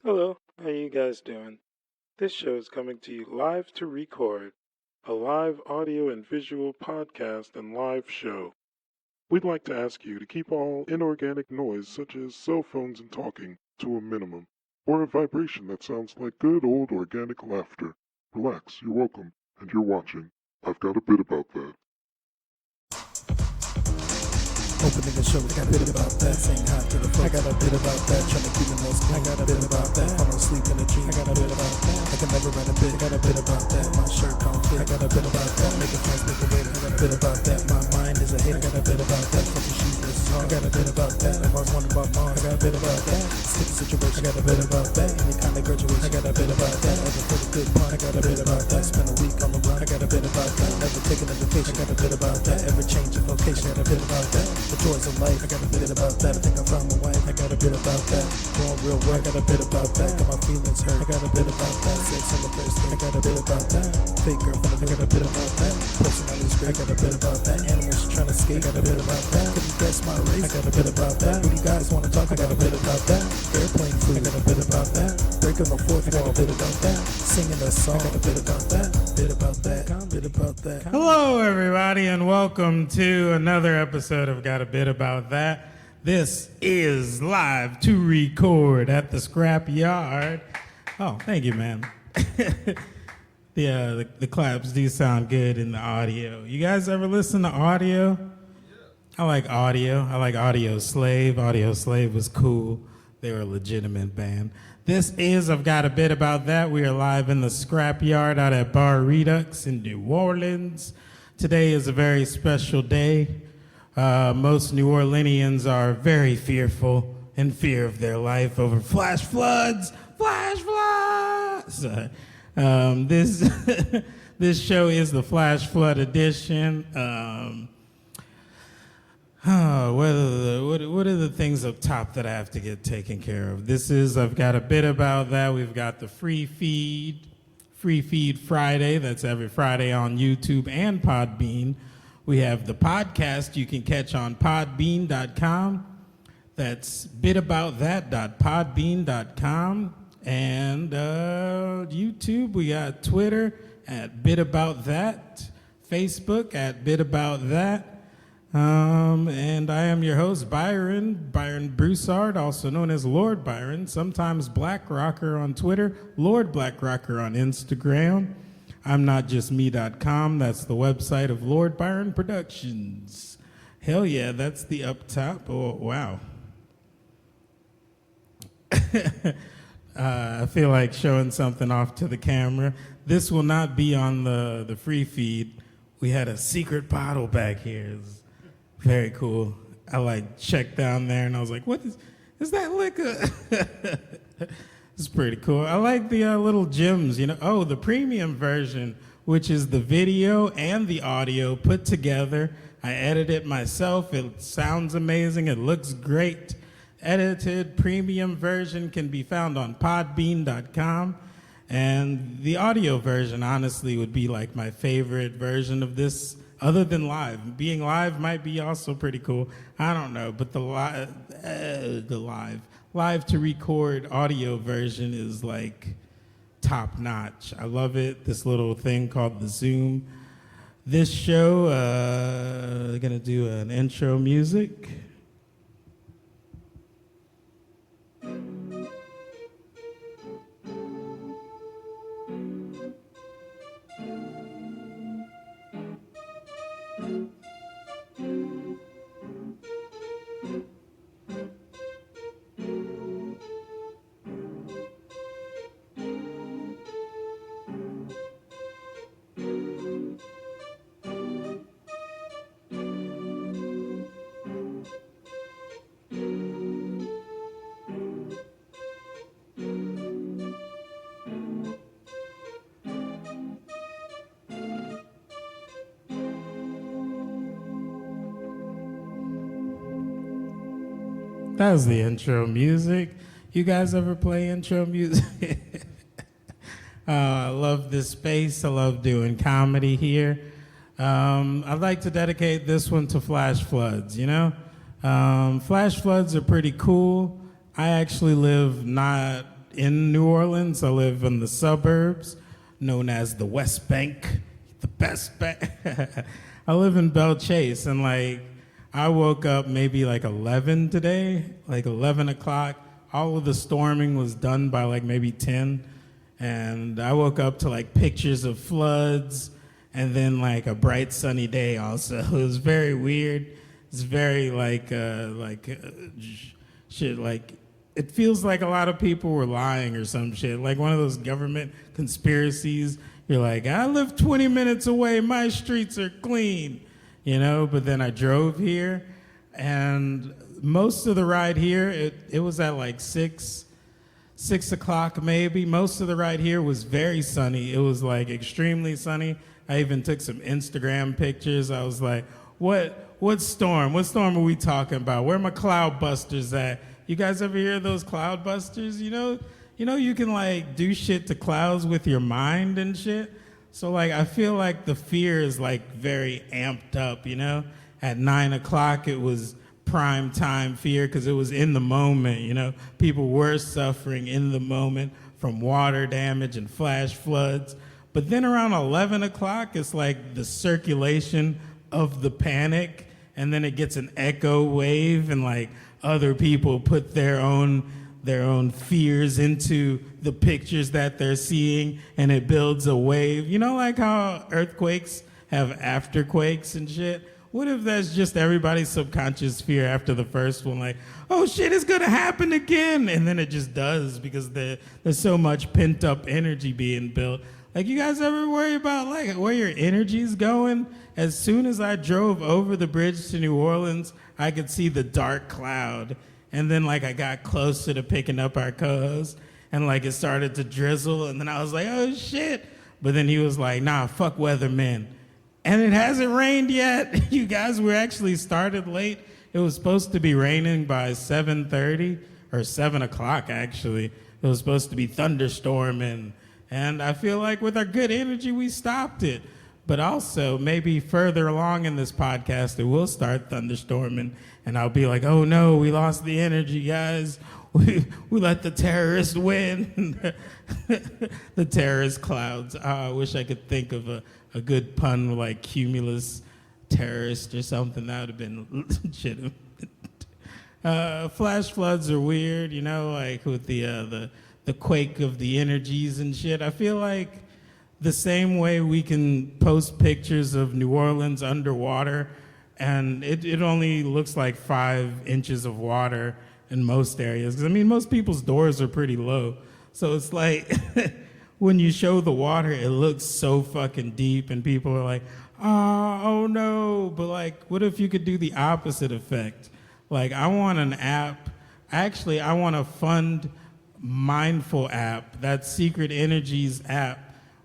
Hello, how you guys doing? This show is coming to you live to record, a live audio and visual podcast and live show. We'd like to ask you to keep all inorganic noise such as cell phones and talking to a minimum, or a vibration that sounds like good old organic laughter. Relax, you're welcome, and you're watching. I've got a bit about that. Opening the show, I got a bit about that. Saying hi to the folks, I got a bit about that. Trying to keep it most clean, I got a bit about that. Falling asleep in a dream, I got a bit about that. I can never write a bit, I got a bit about that. My shirt don't fit, I got a bit about that. Making friends, make a wait, I got a bit about that. My mind is a hit, I got a bit about that. Fucking shoes, this is hard, I got a bit about that. I've always wondered about Mars, I got a bit about that. Sticky situation, I got a bit about that. Any kind of graduation, I got a bit about that. Ever put a good part, I got a bit about that. Spend a week on the run, I got a bit about that. Never taking a vacation, I got a bit about that. Ever change of location, I got a bit about that. The joys of life, I got a bit about that. I think I found my wife, I got a bit about that. Going real work, I got a bit about that. Got my feelings hurt, I got a bit about that. Sex on the first thing, I got a bit about that. Fake girlfriend, I got a bit about that. Personality's great, I got a bit about that. Animals trying to escape, I got a bit about that. Couldn't guess my race, I got a bit about that. Who do you guys want to talk, I got a bit about that. Airplane food, I got a bit about that. Breaking the fourth wall, a bit about that. Singing a song, I got a bit about that. Bit about that, bit about that. Hello, everybody, and welcome to another episode of Got a Bit About That. This is live to record at the Scrap Yard. Oh, thank you, man. The claps do sound good in the audio. You guys ever listen to audio? I like audio. I like Audio Slave. Audio Slave was cool. They were a legitimate band. This is I've Got a Bit About That. We are live in the Scrap Yard out at Bar Redux in New Orleans. Today is a very special day. Most New Orleanians are very fearful, in fear of their life over flash floods. Flash floods! This show is the Flash Flood edition. What are the things up top that I have to get taken care of? This is I've Got a Bit About That. We've got the Free Feed Friday. That's every Friday on YouTube and Podbean. We have the podcast you can catch on podbean.com. That's bitaboutthat.podbean.com. And YouTube, we got Twitter at bitabouttthat, Facebook at bitabouttthat. And I am your host, Byron Broussard, also known as Lord Byron, sometimes Black Rocker on Twitter, Lord Black Rocker on Instagram. I'm notjustme.com. That's the website of Lord Byron Productions. Hell yeah, that's the up top. Oh, wow. I feel like showing something off to the camera. This will not be on the free feed. We had a secret bottle back here. It's very cool. I checked down there and I was like, what is that liquor? It's pretty cool. I like the little gems, you know. Oh, the premium version, which is the video and the audio put together. I edited it myself. It sounds amazing. It looks great. Edited premium version can be found on podbean.com. And the audio version, honestly, would be like my favorite version of this, other than live. Being live might be also pretty cool. I don't know, but the live to record audio version is like top notch. I love it. This little thing called the Zoom. This show, gonna do an intro music. That was the intro music. You guys ever play intro music? I love this space. I love doing comedy here. I'd like to dedicate this one to flash floods, you know? Flash floods are pretty cool. I actually live not in New Orleans. I live in the suburbs, known as the West Bank, the best bank. I live in Belle Chase, and like I woke up maybe like 11 today, like 11 o'clock. All of the storming was done by like maybe 10, and I woke up to like pictures of floods, and then like a bright sunny day. Also, it was very weird. It's very shit. Like it feels like a lot of people were lying or some shit. Like one of those government conspiracies. You're like, I live 20 minutes away. My streets are clean, you know. But then I drove here, and most of the ride here, it was at like 6 o'clock maybe. Most of the ride here was very sunny. It was like extremely sunny. I even took some Instagram pictures. I was like, what storm? What storm are we talking about? Where are my cloud busters at? You guys ever hear of those cloud busters? You know you can like do shit to clouds with your mind and shit. So like I feel like the fear is like very amped up, you know? At 9 o'clock it was prime time fear because it was in the moment, you know? People were suffering in the moment from water damage and flash floods. But then around 11 o'clock, it's like the circulation of the panic, and then it gets an echo wave, and like other people put their own fears into the pictures that they're seeing, and it builds a wave. You know, like how earthquakes have afterquakes and shit? What if that's just everybody's subconscious fear after the first one? Like, oh shit, it's gonna happen again. And then it just does because there's so much pent up energy being built. Like, you guys ever worry about like where your energy's going? As soon as I drove over the bridge to New Orleans, I could see the dark cloud. And then like I got closer to picking up our co-host, and like it started to drizzle, and then I was like, oh shit. But then he was like, nah, fuck weathermen. And it hasn't rained yet. You guys, we actually started late. It was supposed to be raining by 7:30 or 7 o'clock actually. It was supposed to be thunderstorming. And I feel like with our good energy, we stopped it. But also, maybe further along in this podcast, it will start thunderstorming, and I'll be like, oh no, we lost the energy, guys. We let the terrorists win. The terrorist clouds. I wish I could think of a good pun like cumulus terrorist or something. That would have been legitimate. Flash floods are weird, you know, like with the quake of the energies and shit. I feel like the same way we can post pictures of New Orleans underwater, and it only looks like 5 inches of water in most areas. 'Cause I mean, most people's doors are pretty low. So it's like, when you show the water, it looks so fucking deep, and people are like, oh no. But like, what if you could do the opposite effect? Like, I want an app. Actually, I want a fund mindful app, that Secret Energies app,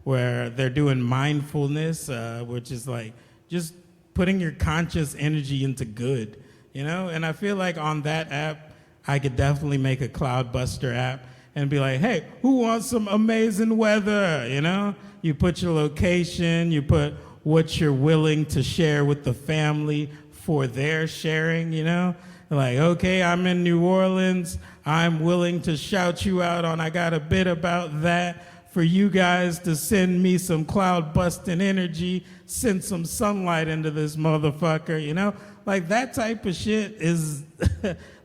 where they're doing mindfulness, which is like just putting your conscious energy into good, you know? And I feel like on that app, I could definitely make a Cloudbuster app and be like, hey, who wants some amazing weather, you know? You put your location, you put what you're willing to share with the family for their sharing, you know? Like, okay, I'm in New Orleans. I'm willing to shout you out on I got a bit about that for you guys to send me some cloud busting energy, send some sunlight into this motherfucker, you know? Like, that type of shit is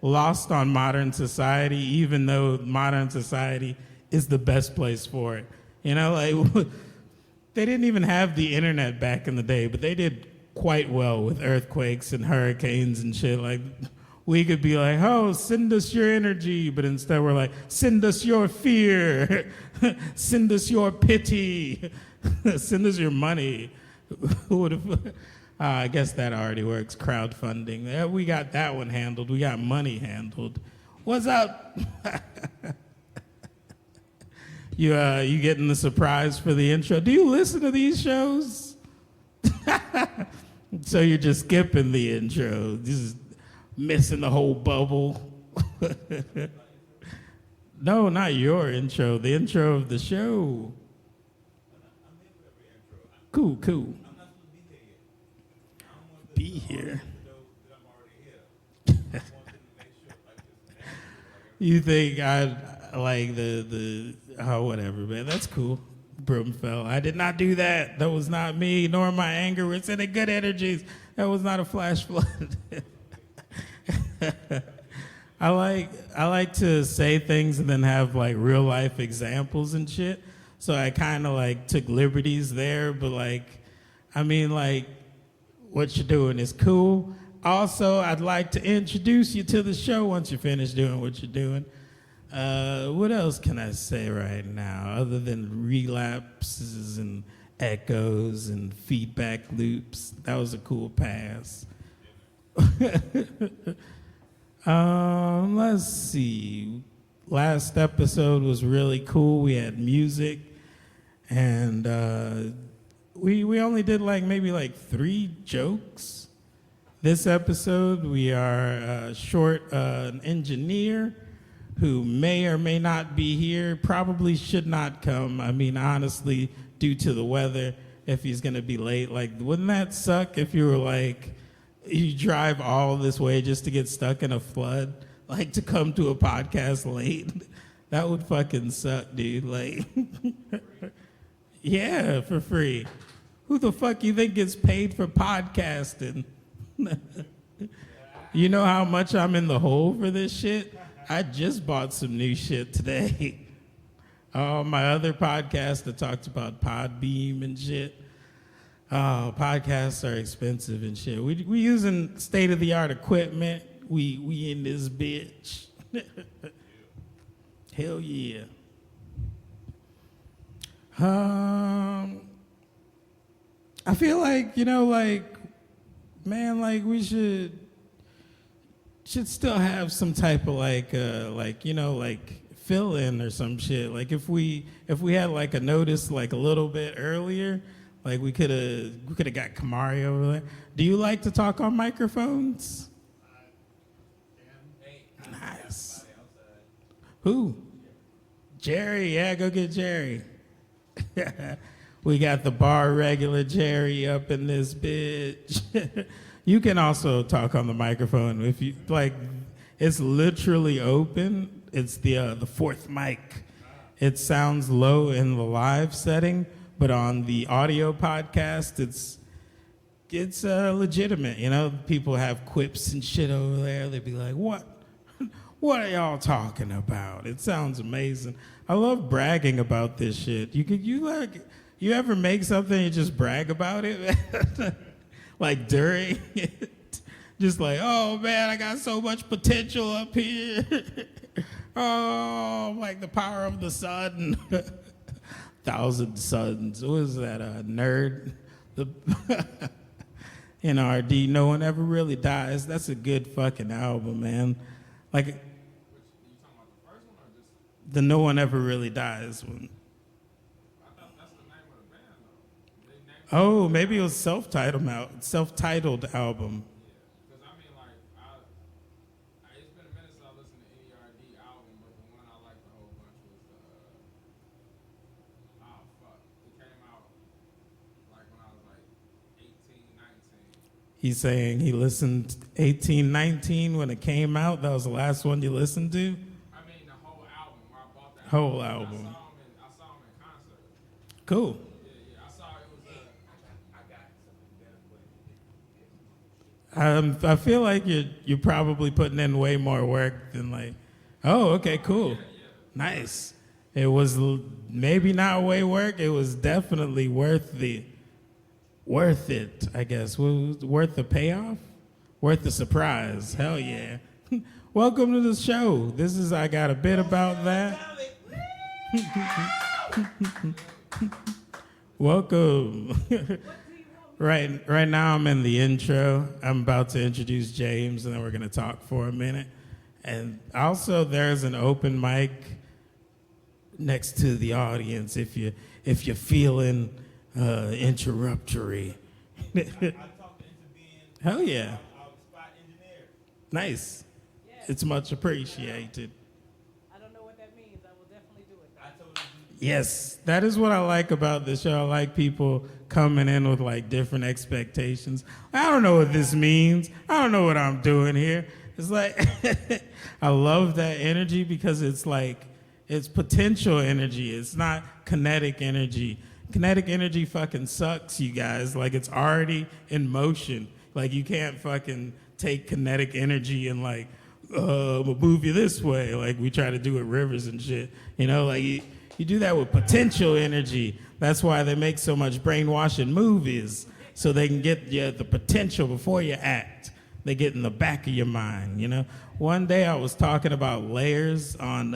lost on modern society, even though modern society is the best place for it. You know, like, they didn't even have the internet back in the day, but they did quite well with earthquakes and hurricanes and shit. Like, we could be like, oh, send us your energy, but instead we're like, send us your fear, send us your pity, send us your money. Who would have? I guess that already works, crowdfunding. Yeah, we got that one handled. We got money handled. What's up? You getting the surprise for the intro? Do you listen to these shows? So you're just skipping the intro. This is missing the whole bubble. No, not your intro. The intro of the show. Cool. Be here. You think like the whatever, man. That's cool. Broom fell. I did not do that. That was not me, nor my anger. We're sending good energies. That was not a flash flood. I like to say things and then have like real life examples and shit. So I kind of like took liberties there, but like, I mean, like, what you're doing is cool. Also, I'd like to introduce you to the show once you finish doing what you're doing. What else can I say right now other than relapses and echoes and feedback loops? That was a cool pass. Let's see. Last episode was really cool. We had music, and we only did maybe 3 jokes. This episode, we are short an engineer who may or may not be here, probably should not come. I mean, honestly, due to the weather, if he's gonna be late. Wouldn't that suck if you were you drive all this way just to get stuck in a flood, to come to a podcast late? That would fucking suck, dude. Yeah, for free. Who the fuck you think gets paid for podcasting? You know how much I'm in the hole for this shit? I just bought some new shit today. My other podcast that talked about Podbeam and shit. Podcasts are expensive and shit. We using state-of-the-art equipment. We in this bitch. Hell yeah. I feel man, we should still have some type of fill in or some shit. If we had a notice a little bit earlier, we could have got Kamari over there. Do you like to talk on microphones? Nice. Who? Jerry. Yeah, go get Jerry. We got the bar regular Jerry up in this bitch. You can also talk on the microphone if you like. It's literally open. It's the fourth mic. It sounds low in the live setting, but on the audio podcast, it's legitimate. People have quips and shit over there. They'd be like, "What are y'all talking about?" It sounds amazing. I love bragging about this shit. You ever make something and just brag about it? During it. Just oh man, I got so much potential up here. Oh, the power of the sun. 1,000 suns. What is that, nerd? NRD, No One Ever Really Dies. That's a good fucking album, man. You talking about the first one or just the No One Ever Really Dies one? I thought that's the name of the band, though. Oh, maybe it was self-titled album. It's been a minute since I listened to NERD album, but the one I liked a whole bunch was it came out when I was 18, 19. He's saying he listened 18, 19 when it came out. That was the last one you listened to? I mean, the whole album. Where I bought that whole album. I saw him in concert. Cool. Yeah. I saw it was I feel like you're probably putting in way more work than oh, okay, cool. Yeah. Nice. It was maybe not way work. It was definitely worth it, I guess. Worth the payoff? Worth the surprise. Hell yeah. Welcome to the show. This is I Got a Bit About That. Welcome. Right now I'm in the intro. I'm about to introduce James, and then we're going to talk for a minute. And also there's an open mic next to the audience if you're feeling interruptory. I talked to intervene. Hell yeah. Our spot engineer. Nice. Yeah. It's much appreciated. I don't know what that means. I will definitely do it. I told him. Yes, that is what I like about the show. I like people coming in with different expectations. I don't know what this means. I don't know what I'm doing here. It's I love that energy because it's It's potential energy. It's not kinetic energy. Kinetic energy fucking sucks, you guys. Like, it's already in motion. Like, you can't fucking take kinetic energy and like, we'll move you this way. Like we try to do with rivers and shit. You know, like you do that with potential energy. That's why they make so much brainwashing movies, so they can get you the potential before you act. They get in the back of your mind, you know. One day I was talking about layers on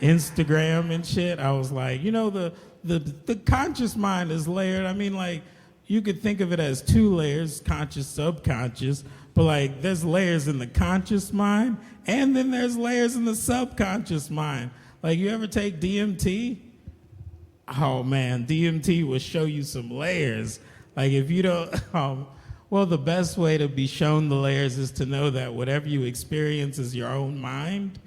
Instagram and shit. I was like, you know, the conscious mind is layered. I mean, like, you could think of it as two layers, conscious, subconscious, but like there's layers in the conscious mind and then there's layers in the subconscious mind. Like, you ever take DMT? Oh man, DMT will show you some layers. Like, if you don't, well, the best way to be shown the layers is to know that whatever you experience is your own mind.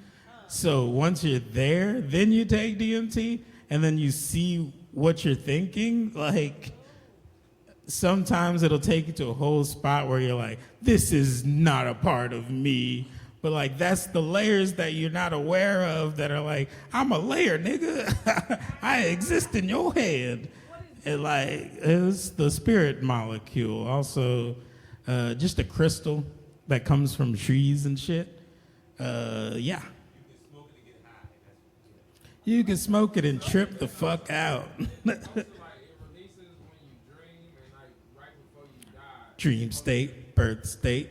So once you're there, then you take DMT and then you see what you're thinking. Like, sometimes it'll take you to a whole spot where you're like, this is not a part of me. But like, that's the layers that you're not aware of that are like, I'm a layer, nigga. I exist in your head. And like, it's the spirit molecule. Also, just a crystal that comes from trees and shit. Yeah. You can smoke it and trip the fuck out. Dream state, birth state,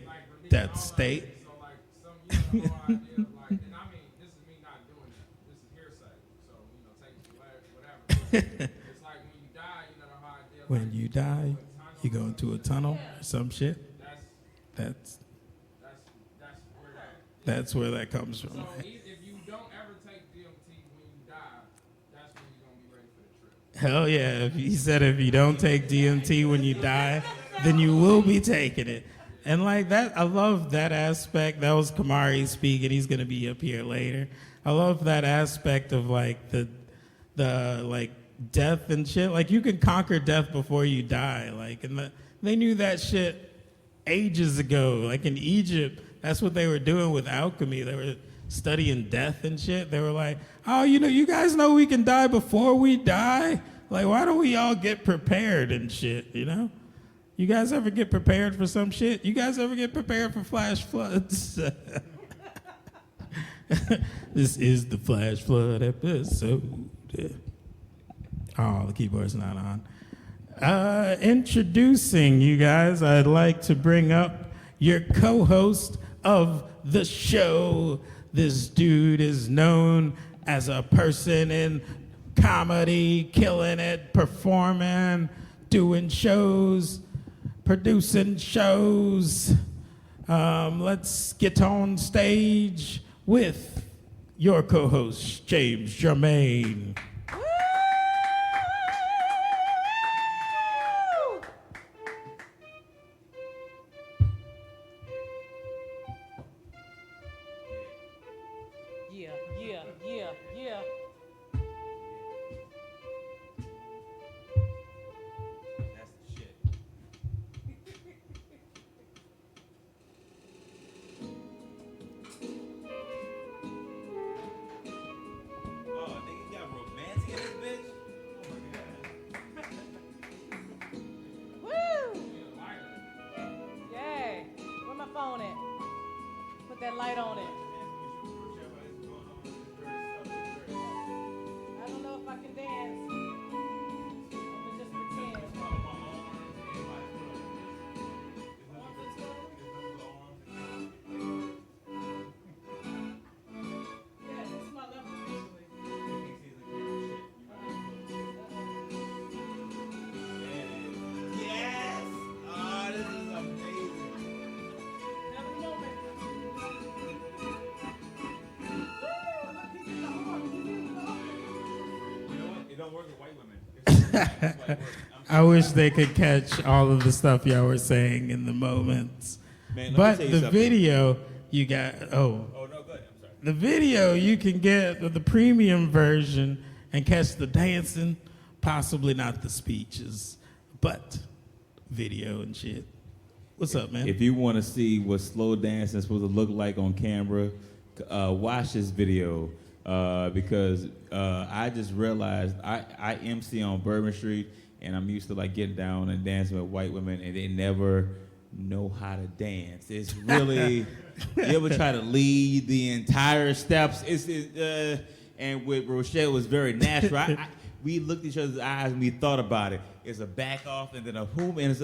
death state. So like some, you have no idea, like, and I mean, this is me not doing that. This is hearsay. So, you know, take it whatever. It's like when you die, you know the whole idea. When you die, you go into a tunnel or some shit. That's where that's where that comes from. So if you don't ever take DMT when you die, that's when you're gonna be ready for the trip. Hell yeah. He said if you don't take DMT when you die, then you will be taking it. And like that, I love that aspect. That was Kamari speaking. He's gonna be up here later. I love that aspect of like the like death and shit. Like, you can conquer death before you die. Like, and they knew that shit ages ago. Like in Egypt, that's what they were doing with alchemy. They were studying death and shit. They were like, oh, you know, you guys know we can die before we die? Like, why don't we all get prepared and shit, you know? You guys ever get prepared for some shit? You guys ever get prepared for flash floods? This is the flash flood episode. Oh, the keyboard's not on. Introducing you guys, I'd like to bring up your co-host of the show. This dude is known as a person in comedy, killing it, performing, doing shows, producing shows. Let's get on stage with your co-host, James Germain. Yeah. That's the shit. Oh, nigga, you got romantic in this bitch? Woo! Yeah. Where my phone at? Put that light on it. I don't know if I can dance. I'ma just pretend. Yeah, this is my level usually. Yes! Oh, this is amazing. Every moment. Woo! Look, he did the arm. He did the arm. You know what? It don't work with white women. It's white women. I wish they could catch all of the stuff y'all were saying in the moments. Man, let me But tell you the something. video you got, Oh, no, good. I'm sorry. the video you can get the premium version and catch the dancing, possibly not the speeches, but video and shit. What's up, man? If you want to see what slow dancing is supposed to look like on camera, watch this video. because I just realized I MC on Bourbon Street, and I'm used to like getting down and dancing with white women, and they never know how to dance. It's really you ever try to lead the entire steps? And with Rochelle, it was very natural. We looked at each other's eyes and we thought about it. It's a back off and then a boom and it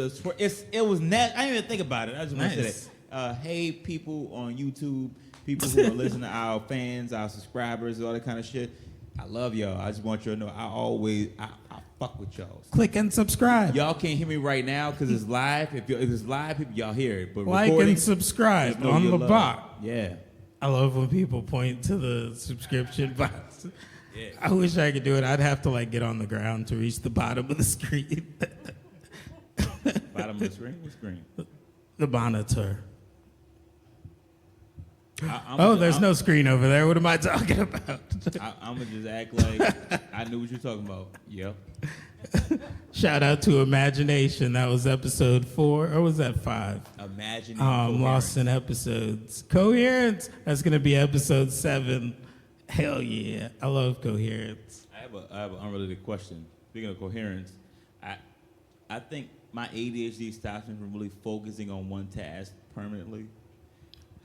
was natural. I didn't even think about it. I just want to say that. Hey, people on YouTube, people who are listening, our fans, our subscribers, all that kind of shit. I love y'all. I just want you to know I fuck with y'all. Click and subscribe. Y'all can't hear me right now because it's live. If it's live, people y'all hear it. But like and subscribe on the box. Yeah. I love when people point to the subscription box. Yeah. I wish I could do it. I'd have to like get on the ground to reach the bottom of the screen. Bottom of the screen? What screen? The monitor. There's no screen over there. What am I talking about? I'm going to just act like I knew what you're talking about. Yep. Shout out to Imagination. That was episode 4. Or was that 5? Imagining I'm lost in episodes. Coherence. That's going to be episode 7. Hell yeah. I love coherence. I have an unrelated question. Speaking of coherence, I think my ADHD stops me from really focusing on one task permanently.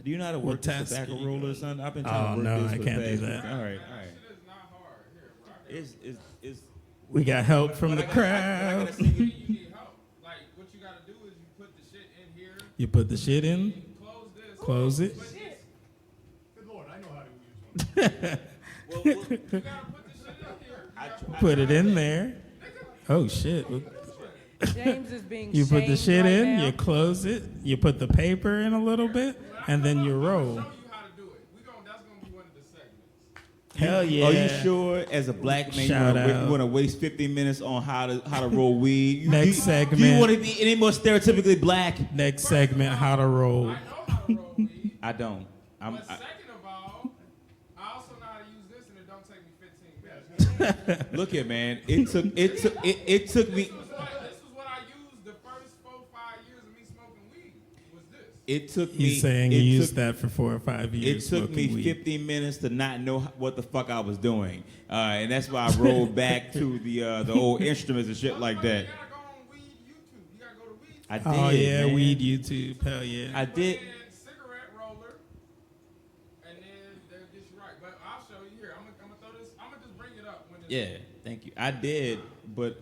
Do you know how to work this tobacco roller or something? I've been trying to work this for I can't do that. All right. Shit is not hard. Here, It's We got help from the crowd. you need help. Like, what you gotta do is you put the shit in here. You put the shit in, You close this. close it. Good Lord, I know how to use one. You gotta put the shit in here. Put it in there. Oh shit. James is being You put the shamed shit right in, now. you close it, you put the paper in a little bit, and then you roll. Show you how to do it. That's gonna be one of the segments. Hell yeah. Are you sure, as a black man, Shout out. you want to waste 15 minutes on how to roll weed? Next Do segment. you want to be any more stereotypically black? Next segment, how to roll. I know how to roll weed. I don't. But second of all, I also know how to use this, and it don't take me 15 minutes. Look here, man. It took me. This was what I used the first 4-5 years of me smoking weed. Was this? It took me. He's saying you used that for 4 or 5 It years. took me smoking weed. 15 minutes to not know what the fuck I was doing, and that's why I rolled back to the old instruments and shit like that. You gotta go on weed YouTube. You gotta go to weed. I did. Oh yeah, man. weed YouTube. Hell yeah. I did. And cigarette roller, and then they'll get you right. But I'll show you here. I'm gonna throw this. I'm gonna just bring it up when it's Yeah, thank you. I did, but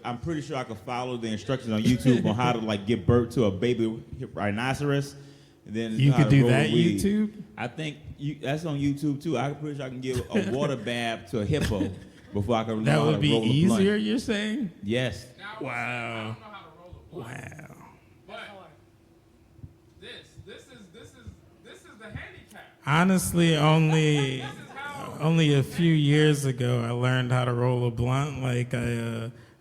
I'm pretty sure I could follow the instructions on YouTube on how to like give birth to a baby rhinoceros. And then You how could to do roll that weed. YouTube? I think that's on YouTube too. I'm pretty sure I can give a water bath to a hippo before I can. That learn how would to be roll a easier, blunt. you're saying? Yes. Now, I Wow. don't know how to roll a blunt. Wow. But this is the handicap. Honestly, only a few years ago I learned how to roll a blunt. Like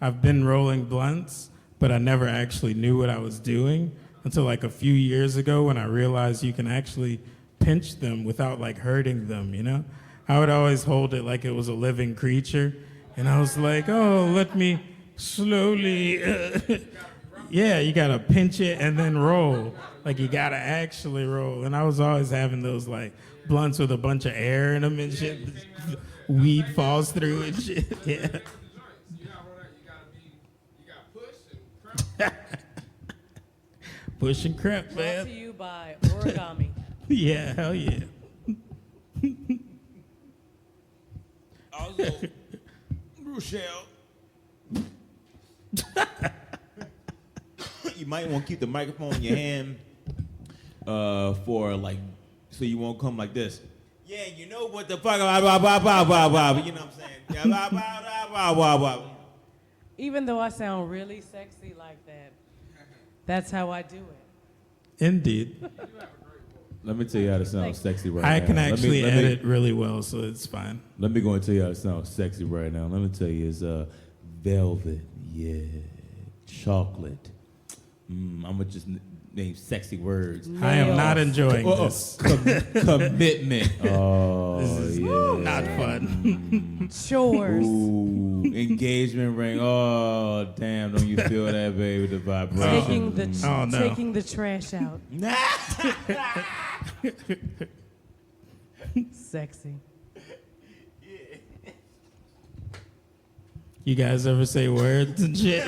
I've been rolling blunts, but I never actually knew what I was doing until like a few years ago when I realized you can actually pinch them without like hurting them, you know? I would always hold it like it was a living creature, and I was like, oh, let me slowly yeah, you gotta pinch it and then roll. Like you gotta actually roll. And I was always having those like blunts with a bunch of air in them and shit. Weed falls through and shit. Yeah. You gotta roll that. You gotta push and crump. Push and crap, Brought to man. you by Origami. Yeah, hell yeah. Also, Rochelle, you might want to keep the microphone in your hand for like, so you won't come like this. Yeah, you know what the fuck, blah, blah, blah, blah, blah, blah, you know what I'm saying? Yeah, blah, blah, blah, blah, blah, blah. Even though I sound really sexy like that, that's how I do it. Indeed. Let me tell you how to sound sexy right now. I can Let me- actually let me- edit really well, so it's fine. Let me go and tell you how to sound sexy right now. Let me tell you, it's velvet, yeah, chocolate. I'm gonna just name sexy words. I am not Nails. enjoying this. Commitment. Oh, This is yeah. not fun. Chores. Ooh, engagement ring. Oh, damn! Don't you feel that, baby? The vibration. Taking the trash out. Sexy. You guys ever say words and shit?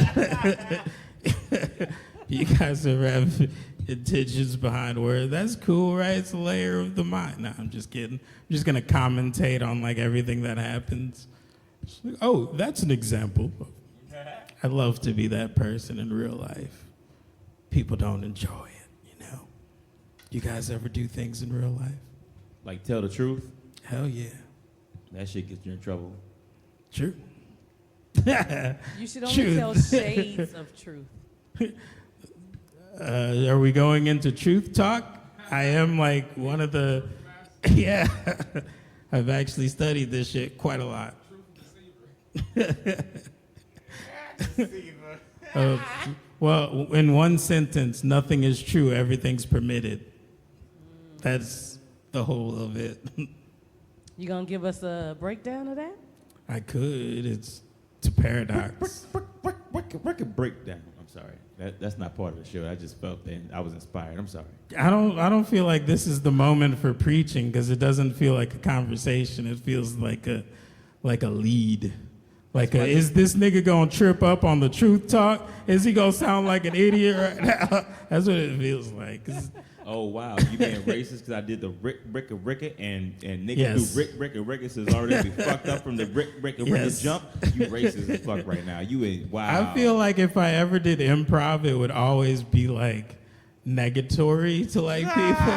You guys ever have intentions behind words? That's cool, right? It's a layer of the mind. No, I'm just kidding. I'm just gonna commentate on like everything that happens. Like, oh, that's an example. I'd love to be that person in real life. People don't enjoy it, you know. You guys ever do things in real life? Like tell the truth? Hell yeah. That shit gets you in trouble. True. You should only Truth. tell shades of truth. Are we going into truth talk? I am like one of the, yeah. I've actually studied this shit quite a lot. Well, in one sentence, nothing is true, everything's permitted. That's the whole of it. You gonna give us a breakdown of that? I could. It's a paradox. Record breakdown. I'm sorry. That's not part of the show. I just felt that I was inspired. I'm sorry. I don't feel like this is the moment for preaching because it doesn't feel like a conversation. It feels like a lead. Like, is this nigga gonna trip up on the truth talk? Is he gonna sound like an idiot right now? That's what it feels like. Oh wow, you being racist because I did the Rick and niggas Yes. do Rick is already fucked up from the Rick Yes. jump. You racist as fuck right now. You ain't wow. I feel like if I ever did improv, it would always be like negatory to like people.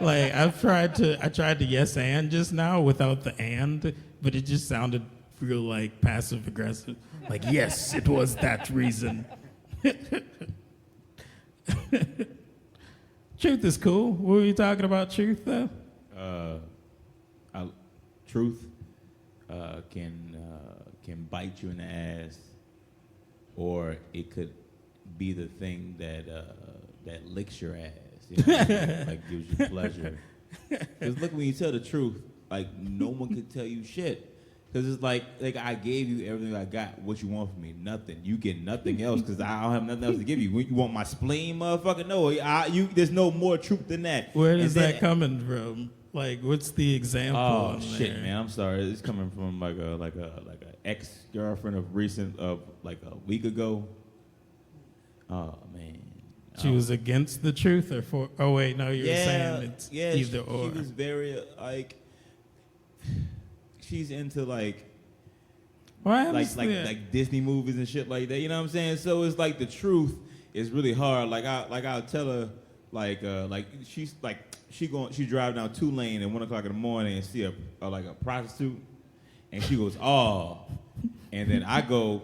Like I tried to yes and just now without the and, but it just sounded real like passive aggressive. Like yes, it was that reason. Truth is cool. What were you talking about? Truth though? Truth can bite you in the ass, or it could be the thing that licks your ass. You know, like gives you pleasure. Because look, when you tell the truth, like no one can tell you shit. Because it's like I gave you everything I got. What you want from me? Nothing. You get nothing else because I don't have nothing else to give you. You want my spleen, motherfucker? No, there's no more truth than that. Where is that coming from? Like, what's the example? Oh shit, man! I'm sorry. It's coming from like a ex-girlfriend of like a week ago. Oh man. She was against the truth, or for? Oh wait, no, you're saying it's either or. She was very like. She's into like Disney movies and shit like that. You know what I'm saying? So it's like the truth is really hard. I'll tell her she drive down 2 lane at 1 o'clock in the morning and see a prostitute, and she goes and then I go,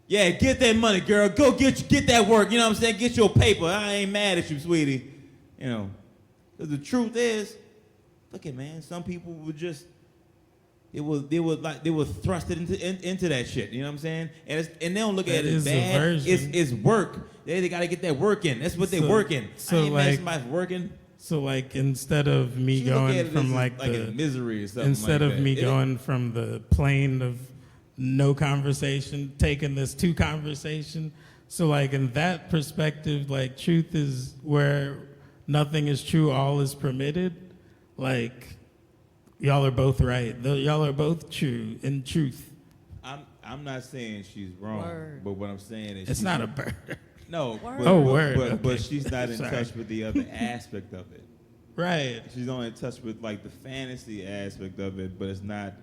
yeah, get that money, girl. Go get that work. You know what I'm saying? Get your paper. I ain't mad at you, sweetie. You know, 'cause the truth is, look at man. Some people would just. They were thrusted into that shit. You know what I'm saying? And they don't look at it as bad. It's work. They got to get that work in. That's what they working. So I ain't mad like somebody's working. So like instead of me going from like the misery or something instead like of that. me going from the plane of no conversation, taking this to conversation. So like in that perspective, like truth is where nothing is true, all is permitted. Like. Y'all are both right. Y'all are both true in truth. I'm not saying she's wrong, but what I'm saying is it's not a bird. No. Word. But she's not in touch with the other aspect of it. Right. She's only in touch with like the fantasy aspect of it, but it's not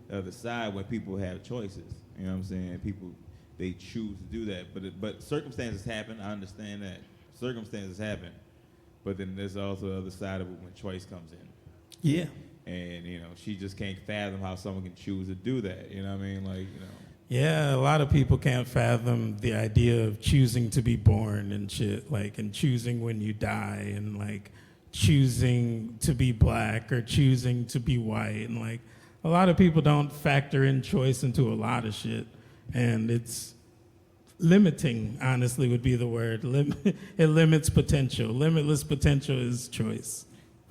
the other side where people have choices. You know what I'm saying? People they choose to do that, but circumstances happen. I understand that circumstances happen, but then there's also the other side of it when choice comes in. Yeah. And, you know, she just can't fathom how someone can choose to do that. You know what I mean? Like, you know. Yeah, a lot of people can't fathom the idea of choosing to be born and shit, like, and choosing when you die, and, like, choosing to be black or choosing to be white. And, like, a lot of people don't factor in choice into a lot of shit. And it's limiting, honestly, would be the word. It limits potential. Limitless potential is choice.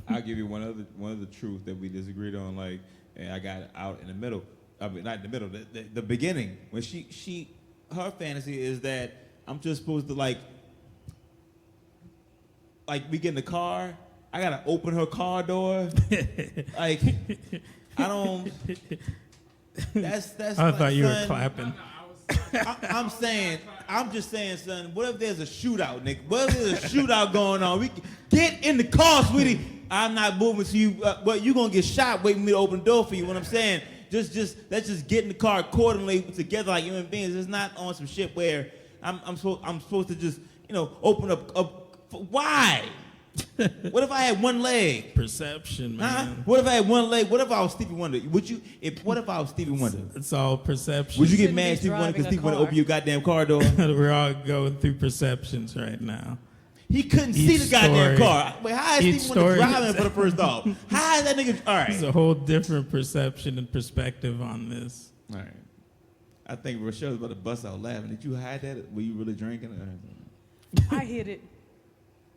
I'll give you one of the truth that we disagreed on, like, and I got out in the middle. I mean, not in the middle, the beginning. When her fantasy is that I'm just supposed to, like we get in the car, I gotta open her car door. Like, I don't, that's I like, thought you were son, clapping. I was I'm just saying, son, what if there's a shootout, Nick? What if there's a shootout going on? We get in the car, sweetie. I'm not moving to you, but you going to get shot waiting for me to open the door for you. What I'm saying, let's just get in the car accordingly together like human beings. It's not on some shit where I'm supposed to just, open up. Why? What if I had one leg? Perception, man. Huh? What if I had one leg? What if I was Stevie Wonder? What if I was Stevie Wonder? It's all perception. Would you get mad at Stevie Wonder because Stevie Wonder opened your goddamn car door? We're all going through perceptions right now. He couldn't see the goddamn car. Wait, how is Stevie Wonder driving for the first off? How is that nigga? All right. There's a whole different perception and perspective on this. All right. I think Rochelle's about to bust out laughing. Did you hide that? Were you really drinking? I hid it.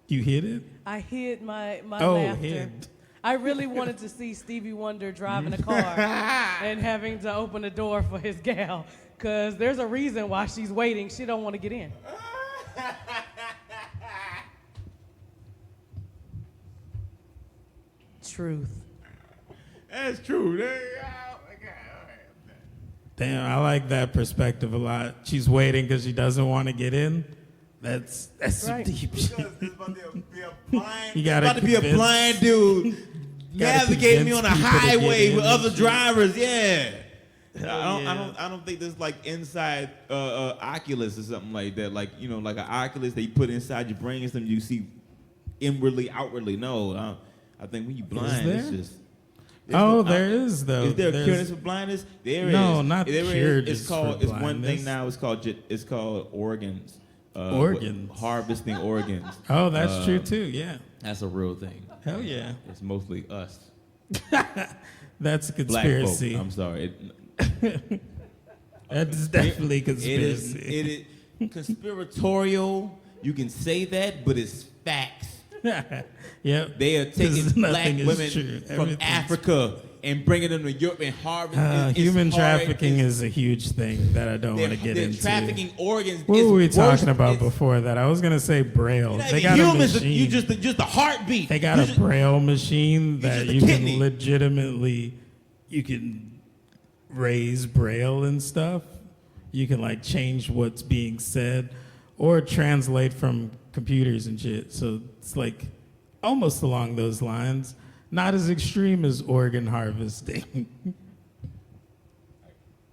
You hid it? I hid my laughter. Hid. I really wanted to see Stevie Wonder driving a car and having to open the door for his gal, because there's a reason why she's waiting. She don't want to get in. Truth. That's true. Damn, I like that perspective a lot. She's waiting because she doesn't want to get in. That's right. some deep shit. You about to be a blind dude navigating me on a highway with other drivers. Yeah. I don't think there's like inside Oculus or something like that. Like like an Oculus that you put inside your brain and something you see inwardly, outwardly. No, I think when you blind, it's just. There is though. Is there a cureness for blindness? There is. No, not there cured. It's called. It's one thing now. It's called organs. Organs. Harvesting organs. Oh, that's true too. Yeah. That's a real thing. Hell yeah. It's mostly us. That's a Black conspiracy. folk. I'm sorry. That's definitely conspiracy. It is conspiratorial. You can say that, but it's facts. Yep. They are taking black women from Africa and bringing them to Europe and harvesting. Human trafficking is a huge thing that I don't want to get into. Trafficking organs. What were we talking about before that? I was gonna say Braille. They got humans, a machine. you just a heartbeat. They got a Braille machine that you can legitimately, you can raise Braille and stuff. You can like change what's being said or translate from computers and shit. So it's like almost along those lines. Not as extreme as organ harvesting.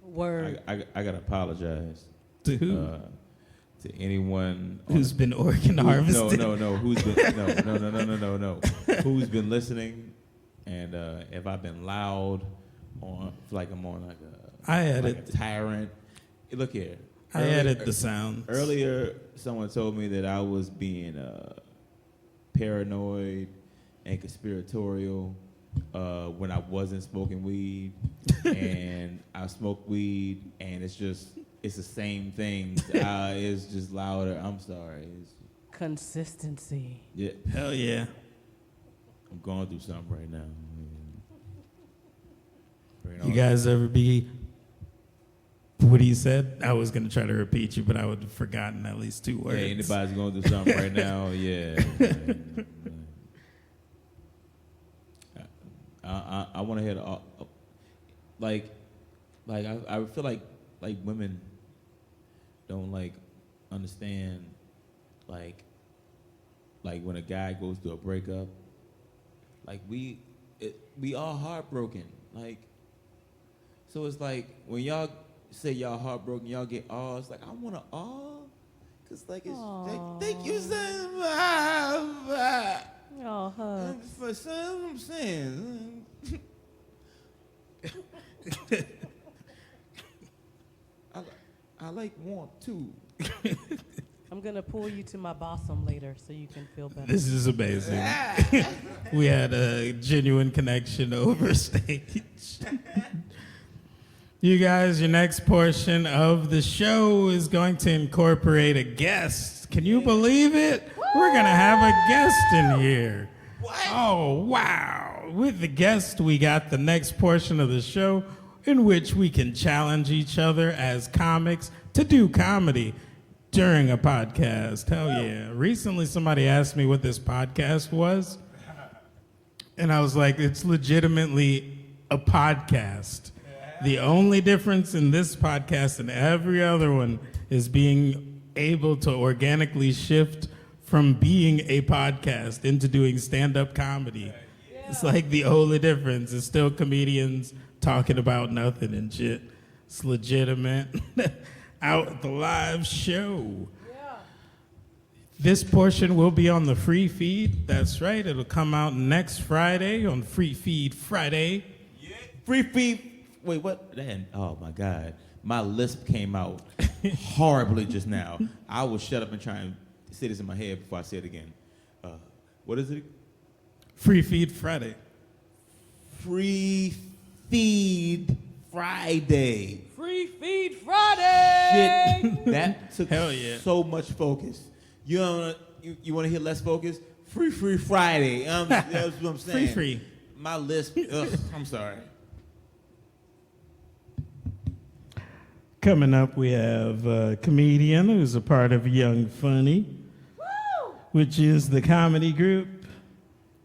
Word. I gotta apologize. To who? To anyone who's been organ harvested. No. Who's been no. Who's been listening? And if I've been loud, or like I'm on like a tyrant. Look here. I edit the sounds. Earlier, someone told me that I was being paranoid and conspiratorial when I wasn't smoking weed, and I smoke weed, and it's the same thing. It's just louder. I'm sorry. Consistency. Yeah. Hell yeah. I'm going through something right now. You guys ever be? What he said? I was gonna try to repeat you, but I would have forgotten at least 2 words. Yeah, anybody's going through something right now. Yeah. I want to hear I feel like women don't like understand like when a guy goes through a breakup, like we all heartbroken, like, so it's like when y'all say y'all heartbroken, y'all get awe. It's like I want to awe, cause like it's like, thank you so much. Oh, hugs. For some, I'm saying. I like want to. I'm gonna pull you to my bosom later so you can feel better. This is amazing. We had a genuine connection over stage. You guys, your next portion of the show is going to incorporate a guest. Can you believe it? We're going to have a guest in here. What? Oh, wow. With the guest, we got the next portion of the show in which we can challenge each other as comics to do comedy during a podcast. Hell yeah. Recently, somebody asked me what this podcast was, and I was like, it's legitimately a podcast. The only difference in this podcast and every other one is being able to organically shift from being a podcast into doing stand-up comedy. It's like the only difference. It's still comedians talking about nothing and shit. It's legitimate. Out at the live show. This portion will be on the free feed. That's right. It'll come out next Friday on Free Feed Friday. Yeah. Free feed. Wait, what? Man, oh my God. My lisp came out horribly just now. I will shut up and try and say this in my head before I say it again. What is it? Free Feed Friday. Free Feed Friday. Free Feed Friday. Shit, that took Hell yeah. so much focus. You want to hear less focus? Free Friday. That's what I'm saying. Free. My lisp. I'm sorry. Coming up, we have a comedian who's a part of Young Funny, which is the comedy group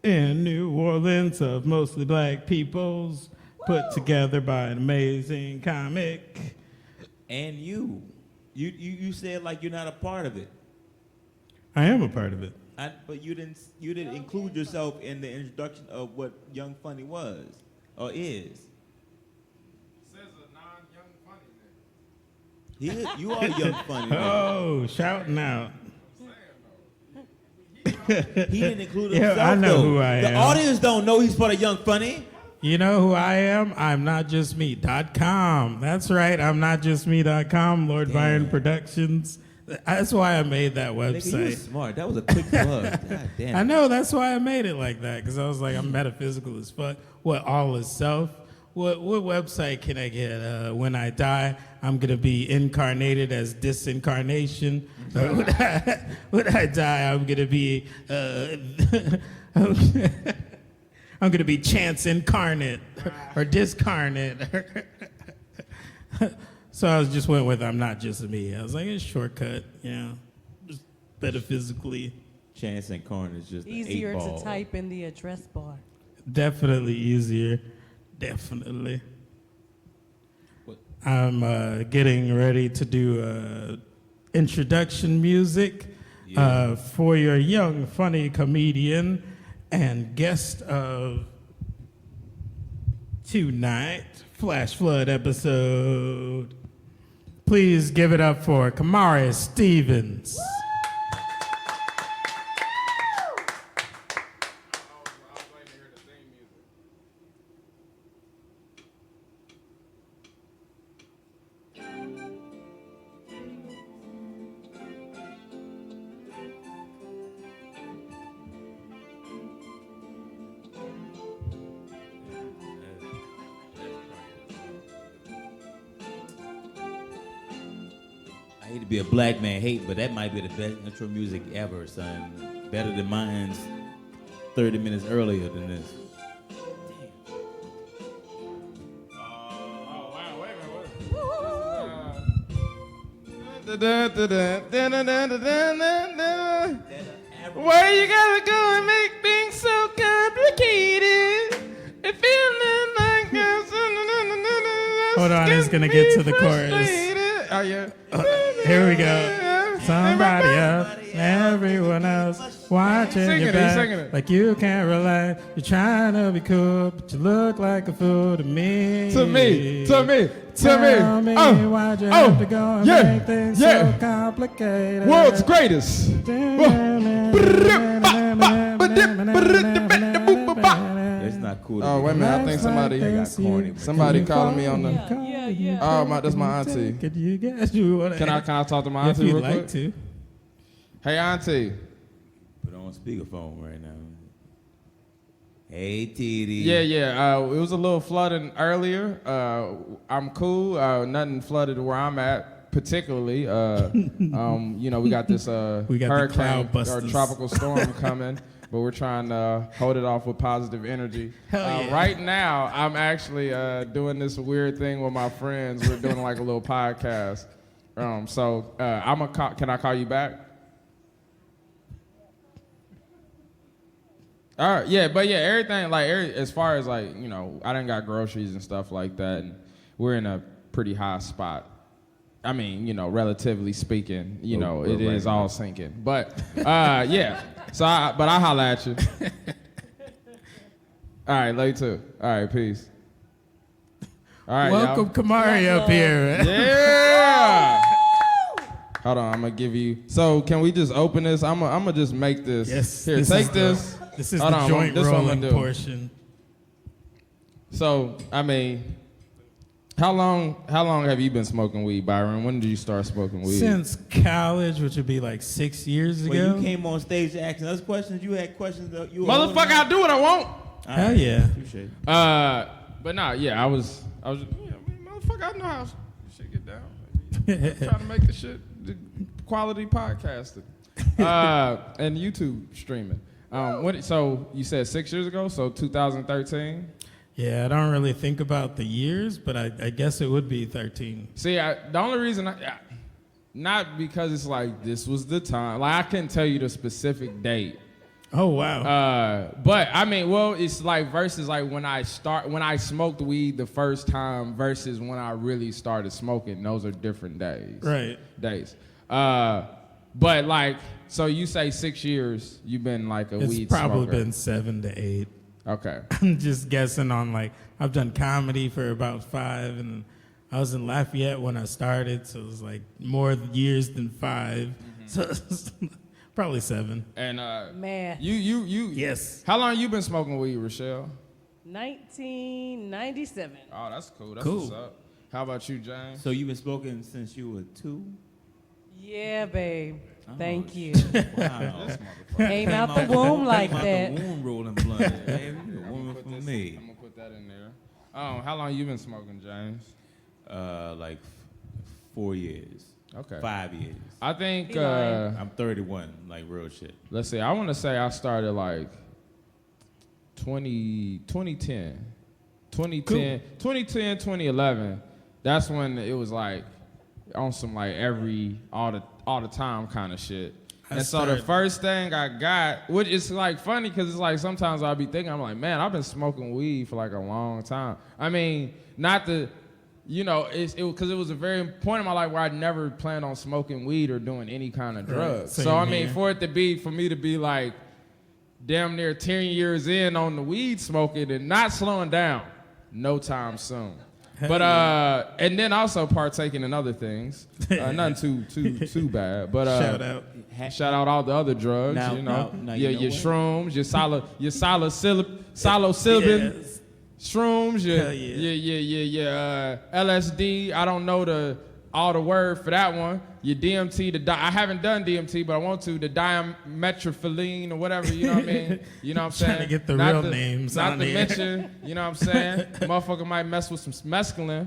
in New Orleans of mostly black peoples, put together by an amazing comic. And you said like you're not a part of it. I am a part of it. But you didn't include yourself in the introduction of what Young Funny was or is. Says a non-young funny nigga. You are Young Funny. Nigga. Oh, shouting out. He didn't include himself. Yeah, I know though. who I am. The audience don't know he's part of Young Funny. You know who I am? I'm not just me.com. That's right, I'm not just me.com, Lord Byron Productions. That's why I made that Nigga, you was website. smart. That was a quick plug. God damn. I know, that's why I made it like that, because I was like, I'm metaphysical as fuck. What, all is self? What website can I get? When I die, I'm going to be incarnated as disincarnation. When I die, I'm going to be... I'm going to be chance incarnate or discarnate. So I just went with I'm not just me. I was like, it's a shortcut, just metaphysically. Chance and Corn is just Easier an 8-ball. to type in the address bar. Definitely easier. Definitely. What? I'm getting ready to do introduction music for your young, funny comedian and guest of tonight, Flash Flood episode. Please give it up for Kamari Stevens. I was waiting to hear the theme music. I hate to be a black man hate, but that might be the best intro music ever, son. Better than mine's 30 minutes earlier than this. Oh, wow, wait a minute. Where you gotta go and make things so complicated? It feeling like this. Hold on, it's gonna get to the chorus. Oh, yeah. Here we go. Somebody else, everyone else, watching Sing your it, he's back singing it. like you can't relax. You're trying to be cool, but you look like a fool to me. To me. Tell me why'd you have to go and yeah, make things yeah. so complicated. World's greatest. It's not cool. Oh, wait a minute. I think somebody calling me on the. Yeah. Oh, that's my auntie. Could you guess you wanna Can I talk to my if auntie you'd real like quick? to. Hey, auntie. Put on speakerphone right now. Hey, TD. Yeah. It was a little flooding earlier. I'm cool. Nothing flooded where I'm at, particularly. We got this We got the hurricane cloud or busters. tropical storm coming, but we're trying to hold it off with positive energy. Hell yeah. Right now, I'm actually doing this weird thing with my friends. We're doing like a little podcast. Can I call you back? All right, everything as far as I done got groceries and stuff like that, and we're in a pretty high spot. I mean, relatively speaking, it right is now. all sinking. But yeah. So, but I holla at you. All right, love you too. All right, peace. All right, Welcome, y'all. Kamari up here. Yeah. Hold on, I'm gonna give you. So can we just open this? I'm gonna just make this. Yes. Here, this take is this. This is Hold the on, joint this one I'm rolling gonna do. portion. So I mean, how long have you been smoking weed, Byron? When did you start smoking weed? Since college, which would be like 6 years ago. When you came on stage asking us questions, you had questions that you were Motherfucker, I do what I want. Hell yeah. Touche. But nah, yeah, I was, motherfucker, I know how shit get down. Trying to make the shit quality podcasting and YouTube streaming. So you said 6 years ago, so 2013. Yeah, I don't really think about the years, but I guess it would be 13. See, the only reason, not because it's like this was the time. Like I couldn't tell you the specific date. Oh, wow. But I mean, well, it's like versus like when I smoked weed the first time versus when I really started smoking. Those are different days. Right. Days. But like, so you say 6 years you've been like a It's weed probably smoker. been 7 to 8. Okay. I'm just guessing on like, I've done comedy for about 5, and I was in Lafayette when I started, so it was like more years than 5. So it's probably 7. And Man. you Yes. How long you been smoking weed, Rochelle? 1997. Oh, that's cool. That's Cool. what's up. How about you, James? So you've been smoking since you were 2? Yeah, babe. Thank you. Wow. Came out the womb like that. The womb rolling blunt. Baby, you a woman for me. I'm gonna put that in there. How long you been smoking, James? Like 4 years. Okay. 5 years. I think He lying. I'm 31, like real shit. let's see. I want to say I started like 2010, 2011. That's when it was like on some like all the time kind of shit. I And so the started- first thing I got, which is like funny because it's like sometimes I'll be thinking, I'm like, man, I've been smoking weed for like a long time. I mean, not the, because it was a very point in my life where I never planned on smoking weed or doing any kind of Right, drugs. same So I mean, here. for me to be like damn near 10 years in on the weed smoking and not slowing down no time soon. But and then also partaking in other things. Nothing too bad. But Shout out. shout out all the other drugs. Now- you know, now your you know your what? shrooms, your psilocybin Yes. shrooms, Hell your yeah. LSD. I don't know all the word for that one. Your DMT, I haven't done DMT, but I want to. The dimetrophyline or whatever, you know what I mean? You know what I'm saying? Trying to get the Not real names Not on to here. mention, you know what I'm saying? Motherfucker might mess with some mescaline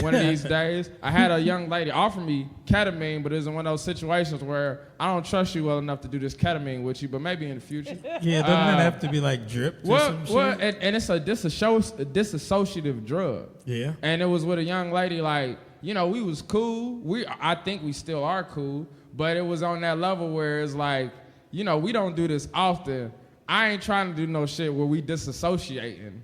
one of these days. I had a young lady offer me ketamine, but it was in one of those situations where I don't trust you well enough to do this ketamine with you, but maybe in the future. Yeah, doesn't it have to be like dripped or some shit? And it's a dissociative drug. Yeah. And it was with a young lady, like, we was cool. I think we still are cool, but it was on that level where it's like, we don't do this often. I ain't trying to do no shit where we disassociating.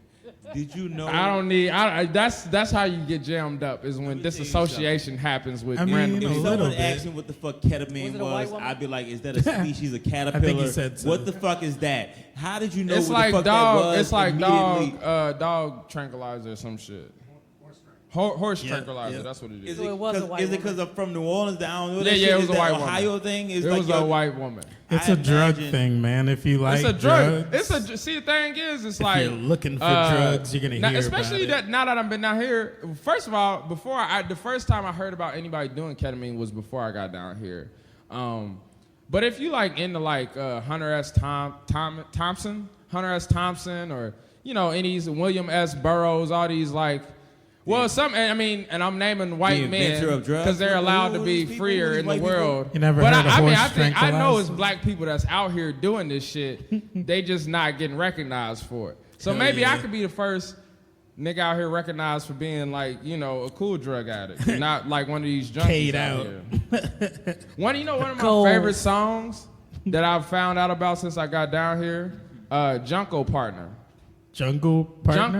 Did you know? I don't need. That's how you get jammed up is when Let me tell you disassociation happens with I mean, random. a If people. little someone bit. asked me what the fuck ketamine Was it a white was, woman? I'd be like, is that a species of caterpillar? said so. What the fuck is that? How did you know It's what like the fuck dog. that was? It's like immediately? dog tranquilizer or some shit. Horse Yeah, tranquilizer. yeah. That's what it is. Is So it it was a white Is it because I'm from New Orleans? I don't know. That Yeah, shit it was is a that white woman. Ohio thing. Is It like was yo, a white woman. It's I a drug imagine- thing, man. If you like It's a drug. drugs, See, the thing is, it's if like you're looking for drugs, you're gonna now, hear especially about that now that I've been down here. First of all, the first time I heard about anybody doing ketamine was before I got down here. But if you like into like Hunter S. Thompson, or any William S. Burroughs, all these like. Well, and I'm naming white The men inventor of drugs? because they're allowed to Who are be these people? freer Who are in these the white people? world. You never but heard of I horse think I know it's tranquilizer? black people that's out here doing this shit. They just not getting recognized for it. So Hell maybe yeah. I could be the first nigga out here recognized for being like, a cool drug addict, not like one of these junkies K'd out out. here. One of my Goals. favorite songs that I've found out about since I got down here, Junko Partner. Jungle Partner?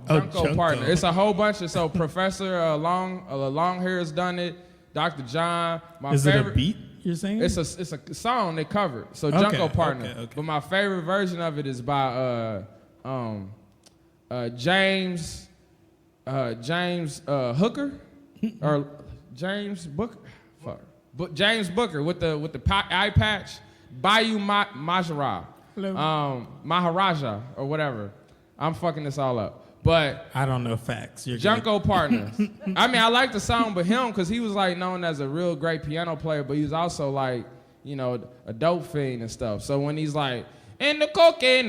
Junko Partner. It's a whole bunch of, so Professor Longhair has done it, Dr. John. Is it a beat you're saying? It's a song they covered. So Junko Partner. Okay. But my favorite version of it is by James Hooker or James Booker. Fuck. James Booker with the eye patch. Bayou Maharaja. Maharaja or whatever. I'm fucking this all up. But I don't know facts. Junko Partners. I mean, I like the song, but him, because he was like known as a real great piano player, but he was also like, you know, a dope fiend and stuff. So when he's like, and the cocaine,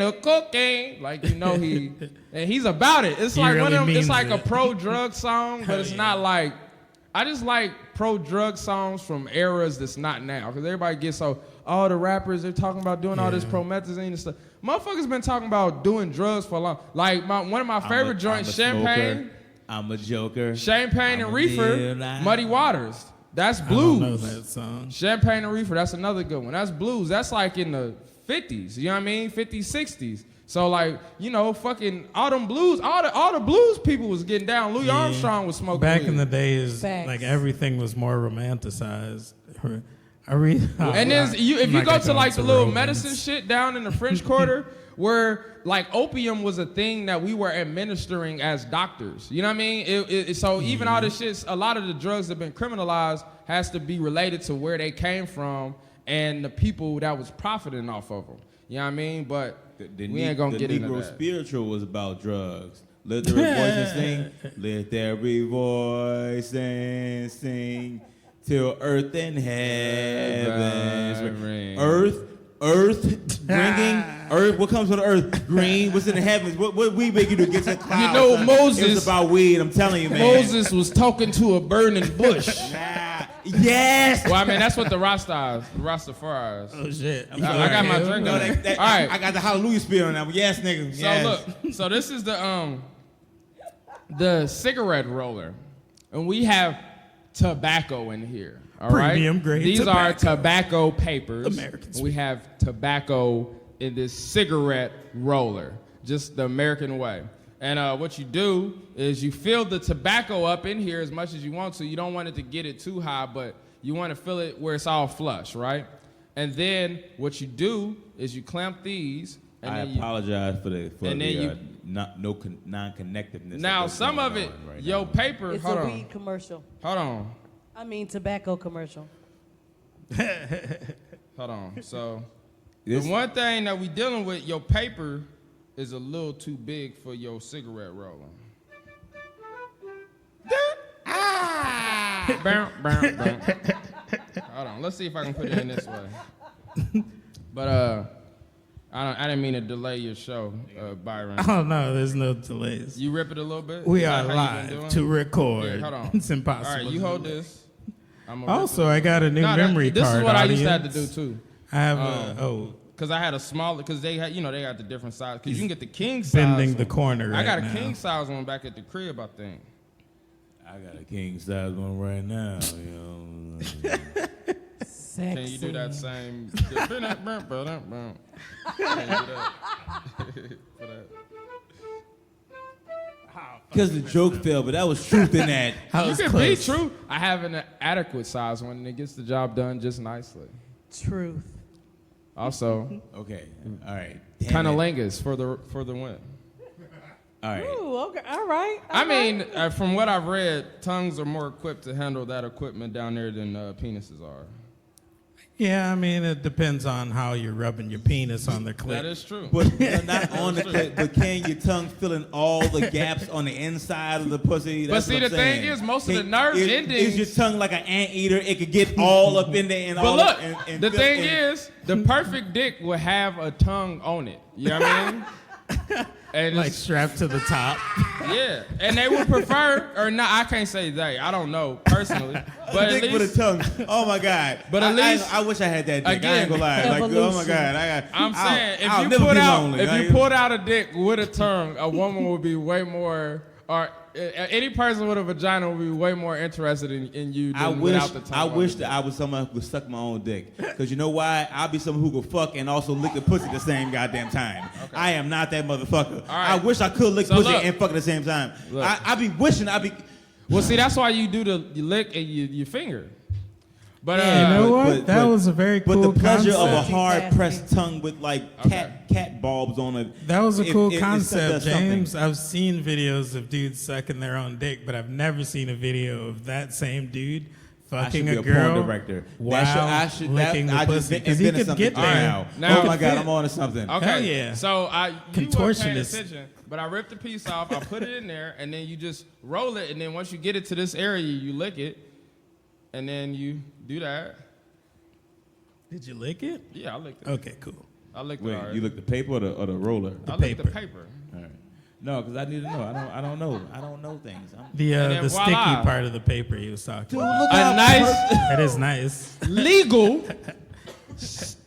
like, you know, and he's about it. It's like one of them, it's like a pro-drug song, but it's not like, I just like pro-drug songs from eras that's not now, because everybody gets so, all the rappers, they're talking about doing all this promethazine and stuff. Motherfuckers been talking about doing drugs for a long. Like one of my favorite joints, Champagne. I'm a joker. Champagne and Reefer, Muddy Waters. That's blues. I don't know that song. Champagne and Reefer, that's another good one. That's blues. That's like in the 50s. You know what I mean? 50s, 60s. So like, you know, fucking all them blues, all the blues people was getting down. Louis Armstrong was smoking Back weed. in the days, Facts. like everything was more romanticized. And then if you go to like the little medicine shit down in the French Quarter, where like opium was a thing that we were administering as doctors. You know what I mean? So even all this shit, a lot of the drugs that have been criminalized has to be related to where they came from and the people that was profiting off of them. You know what I mean? But we ain't gonna get into that. The Negro spiritual was about drugs. Let every voice and sing. Let every voice and sing. Till earth and heavens ring. Earth ringing. Earth, what comes from the earth? Green. What's in the heavens? What we make you do? Get to the clouds. You know, son. Moses. It was about weed. I'm telling you, man. Moses was talking to a burning bush. Yes. Well, I mean, that's what the Rastafari's. Oh shit! I got my drink. No, All right. I got the hallelujah spirit on that one. Yes, nigga. So Yes. look. So this is the cigarette roller, and we have tobacco in here. All right. Premium grade These tobacco. are tobacco papers. American We have tobacco in this cigarette roller, just the American way. And what you do is you fill the tobacco up in here as much as you want to. You don't want it to get it too high, but you want to fill it where it's all flush, right? And then what you do is you clamp these. And I then apologize for the non-connectiveness. Now some of it, your paper. It's hold a on. weed commercial. Hold on. I mean tobacco commercial. Hold on. So the one thing that we dealing with, your paper is a little too big for your cigarette roller. Bow, bow, bow. Hold on. Let's see if I can put it in this way. But I didn't mean to delay your show, Byron. Oh no, there's no delays. You rip it a little bit? We Is are that how you been live doing? to record. Yeah, hold on. It's impossible. All right, you to hold delay. this. Also, I got a new memory card. This is what audience. I used to have to do too. I have Because I had a smaller, because they had, they got the different size. Because you can get the king size. bending one. the corner right I got a now. king size one back at the crib, I think. I got a king size one right now. You know. Sexy. Can you do that same? Can you do that? For that? Because the joke failed, but that was truth in that. You can be true. I have an adequate size one, and it gets the job done just nicely. Truth. Also, Okay. All right. cunnilingus for the win. All right. Ooh, okay. All right. I mean, from what I've read, tongues are more equipped to handle that equipment down there than penises are. Yeah, I mean, it depends on how you're rubbing your penis on the clit. That is true. But not on the clit, but can your tongue fill in all the gaps on the inside of the pussy? But That's see, what I'm the thing saying. is, most of the nerve endings. Is your tongue like an anteater? It could get all up in there and But all look, up and the fill thing in. is, the perfect dick will have a tongue on it. You know what I mean? And Like it's- strapped to the top. yeah, and they would prefer, or not. I can't say they. I don't know personally, but at dick least with a tongue. Oh my God. But at least- I wish I had that dick. I Again, ain't gonna lie. Like, oh my evolution. God. I'm saying I'll if never you put be out lonely. if Like, you pulled out a dick with a tongue, a woman would be way more any person with a vagina would be way more interested in you than without the tongue. I wish that I was someone who could suck my own dick. Because you know why? I'll be someone who could fuck and also lick the pussy at the same goddamn time. Okay. I am not that motherfucker. Right. I wish I could lick pussy and fuck at the same time. I be wishing I be... Well, see, that's why you do the lick and your finger. But you know what? That was a very cool But the pleasure concept. of a hard-pressed tongue with, like, cat bulbs on it. That was a cool concept, James. I've seen videos of dudes sucking their own dick, but I've never seen a video of that same dude fucking a girl. Porn director. While licking the pussy. Because he could get there. Now, oh, my God, I'm on to something. Okay. Hell yeah. So you weren't paying Contortionist. attention, but I ripped the piece off, I put it in there, and then you just roll it, and then once you get it to this area, you lick it, and then you do that. Did you lick it? Yeah, I licked it. Okay, cool. I licked Wait, it already. you licked the paper or the roller? I licked the paper. All right. No, because I need to know. I don't know. I don't know things. The sticky part of the paper he was talking about. A nice, That is nice. legal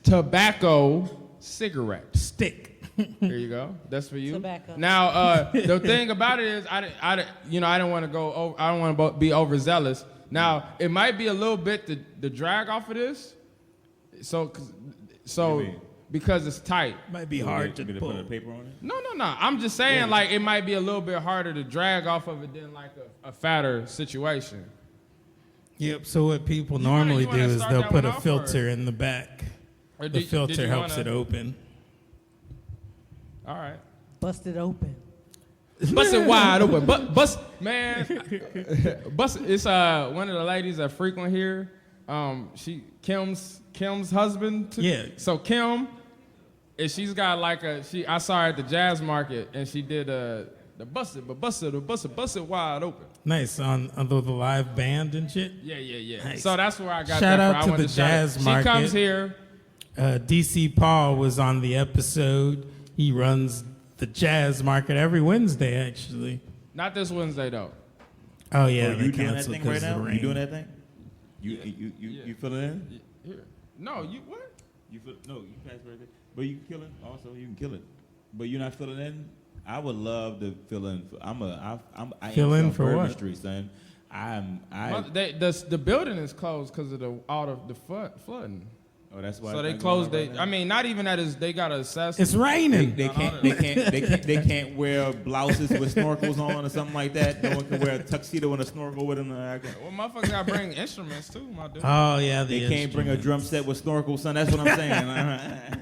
tobacco cigarette. Stick. Here you go. That's for you. Tobacco. Now, the thing about it is, I didn't want to go over. I don't want to be overzealous. Now, it might be a little bit the drag off of this. So because it's tight. Might be hard to pull. Put a paper on it? No. I'm just saying, like, it might be a little bit harder to drag off of it than like a fatter situation. Yep. So what people normally do is they'll put a off, filter in the back. Or The did filter you helps wanna- it open. All right. Bust it open. Bust it wide open. Bust, man. Bust. It's one of the ladies that frequent here. Kim's husband. Yeah. So Kim, and she's got like I saw her at the jazz market, and she did the bust it wide open. Nice on the live band and shit. Yeah. Nice. So that's where I got Shout that out from. to the jazz market. She comes here. DC Paul was on the episode. He runs the jazz market every Wednesday, actually. Not this Wednesday though. Oh yeah, you they doing that canceled thing 'cause right of the now? rain. You doing that thing? You filling in? Here. No, you what? You pass right there. But you can kill it. Also, you can kill it. But you're not filling in. I would love to fill in. I Fill am in on for Bourbon what? Street, son. The building is closed because of the flooding. Oh, that's why. So they it's not closed. going on right now? I mean, not even that is. They got to assess. It's raining. They can't wear blouses with snorkels on or something like that. No one can wear a tuxedo and a snorkel with them. Well, motherfuckers got to bring instruments too, my dude. Oh yeah, They can't bring a drum set with snorkel, son. That's what I'm saying.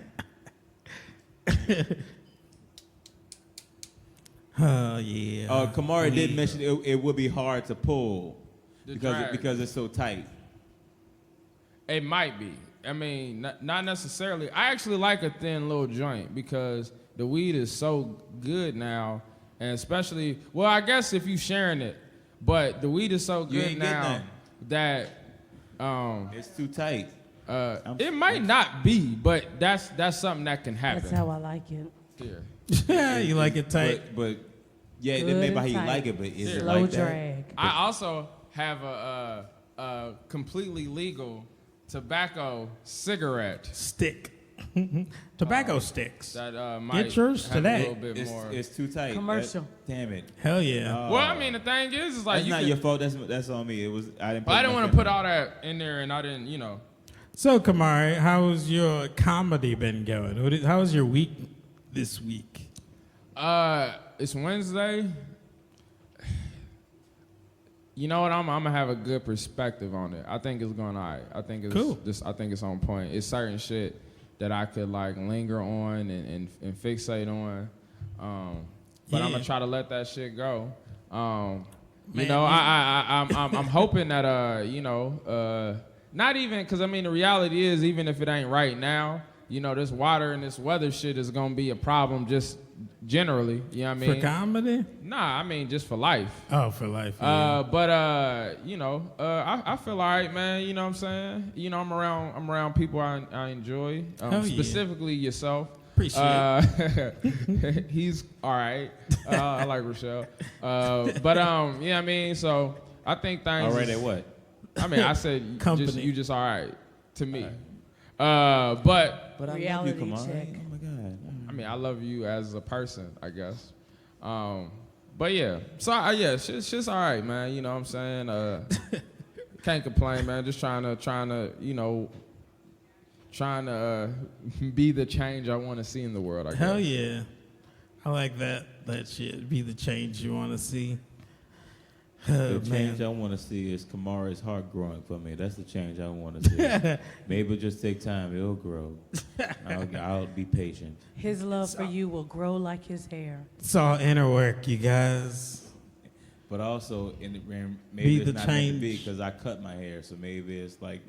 Oh yeah. Kamari did mention it would be hard to pull The drag. because it's so tight. It might be. I mean, not necessarily. I actually like a thin little joint because the weed is so good now, and especially, well, I guess if you sharing it, but the weed is so good now that It's too tight. it might not be, but that's something that can happen. That's how I like it. Here. Yeah, you like it tight. But yeah, Good that may be how and you tight. like it, but is it Slow like that? drag. I also have a completely legal tobacco cigarette Stick. Tobacco sticks. that might Get yours have today. a little bit more. It's too tight. Commercial. Damn it. Hell yeah. Well, I mean, the thing is like That's you not could, your fault. That's on me. It was I didn't. but I didn't want to put all that in there, and I didn't, you know. So Kamari, how's your comedy been going? How was your week this week? It's Wednesday. You know what? I'm gonna have a good perspective on it. I think it's going all right. I think it's Cool. I think it's on point. It's certain shit that I could like linger on and fixate on. But I'm gonna try to let that shit go. You know, I'm hoping that you know, not even because I mean the reality is even if it ain't right now, you know, this water and this weather shit is gonna be a problem just generally. You know what I mean? For comedy? Nah, I mean just for life. Oh, for life. Yeah. But you know, I feel all right, man. You know what I'm saying? You know, I'm around people I enjoy. Hell yeah. Specifically yourself. Appreciate it. He's all right. I like Rochelle. But yeah, I mean, so I think things. All right at what? I mean, I said Company. you just all right to me. But But I Reality love you, Kamari. check. Oh my God. I mean, I love you as a person, I guess. But yeah, so yeah, shit's all right, man. You know what I'm saying? Can't complain, man. Just trying to, you know, be the change I want to see in the world. I guess. Hell yeah. I like that shit. Be the change you want to see. The change I want to see is Kamari's heart growing for me. That's the change I want to see. Maybe it'll just take time. It'll grow. I'll be patient. His love for you will grow like his hair. It's all inner work, you guys. But also, maybe Be it's the not change. meant to be because I cut my hair. So maybe it's like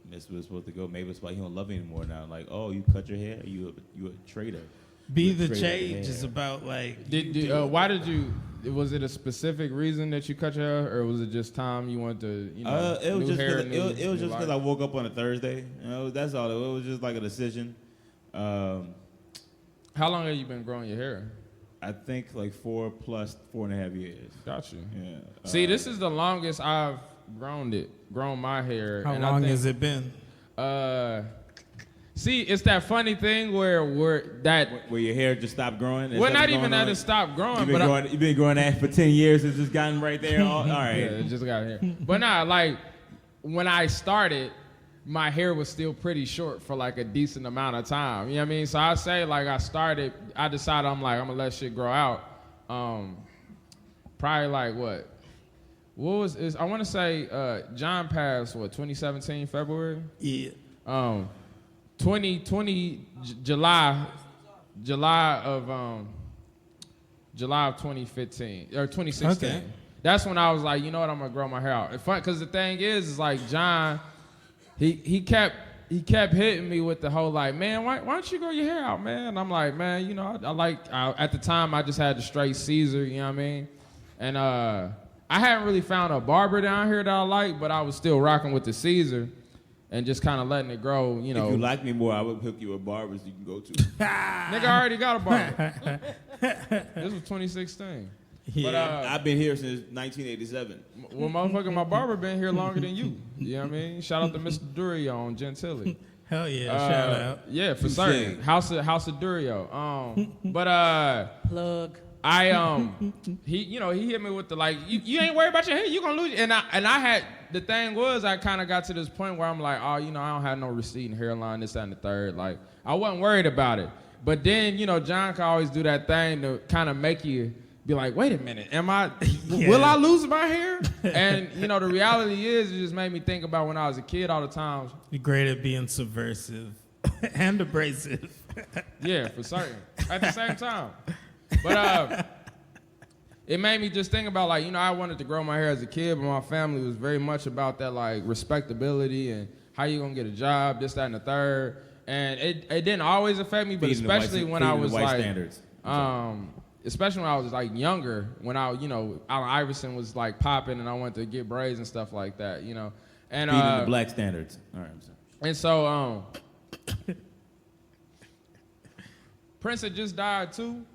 this was supposed to go. Maybe it's like he don't love me anymore now. Like, oh, you cut your hair? You a traitor. Be You a the traitor change hair. is about like. Why did you? Was it a specific reason that you cut your hair, or was it just time you wanted to? You know, It was new just hair, it was just because I life? woke up on a Thursday. You know, that's all. It was just like a decision. How long have you been growing your hair? I think like 4.5 years. Got you. Yeah. See, this is the longest I've grown my hair. How and long I think, has it been? See, it's that funny thing where Where your hair just stopped growing. Well, not even that it stopped growing, You've been growing that for 10 years. It's just gotten right there. All right. Yeah, it just got here. But nah, like when I started, my hair was still pretty short for like a decent amount of time. You know what I mean? So I say like I decided I'm gonna let shit grow out. Probably like what was I want to say John passed 2017 February. Yeah. 2020 July of 2015 or 2016. Okay. That's when I was like, you know what, I'm gonna grow my hair out. It's fun because the thing is like John, he kept hitting me with the whole like, man, why don't you grow your hair out, man? And I'm like, man, you know, at the time I just had the straight Caesar, you know what I mean? And I hadn't really found a barber down here that I like, but I was still rocking with the Caesar. And just kind of letting it grow, you know. If you like me more, I would hook you with barbers you can go to. Nigga, I already got a barber. This was 2016. Yeah. But, I've been here since 1987. well, motherfucker, my barber been here longer than you. You know what I mean? Shout out to Mr. Durio on Gentilly. Hell yeah, shout out. Yeah, for Touche. certain. House of Durio. But Plug. he hit me with the like, you ain't worried about your hair, you gonna lose it. And I had, the thing was, I kind of got to this point where I'm like, oh, you know, I don't have no receding hairline, this, that, and the third. Like, I wasn't worried about it. But then, you know, John can always do that thing to kind of make you be like, wait a minute, will I lose my hair? And, you know, the reality is, it just made me think about when I was a kid all the time. You're great at being subversive and abrasive. Yeah, for certain. At the same time. But it made me just think about, like, you know, I wanted to grow my hair as a kid, but my family was very much about that, like, respectability and how you gonna get a job, this, that, and the third. And it didn't always affect me, but especially when I was like, especially when I was like younger, when you know, Allen Iverson was like popping and I wanted to get braids and stuff like that, you know. And Feeding the black standards. All right, I'm sorry. And so Prince had just died too.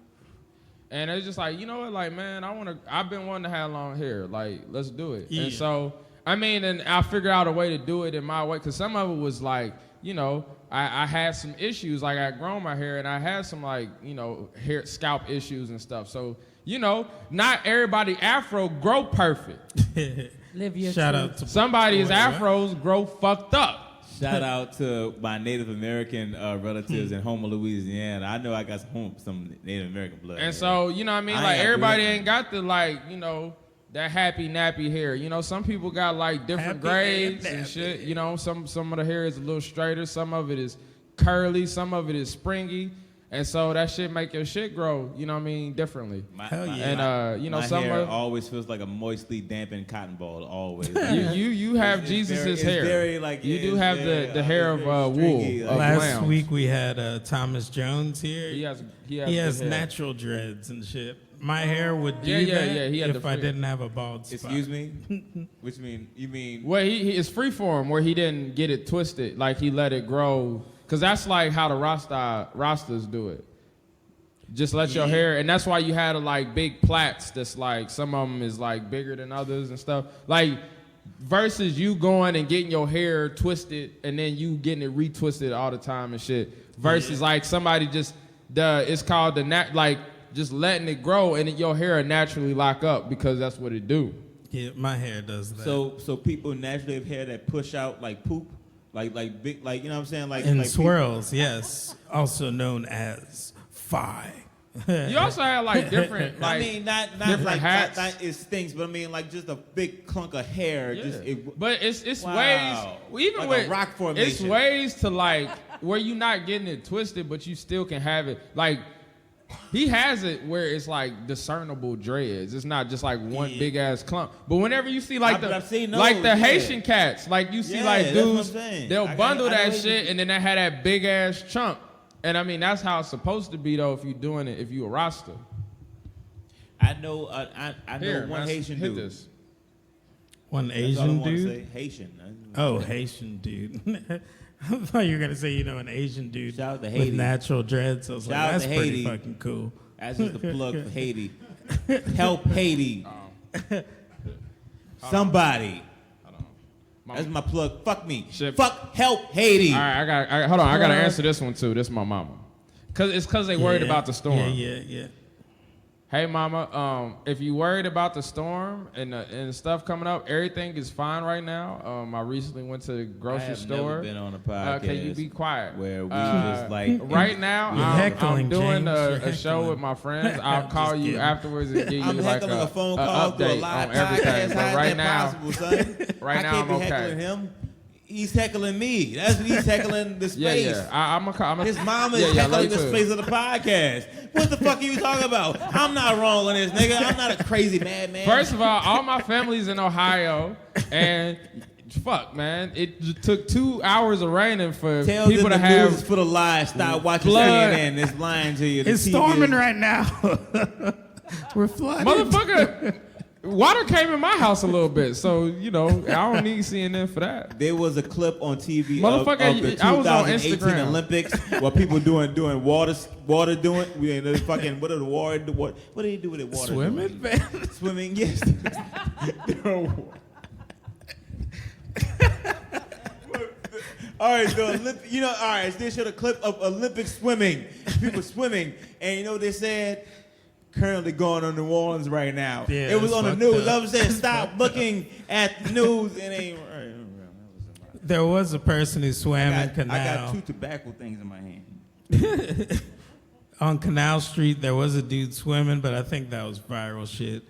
And it's just like, you know what, like, man, I've been wanting to have long hair. Like, let's do it. Yeah. And so, I mean, and I figured out a way to do it in my way. Because some of it was like, you know, I had some issues. Like, I had grown my hair and I had some, like, you know, scalp issues and stuff. So, you know, not everybody afro grow perfect. Live your Shout truth. out to Somebody's What? afros grow fucked up. Shout out to my Native American relatives in Houma, Louisiana. I know I got some Native American blood. And so, you know what I mean? Like, everybody ain't got the, like, you know, that happy nappy hair. You know, some people got like different Happy grades and and nappy. shit. You know, some of the hair is a little straighter, some of it is curly, some of it is springy. And so that shit make your shit grow, you know what I mean, differently. Hell yeah. And you know, my some hair of always feels like a moistly dampened cotton ball, always. you have It's Jesus's very- hair. it's very, like, you do it's have very, the hair of very wool. stringy, Of like- Last lambs. week we had Thomas Jones here. He has He good has hair. natural dreads and shit. My hair would do Yeah, that yeah, he had if the I free- didn't have a bald spot. Excuse me? Which mean, you mean... Well, he is free form where he didn't get it twisted, like he let it grow. Because that's like how the Rastas do it. Just let your hair, and that's why you had like big plaits that's like, some of them is like bigger than others and stuff. Like, versus you going and getting your hair twisted and then you getting it retwisted all the time and shit. Versus like somebody just, it's called like just letting it grow, and your hair will naturally lock up because that's what it do. Yeah, my hair does that. So people naturally have hair that push out like poop, like big, like you know what I'm saying, like and like swirls, yes, also known as phi. You also have like different, like I mean, not different like hats. not it stinks, but I mean like just a big clunk of hair. Yeah. Just it, but it's Wow. ways, even Like a with rock formation. it's ways to like where you're not getting it twisted, but you still can have it. Like he has it where it's like discernible dreads. It's not just like one big ass clump. But whenever you see like I've seen those, like the yeah. Haitian cats, like you see Yeah, like that's what I'm dudes, saying. they'll bundle I know that you- shit and then they had that big ass chunk. And I mean that's how it's supposed to be though if you're doing it, if you a roster. I know I know Here, one man, Haitian hit dude. this. One That's all I Asian wanna dude. say. Haitian. Oh, Haitian dude. I thought you were gonna say an Asian dude Shout out to with Haiti. natural dreads. I was Shout like, out that's to pretty Haiti. fucking cool. That's just a plug for Haiti. Help Haiti. Somebody. That's my plug. Fuck me. Shit. Fuck help Haiti. All right, hold on. I gotta answer this one too. This is my mama. Cause they worried Yeah, about the storm. Yeah. Hey mama, if you worried about the storm and the stuff coming up, everything is fine right now. I recently went to the I grocery have store. never been on a podcast Can you be quiet? where we just like Right now, You're I'm heckling, doing James. a You're show heckling. with my friends. I'll I'm call just you kidding. afterwards and give you I'm like heckling a phone a call to a update live on everything. podcast. But How right is that now, possible, son? right I now can't I'm be okay. heckling him. He's heckling me. That's what he's heckling the space. Yeah. I'm His mama is heckling love the too. space of the podcast. What the fuck are you talking about? I'm not wrong on this, nigga. I'm not a crazy madman. First of all my family's in Ohio, and fuck, man, it took 2 hours of raining for Tell people them to the have news is full of lies. Stop watching flood. CNN. It's lying to you. The It's TV storming is- right now. We're flooded. motherfucker. Water came in my house a little bit, so I don't need CNN for that. There was a clip on TV Motherfucker, of the I was on 2018 Instagram. Olympics where people doing water doing. We ain't fucking what are the water? What do they do with the water? Swimming, doing? man. Swimming, yes. All right, all right. They showed a clip of Olympic swimming. People swimming, and you know what they said? Currently going on New Orleans right now. Yeah, it was it's on the fucked news. up. I was saying, stop looking at the news. It ain't. There was a person who swam in I Canal. got 2 tobacco things in my hand. On Canal Street, there was a dude swimming, but I think that was viral shit.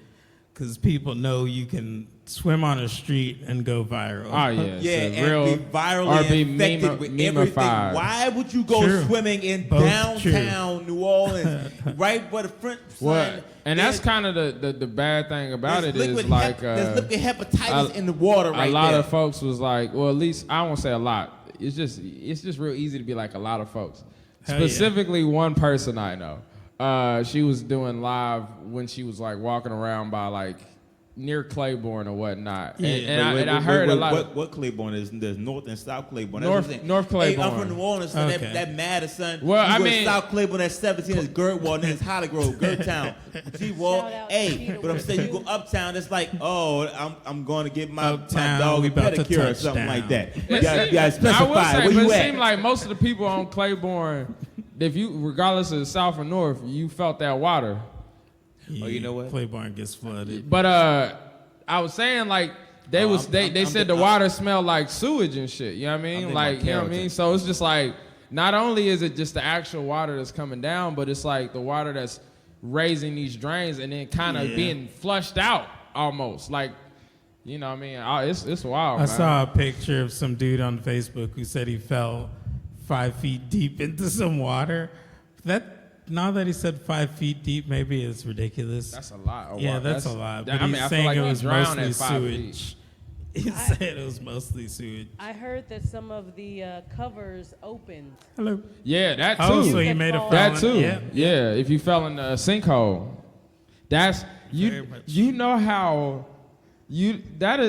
Because people know you can swim on a street and go viral. Oh yeah, Yeah, it's a and real, be virally or be infected with everything. meme-ified. Why would you go True. swimming in Both downtown New Orleans, right where the front sign? What? And that's kind of the bad thing about it there's is like there's liquid hepatitis in the water right a lot there. of folks was like, well, at least I won't say a lot. It's just real easy to be like a lot of folks. Hell yeah. Specifically, one person I know. She was doing live when she was like walking around by like near Claiborne or whatnot. Yeah. And I heard a lot. What Claiborne is? There's North and South Claiborne. North Hey, I'm Claiborne. from New Orleans, so Okay. that matters, son. Well, you I go mean- to South Claiborne, that's 17, that's Girdwood, then it's Holly Grove, Girdtown, G-Wall. Shout out to Hey, Peter but I'm saying you go Wood. uptown, it's like, oh, I'm going to get my Uptown, dog we a about to pedicure or touch something down. like that. You It gotta seemed- I will specify say, where but you it at. seemed like most of the people on Claiborne, if you, regardless of the South or North, you felt that water. Yeah, Oh, you know what? Claiborne gets flooded. But I was saying like they I'm said the water smelled like sewage and shit. You know what I mean? in Like my you know what I character. mean? So it's just like not only is it just the actual water that's coming down, but it's like the water that's raising these drains and then kind of Yeah. being flushed out almost. Like you know what I mean? It's wild. I man. saw a picture of some dude on Facebook who said he fell 5 feet deep into some water. Now that he said 5 feet deep, maybe it's ridiculous. That's a lot. Yeah, that's a lot. But I mean, he's I feel saying like it you was drown mostly at 5 feet. sewage. He said it was mostly sewage. I heard that some of the covers opened. Hello. Yeah, that too. Oh, so You he can made a fall. That felon. too. Yeah. Yeah, if you fell in a sinkhole. That's Very much. you know how that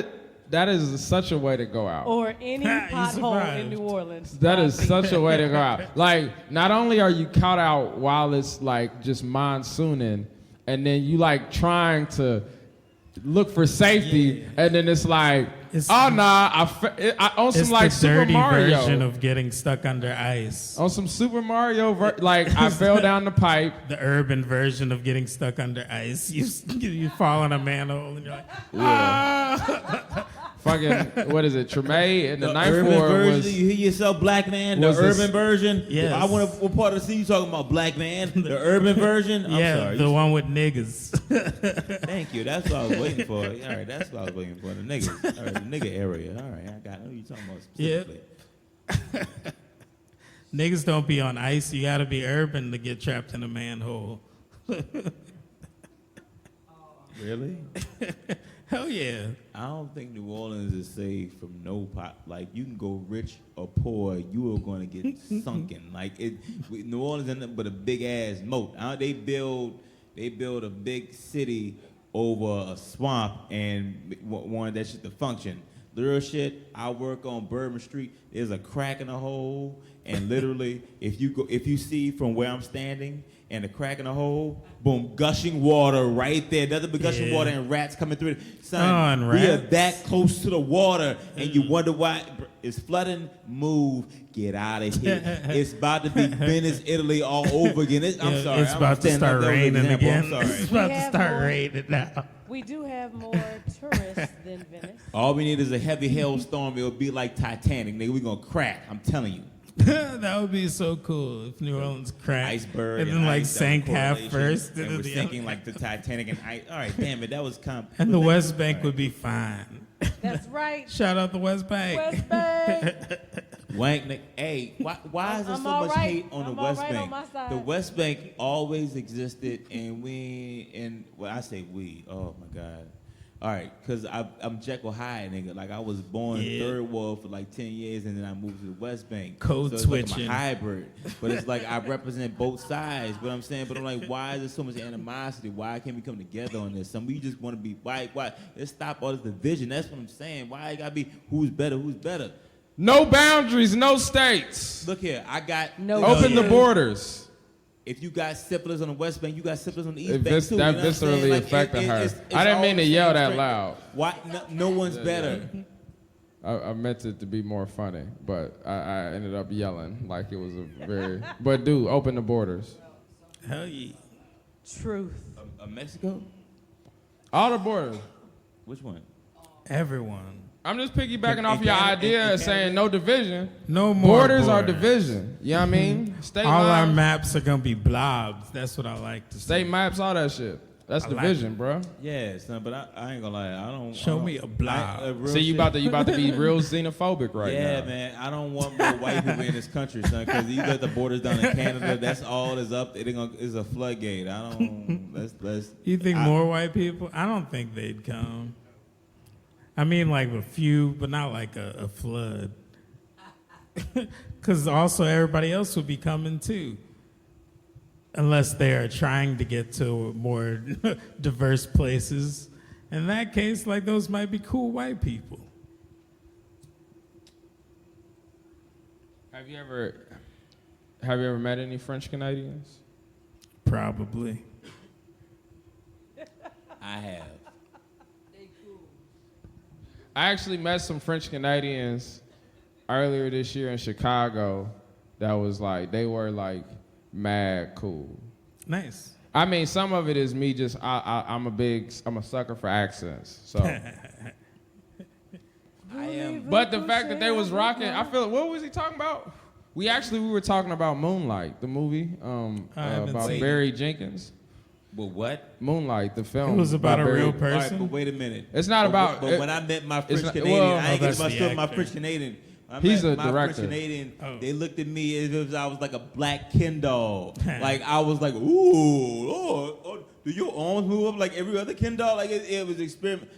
is such a way to go out. Or any You pothole survived. in New Orleans. That is such a way to go out. Like not only are you caught out while it's like just monsooning and then you like trying to look for safety and then it's like It's, Oh nah, on it's some like the Super dirty Mario. version of getting stuck under ice. On some Super Mario, like I fell down the pipe. The urban version of getting stuck under ice. You fall in a manhole and you're like, ah. Fucking, what is it, Tremaine? And the ninth urban floor version, was... you hear yourself, black man? The was this- urban version? Yes. I want to, what part of the scene you talking about, black man? The urban version? I'm yeah, sorry. the one with niggas. Thank you. That's what I was waiting for. All right, that's what I was waiting for. The niggas. All right, the nigga area. All right, I got who you talking about specifically. Niggas don't be on ice. You gotta be urban to get trapped in a manhole. Really? Hell yeah. I don't think New Orleans is safe from no pot. Like, you can go rich or poor, you are going to get sunken. Like, New Orleans is nothing but a big ass moat. They build a big city over a swamp and wanted that shit to function. Little shit, I work on Bourbon Street. There's a crack in the hole, and literally, if you see from where I'm standing, and a crack in the hole, boom, gushing water right there. Nothing but gushing water and rats coming through it. Son, we are that close to the water, and you wonder why it's flooding. Move, get out of here. It's about to be Venice, Italy all over again. I'm sorry. It's about to start raining again. I'm sorry. It's about to start raining now. We do have more tourists than Venice. All we need is a heavy hailstorm. It'll be like Titanic, nigga. We're going to crack. I'm telling you. That would be so cool if New Orleans cracked. Iceberg and then like ice, sank half correlation, first. And we're sinking like the Titanic and ice. All right, damn it, that was And the West Bank would be fine. That's right. Shout out the West Bank. West Bank. Wank, Nick. Hey, why is there so much hate on the West Bank? The West Bank always existed, and I say we. Oh my God. All right, because I'm Jekyll Hyde, nigga. Like, I was born third world for like 10 years, and then I moved to the West Bank. Code so it's switching. like I'm a hybrid. But it's like I represent both sides. But I'm saying, but I'm like, why is there so much animosity? Why can't we come together on this? Some of you just want to be, why? Let's stop all this division. That's what I'm saying. Why it got to be who's better, who's better? No boundaries, no states. Look here, I got... Open the borders. If you got syphilis on the West Bank, you got syphilis on the East Bank too. That You know viscerally affected her. I didn't mean to yell that loud. Why? No one's better. I meant it to be more funny, but I ended up yelling like it was a very... But dude, open the borders. Hell yeah. Truth. Mexico? All the borders. Which one? Everyone. I'm just piggybacking off your idea of saying no division. No more borders are division. You know what I mean? State all lines, our maps are going to be blobs. That's what I like to say. state maps, all that shit. That's division, bro. Yeah, son, but I ain't gonna lie. I don't... Show me a blob. See, you about to be real xenophobic right now. Yeah, man. I don't want more white people in this country, son, because you got the borders down in Canada. That's all is up. It's a floodgate. I don't... Let's... You think more white people? I don't think they'd come. I mean, like a few, but not like a flood. Because also everybody else would be coming too. Unless they are trying to get to more diverse places. In that case, like those might be cool white people. Have you ever met any French Canadians? Probably. I have. I actually met some French Canadians earlier this year in Chicago that was like, they were like mad cool. Nice. I mean, some of it is me just, I'm a sucker for accents, so. I am. But the fact that they was rocking, I feel, what was he talking about? We were talking about Moonlight, the movie, about Barry Jenkins. But what? Moonlight, the film. It was about a real All right, person. but wait a minute. It's not about... But when I met my French not- Canadian, well, I ain't that's get the my actor. French Canadian. He's a my director. French Canadian, Oh. they looked at me as if I was like a black Ken doll. Like, I was like, ooh, oh, do your arms move up like every other Ken doll? Like, it was experiment.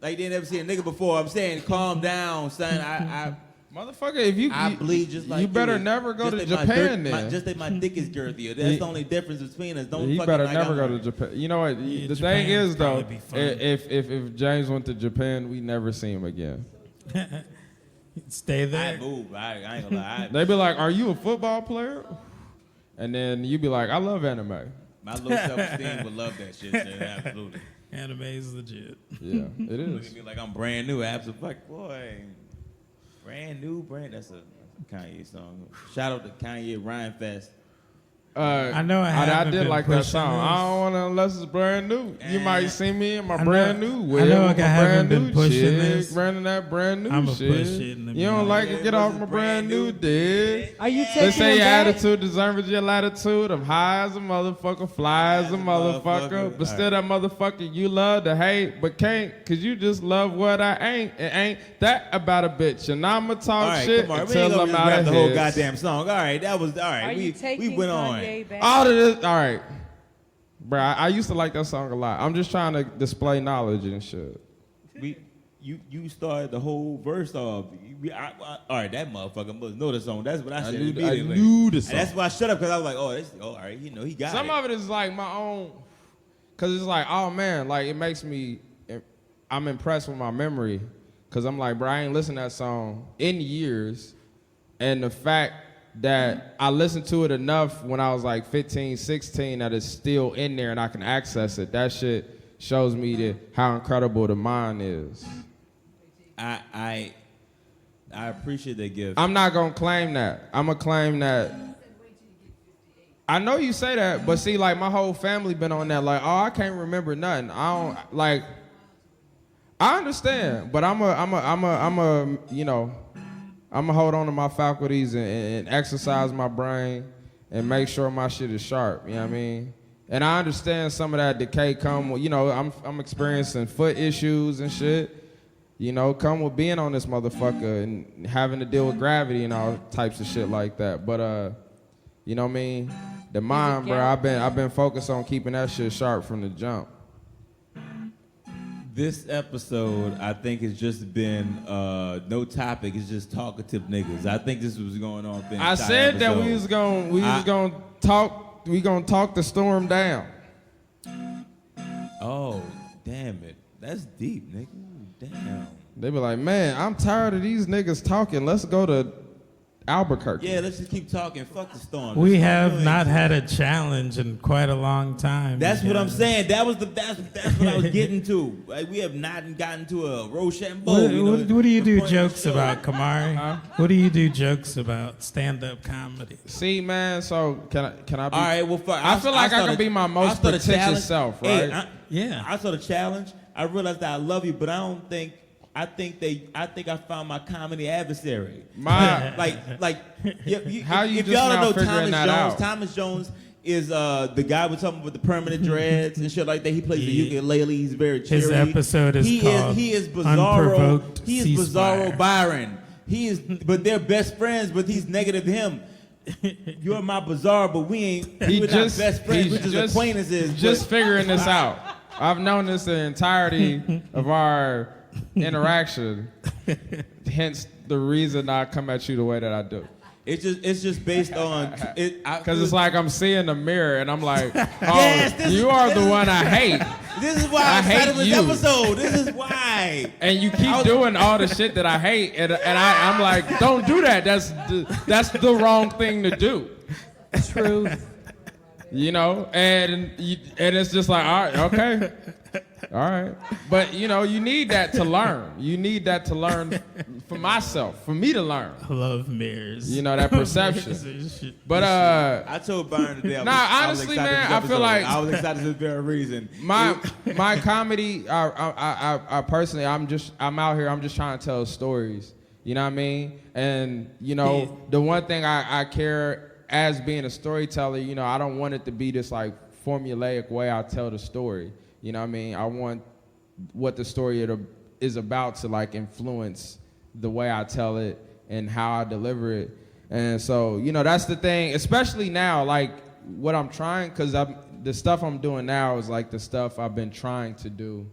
Like, they never seen a nigga before. I'm saying, calm down, son. Motherfucker, if I bleed just like you better you. never go Just to that my Japan dirt- then. just that my dick is girthier. That's the only difference between us. Don't You fucking better like never I'm go to like- Japan. You know what? Yeah, The Japan thing is would though, probably be fun. if James went to Japan, we never see him again. Stay I there. move. I ain't gonna lie. They be like, "Are you a football player?" And then you be like, "I love anime." My low self-esteem would love that shit, man. Absolutely. Anime is legit. Yeah, it Look is. at me like I'm brand new. Absolutely, boy. Brand new, That's a Kanye song. Shout out to Kanye Rhyme Fest. I know I I haven't did been like that pushing song. this. I don't want to unless it's brand new. You might see me in my I know- brand new I wig. know with I my haven't brand been new pushing chick, this. Running that brand new I'ma shit. push it in the You don't music. like it? Get off my brand new dick. Are you They taking say him your back? attitude deserves your latitude. I'm high as a motherfucker, fly as a motherfucker. But still that motherfucker you love to hate, but can't, cause you just love what I ain't. It ain't that about a bitch. And I'ma talk All right, shit come on. We ain't until gonna I'm just out rap of the whole hits. goddamn song. All right, that was all right. Are you we taking went Kanye on. back? All of this, all right. Bruh, I used to like that song a lot. I'm just trying to display knowledge and shit. You started the whole verse off. All right, that motherfucker must know the song. That's what I said. I immediately. knew the And song. that's why I shut up because I was like, all right, he got Some it. of it is like my own, cause it's like, oh man, like it makes me, I'm impressed with my memory, cause I'm like, bro, I ain't listened to that song in years, and the fact that I listened to it enough when I was like 15, 16 that it's still in there and I can access it. That shit shows me how incredible the mind is. I appreciate that gift. I'm not gonna claim that. I'm gonna claim that. I know you say that, but see, like my whole family been on that. Like, oh, I can't remember nothing. I don't like. I understand, but I'm a, you know, I'm gonna hold on to my faculties and exercise my brain and make sure my shit is sharp. You know what I mean? And I understand some of that decay come with, you know, I'm experiencing foot issues and shit. You know, come with being on this motherfucker and having to deal with gravity and all types of shit like that. But you know what I mean? The mind, bro. I've been focused on keeping that shit sharp from the jump. This episode, I think, has just been no topic. It's just talkative niggas. I think this was going on. I said that we was gonna talk. We gonna talk the storm down. Oh, damn it. That's deep, nigga. Damn. They be like, man, I'm tired of these niggas talking. Let's go to Albuquerque. Yeah, let's just keep talking. Fuck the storm. We The storm have really- not had a challenge in quite a long time. That's what I'm guys. saying. That's what I was getting to. Like, we have not gotten to a Rochambeau. What do you do the point of the jokes show. about, Kamari? What do you do jokes about? Stand-up comedy. See, man. So can I be? All right, well, fuck. I feel like I can be my most saw the pretentious challenge. self, Hey, right? Yeah. I saw the challenge. I realized that I love you, but I don't think. I think I found my comedy adversary. My- How you if just y'all now don't know figuring Thomas that Jones, out? Thomas Jones is the guy we're talking about with the permanent dreads and shit like that. He plays the Yeah. ukulele. He's very cheery. His episode is called He is Bizarro. Unprovoked He is Ceasefire. Bizarro Byron. He is, but they're best friends. But he's negative him. You're my Bizarre, but we're not best friends. We're just acquaintances. Just but- figuring this out. I've known this the entirety of our interaction. Hence the reason I come at you the way that I do. It's just based on it. Because it's like I'm seeing the mirror and I'm like, oh, Yes, you are the one I hate. This is why I I'm hate excited for this you. episode. This is why. And you keep doing all the shit that I hate. And I'm like, don't do that. That's the wrong thing to do. Truth. You know, and it's just like, all right, okay, all right. But you know, you need that to learn. You need that to learn for myself, for me to learn. I love mirrors. You know, that perception. But I told Byron today. I was honestly, excited man, for this I feel episode. like I was excited for this very reason. my comedy, I personally, I'm out here. I'm just trying to tell stories. You know what I mean? And you know, the one thing I care. As being a storyteller, you know, I don't want it to be this like formulaic way I tell the story. You know what I mean? I want what the story is about to like influence the way I tell it and how I deliver it. And so, you know, that's the thing, especially now, like what I'm trying, because the stuff I'm doing now is like the stuff I've been trying to do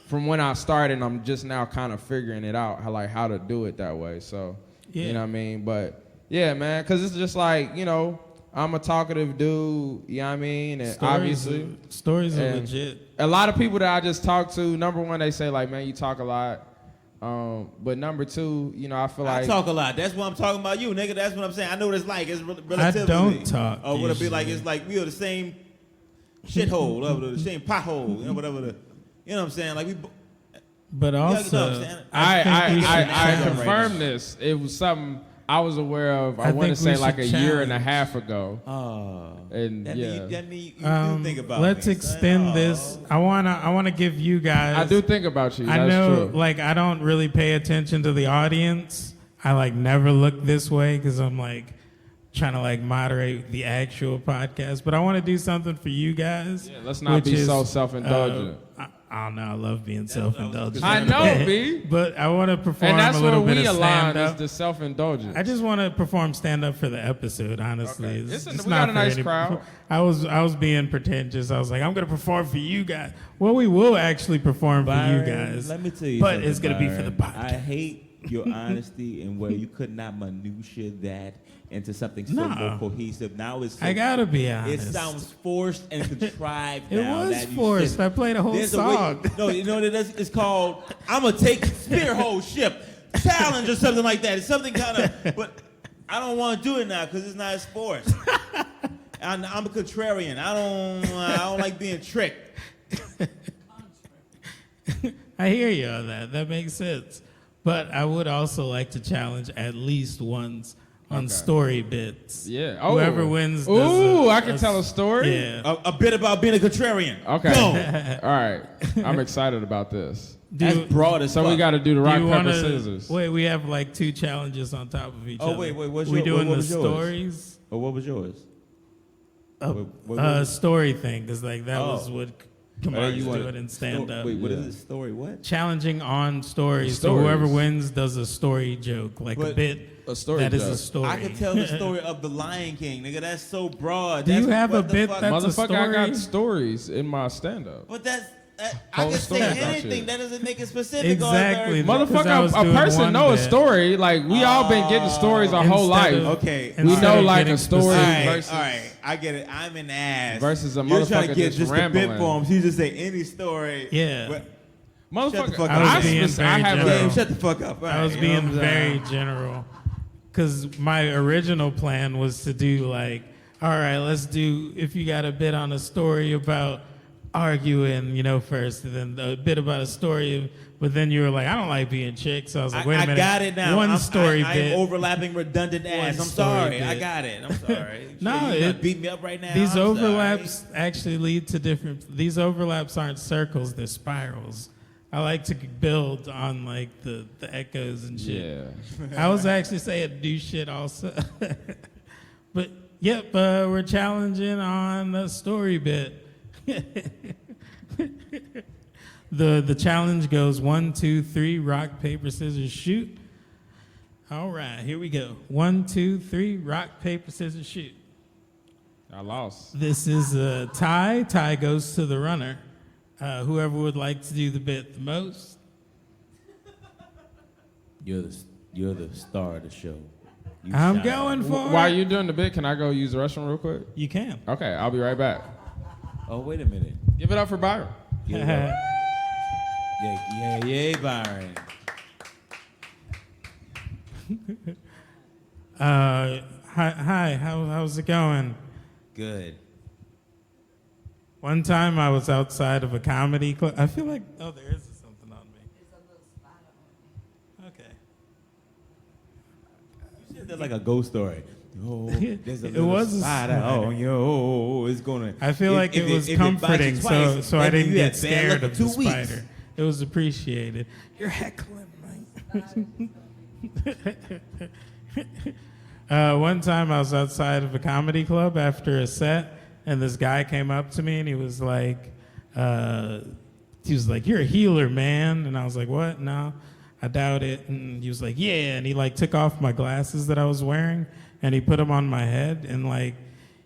from when I started. I'm just now kind of figuring it out, how to do it that way. So, Yeah. you know what I mean? But yeah, man, because it's just like, you know, I'm a talkative dude, you know what I mean? And obviously. Stories are and legit. a lot of people that I just talk to, number one, they say like, man, you talk a lot. But number two, you know, I feel like. I talk a lot. That's what I'm talking about you, nigga. That's what I'm saying. I know what it's like. It's relatively. I don't talk. Or would it be like, usually. it's like we are the same shithole, or the same pothole, you know, whatever the. You know what I'm saying? Like But also, saying? I should confirmed this. It was something I was aware of. I want to think we say like a should year and a challenge. half ago. And And that mean you do think about let's me, extend son. this. I wanna give you guys. I do think about you. I That's know, true. like, I don't really pay attention to the audience. I like never look this way because I'm like trying to like moderate the actual podcast. But I want to do something for you guys. Yeah, let's not which be is, so self-indulgent. I don't know. I love being self-indulgent. I know, B. But I want to perform And that's a little where bit we of align is stand-up. the self-indulgence. I just want to perform stand-up for the episode. Honestly, Okay. It's We not got a for nice any- crowd. I was being pretentious. I was like, I'm gonna perform for you guys. Well, we will actually perform for you Byron, guys. let me tell you but something, it's gonna be for the Byron. podcast. I hate your honesty and where you could not minutia that into something so Nah. more cohesive. Now it's so, I gotta be it honest. sounds forced and contrived. It now was that you forced. said- I played a whole There's song. no, you know what it is? It's called "I'm gonna take spear whole ship challenge" or something like that. It's something kind of, but I don't want to do it now because it's not as forced. I'm a contrarian. I don't like being tricked. I hear you on that. That makes sense. But I would also like to challenge at least once on story bits. Yeah. Oh. Whoever wins. Ooh, I can tell a story. Yeah. A bit about being a contrarian. Okay. Go. All right. I'm excited about this. That's broad as So fuck. we got to do the Do rock, you paper, wanna- scissors. Wait, we have like 2 challenges on top of each Oh, other. wait, what's we your- doing what the was yours? stories? Oh, what was yours? Oh, what was it? story thing, because like that was Oh. what Oh, Kamari you wanna- doing in stand up. Wait, what is it? Story what? Challenging on stories. So Stories. whoever wins does a story joke, like a But- bit A story that is joke. a story. I could tell the story of the Lion King, nigga. That's so broad. Do you That's- have a what the bit fuck? that's a Motherfucker, I got story? stories in my stand-up. But I Whole can say story about anything. shit. That doesn't make it specific. Exactly. Or Because I was Motherfucker, a doing person one know a bit. story. Like, we all been getting stories our whole Instead life. of- Okay. We Instead know of like getting a story specific. versus... All right, I get it. I'm an ass. Versus a You're trying motherfucker to get just just a rambling. bit for him. So you just say any story. Yeah. But- Motherfucker, Shut the fuck up. I was being I very have general. Damn, shut the fuck up. All I was right, you know being what I'm saying? very general. Because my original plan was to do like, all right, let's do, if you got a bit on a story about arguing, first, and then a bit about a story, but then you were like, I don't like being chicks. So I was like, wait a minute. I got it now. One story I'm bit. overlapping redundant ass. I'm story sorry. I bit. got it. I'm sorry. No, you gonna it- beat me up right now. These I'm overlaps actually lead to different. These overlaps aren't circles; they're spirals. I like to build on like the echoes and shit. Yeah. I was actually saying do shit also, but yep, we're challenging on the story bit. The challenge goes 1, 2, 3, rock paper scissors shoot. All right, here we go. 1, 2, 3, rock paper scissors shoot. I lost. This is a tie. Tie goes to the runner. Whoever would like to do the bit the most. You're the star of the show. You I'm shine. going for While it. you're doing the bit, can I go use the restroom real quick? You can. Okay, I'll be right back. Oh, wait a minute. Give it up for Byron. Yeah, Byron. Hi. How's it going? Good. One time I was outside of a comedy club. I feel like there is something on me. There's a little spot on Okay. You said that like a ghost story. Oh, there's a It little was a spider spider. on yo. It's gonna. I feel like it was if bites you comforting, twice, so I that means didn't you get had bad luck scared for of the 2 weeks. spider. It was appreciated. You're heckling, Mike. One time I was outside of a comedy club after a set, and this guy came up to me and he was like, "You're a healer, man." And I was like, "What? No, I doubt it." And he was like, "Yeah." And he like took off my glasses that I was wearing and he put them on my head, and like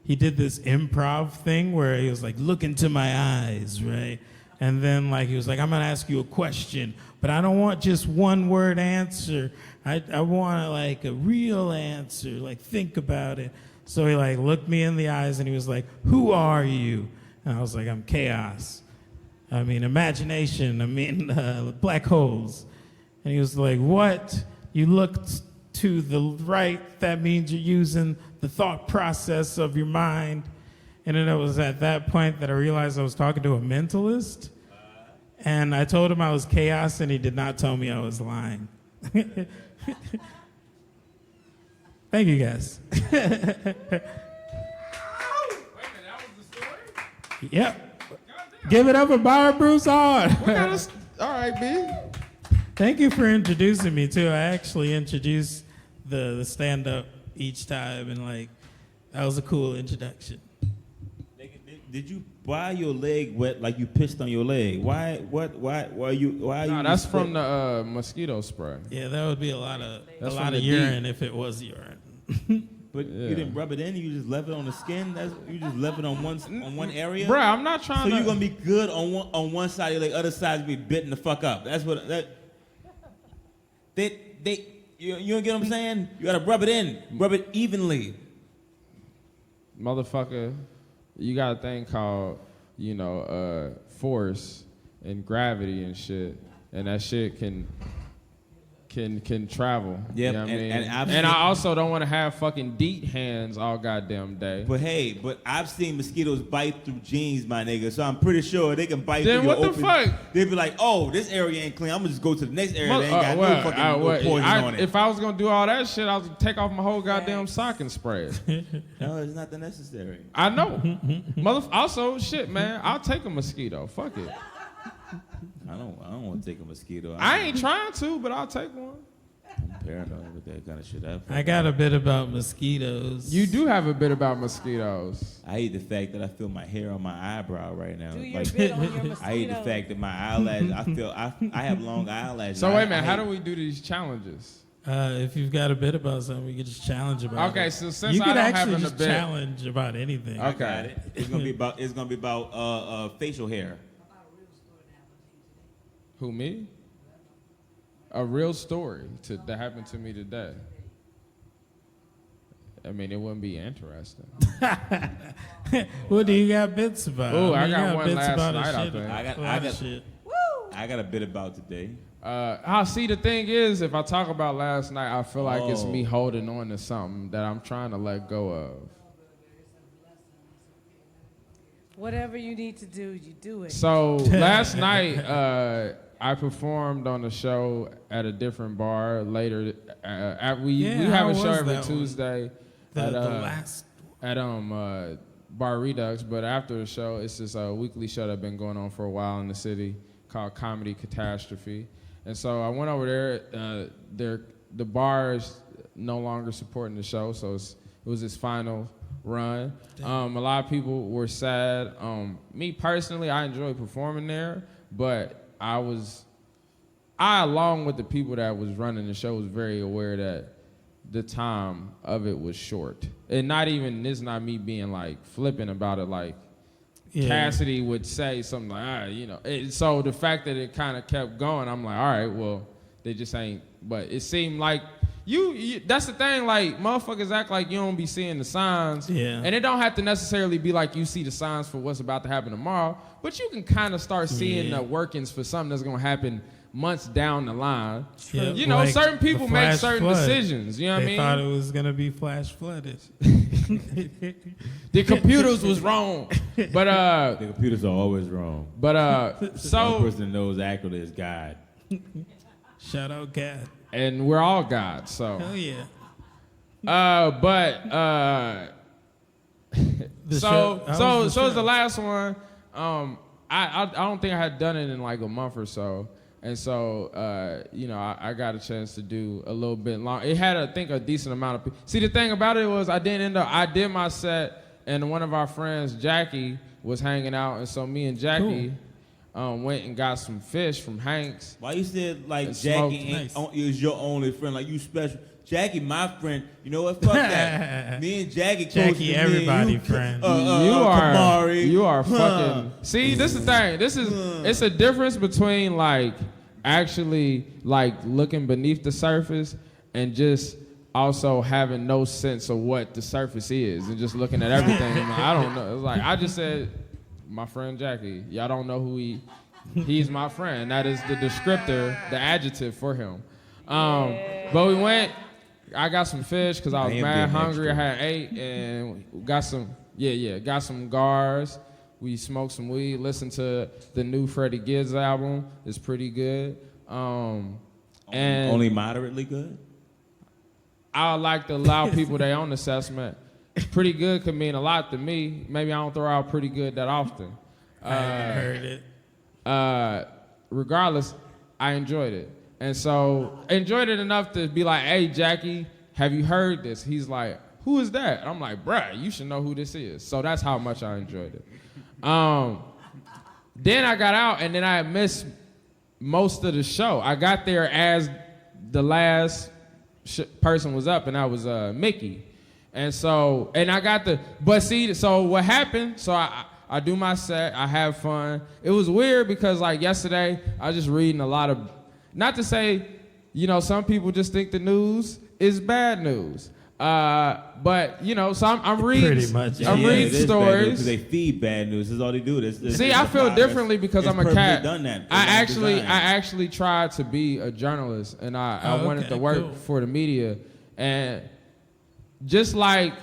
he did this improv thing where he was like, "Look into my eyes," right? And then like he was like, "I'm gonna ask you a question, but I don't want just one word answer. I want like a real answer. Like think about it." So he like looked me in the eyes and he was like, "Who are you?" And I was like, "I'm chaos. I mean imagination. I mean black holes." And he was like, "What? You looked to the right. That means you're using the thought process of your mind." And then it was at that point that I realized I was talking to a mentalist. And I told him I was chaos, and he did not tell me I was lying. Thank you, guys. Wait a minute, that was the story? Yep. Give it up for Byron Broussard. All right, B. Thank you for introducing me, too. I actually introduced the stand-up each time, and, like, that was a cool introduction. Did you why your leg wet like you pissed on your leg? Why you? No, that's from the mosquito spray. Yeah, that would be a lot of the urine if it was urine. But you didn't rub it in. You just left it on the skin. You just left it on one area. Bruh, I'm not trying so to. you're gonna be good on one side of your leg, other side be bitten the fuck up. That's what that. You don't get what I'm saying? You gotta rub it in, rub it evenly. Motherfucker, you got a thing called, force and gravity and shit, and that shit can travel. Yep, You know what I mean? and I also don't want to have fucking DEET hands all goddamn day. But I've seen mosquitoes bite through jeans, my nigga. So I'm pretty sure they can bite Then through your what the open. fuck? They'd be like, oh, this area ain't clean. I'm gonna just go to the next area. They ain't got no fucking no poison on it. If I was gonna do all that shit, I would take off my whole goddamn sock and spray it. No, it's not that necessary. I know. Also, shit, man, I'll take a mosquito. Fuck it. I don't want to take a mosquito. I ain't trying to, but I'll take one. I'm paranoid with that kind of shit. I got a bit about mosquitoes. You do have a bit about mosquitoes. I hate the fact that I feel my hair on my eyebrow right now. Do your bit on your mosquito. I hate the fact that my eyelash. I have long eyelashes. So wait a minute, how do we do these challenges? If you've got a bit about something, you can just challenge about it. Okay, so since you I can don't actually have just bit, challenge about anything. Okay. Got it. It's gonna be about facial hair. Who, me? A real story that happened to me today. I mean, it wouldn't be interesting. What do you got bits about? Ooh, I you got one bits last about night, I shit, think. a lot of shit. I got a bit about today. See, the thing is, if I talk about last night, I feel like it's Oh. me holding on to something that I'm trying to let go of. Whatever you need to do, you do it. So last night, I performed on a show at a different bar later. We have how a show was every that one? Tuesday The last. at Bar Redux, but after the show, it's this weekly show that's been going on for a while in the city called Comedy Catastrophe. And so I went over there. The bar is no longer supporting the show, so it was its final run. A lot of people were sad. Me personally, I enjoyed performing there, but I, along with the people that was running the show, was very aware that the time of it was short. And this is not me being like flippant about it, like Cassidy would say something like, so the fact that it kind of kept going, I'm like, all right, well, they just ain't, but it seemed like you that's the thing, like, motherfuckers act like you don't be seeing the signs. Yeah. And it don't have to necessarily be like you see the signs for what's about to happen tomorrow, but you can kind of start seeing the workings for something that's going to happen months down the line. Yeah, You know, like certain people the make flash certain flood. decisions, you know what I They mean? thought it was going to be flash flooded. The computers was wrong. But The computers are always wrong. but The so only person that knows accurately is God. Shout out God. and we're all gods, so Hell yeah. So it's the last one. I don't think I had done it in like a month or so, and so I got a chance to do a little bit long. It had I think a decent amount of people. See, the thing about it was I did my set, and one of our friends, Jackie, was hanging out, and so me and Jackie went and got some fish from Hank's. Why you said like It's Jackie smoked. is your only friend, like you special? Jackie, my friend. You know what? Fuck that. Me and Jackie, close Jackie, to everybody me and you, friend. Kamari. You are fucking. See, this is the thing. It's a difference between like actually like looking beneath the surface and just also having no sense of what the surface is and just looking at everything. And like, I don't know. It's like I just said, my friend Jackie. Y'all don't know who he's my friend. That is the descriptor, the adjective for him. But we went. I got some fish because I was I am mad being hungry. extra. I had ate and got some. Got some gars. We smoked some weed, listened to the new Freddie Gibbs album. It's pretty good. And Only moderately good? I would like to allow people their own assessment. Pretty good could mean a lot to me. Maybe I don't throw out pretty good that often. I heard it. Regardless, I enjoyed it. And so enjoyed it enough to be like, hey, Jackie, have you heard this? He's like, who is that? And I'm like, bruh, you should know who this is. So that's how much I enjoyed it. Then I got out, and then I missed most of the show. I got there as the last person was up, and that was Mickey. And so, and I got but see, so what happened, so I do my set, I have fun. It was weird because like yesterday, I was just reading a lot of, not to say, you know, some people just think the news is bad news. But you know, so I'm reading. Pretty much. I'm reading stories. Because they feed bad news. That's all they do. See, I feel differently because I'm a cat. Done that. I actually tried to be a journalist, and I wanted to work for the media. And just like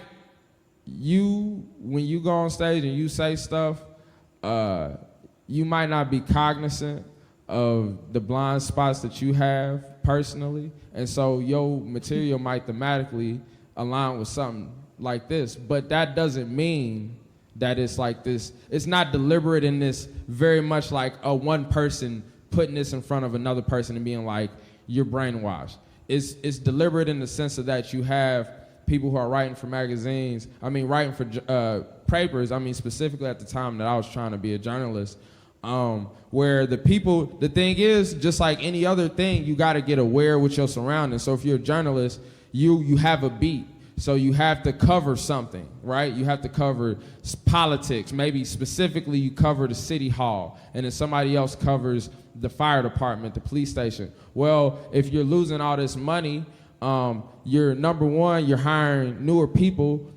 you, when you go on stage and you say stuff, you might not be cognizant of the blind spots that you have personally, and so your material might thematically align with something like this, but that doesn't mean that it's like this. It's not deliberate in this very much like a one person putting this in front of another person and being like, you're brainwashed. It's deliberate in the sense of that you have people who are writing for magazines, writing for papers, specifically at the time that I was trying to be a journalist, where the thing is, just like any other thing, you got to get aware with your surroundings. So if you're a journalist, you have a beat. So you have to cover something, right? You have to cover politics. Maybe specifically you cover the city hall, and then somebody else covers the fire department, the police station. Well, if you're losing all this money, you're number one, you're hiring newer people.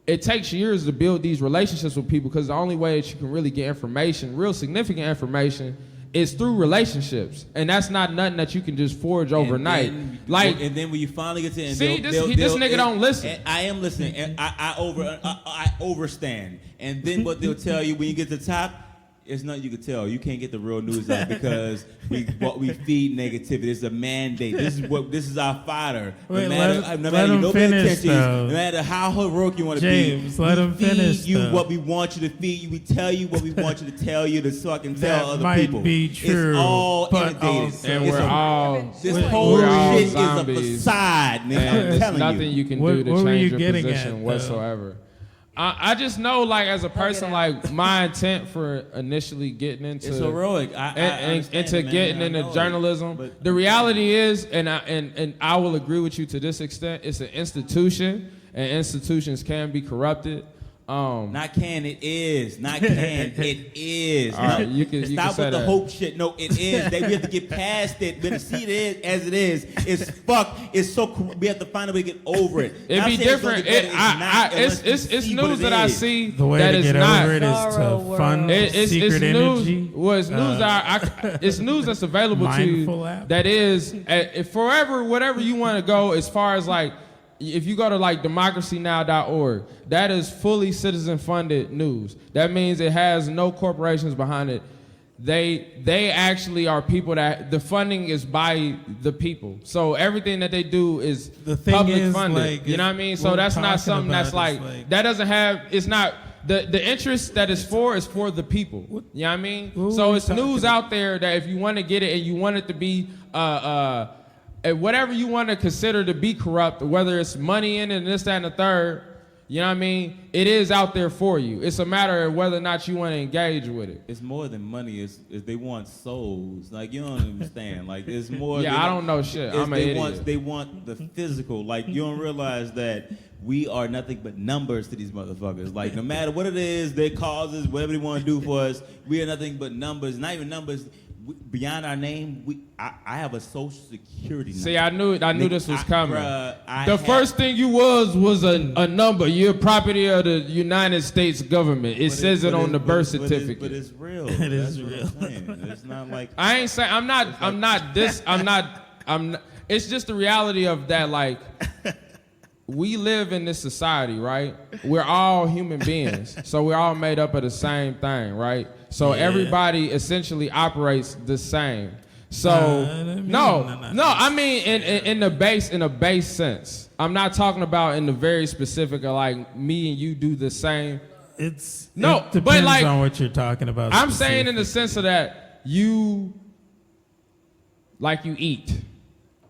It takes years to build these relationships with people, because the only way that you can really get information, real significant information, is through relationships, and that's not nothing that you can just forge overnight. And then when you finally get to it, this nigga don't listen. I am listening, and I overstand. And then what they'll tell you when you get to the top, it's nothing you can tell. You can't get the real news out because we feed negativity. It's a mandate. This is our fodder. Wait, no matter how heroic you want to be, James, let him finish. You what we want you to feed you. We tell you what we want you to tell you, so I can tell other might people. Be true, it's all but imitated. And we're all this whole shit zombies. is a facade, nigga. I'm There's telling nothing you can do to what change your your position whatsoever. I just know, like, as a person, like, my intent for initially getting into it's heroic. Getting into journalism. The reality is, and I will agree with you to this extent, it's an institution, and institutions can be corrupted. Not can, it is. Not can, it is. Right, you can stop say with the that. hope shit. No, it is. We have to get past it. But to see it is as it is, it's fucked. It's so. We have to find a way to get over it. It'd be different. It's news that I see the way that to is get not. over it is to fund secret energy. It's news. It's news that's available to you. App. That is forever, whatever you want to go. As far as like, if you go to like democracynow.org, that is fully citizen-funded news. That means it has no corporations behind it. They actually are people that the funding is by the people. So everything that they do is public funded. Like, you know what I mean? So that's not something that's like that doesn't have. It's not the interest that is for the people. You know what I mean? So it's news out there that if you want to get it and you want it to be whatever you want to consider to be corrupt, whether it's money in it and this, that, and the third, you know what I mean? It is out there for you. It's a matter of whether or not you want to engage with it. It's more than money. It's they want souls. Like, you don't understand. Like, it's more. Yeah, I don't know shit. I'm an idiot. They want the physical. Like, you don't realize that we are nothing but numbers to these motherfuckers. Like, no matter what it is, their causes, whatever they want to do for us, we are nothing but numbers. Not even numbers. Beyond our name, I have a social security number. See, I knew this was coming. The first thing you was a number. You're property of the United States government. It says it on the birth certificate. But it's real. It is real. It's not like I ain't saying I'm not. It's just the reality of that. Like, we live in this society, right? We're all human beings, so we're all made up of the same thing, right? So everybody essentially operates the same. So I mean in a base sense. I'm not talking about in the very specific of like me and you do the same. It depends but like on what you're talking about. I'm saying in the sense of that you eat.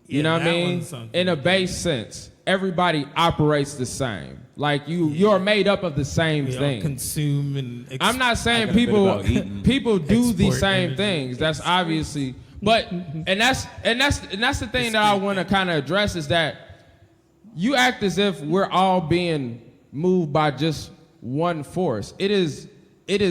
You know what I mean? In a base sense, everybody operates the same. Like you're made up of the same thing. Consume and I'm not saying people do the same things. That's obviously, but and that's the thing that I want to kind of address is that you act as if we're all being moved by just one force. It is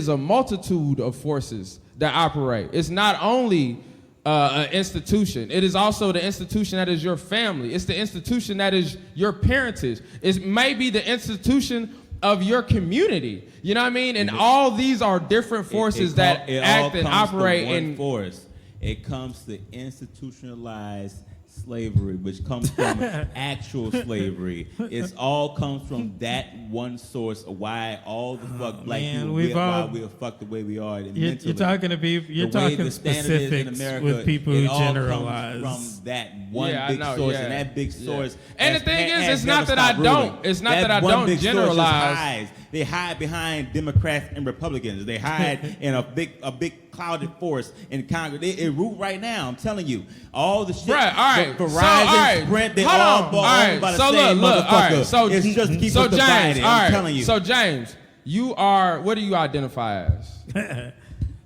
a multitude of forces that operate. It's not only an institution. It is also the institution that is your family. It's the institution that is your parentage. It may be the institution of your community. You know what I mean? And all these are different forces that act and operate in force. It comes to institutionalized slavery, which comes from actual slavery. It all comes from that one source of why all the fuck black people why we're fucked the way we are. You're talking to people. You're talking specifics with people who generalize. From that one big source, and that big source. And the thing is, it's not that I don't. It's not that I don't generalize. They hide behind Democrats and Republicans. They hide in a big clouded force in Congress. It root right now. I'm telling you, all the shit. Right. All right. Verizon, Sprint, they all bought by the same motherfucker. So it's just keep us divided. James, I'm telling you. So James, what do you identify as?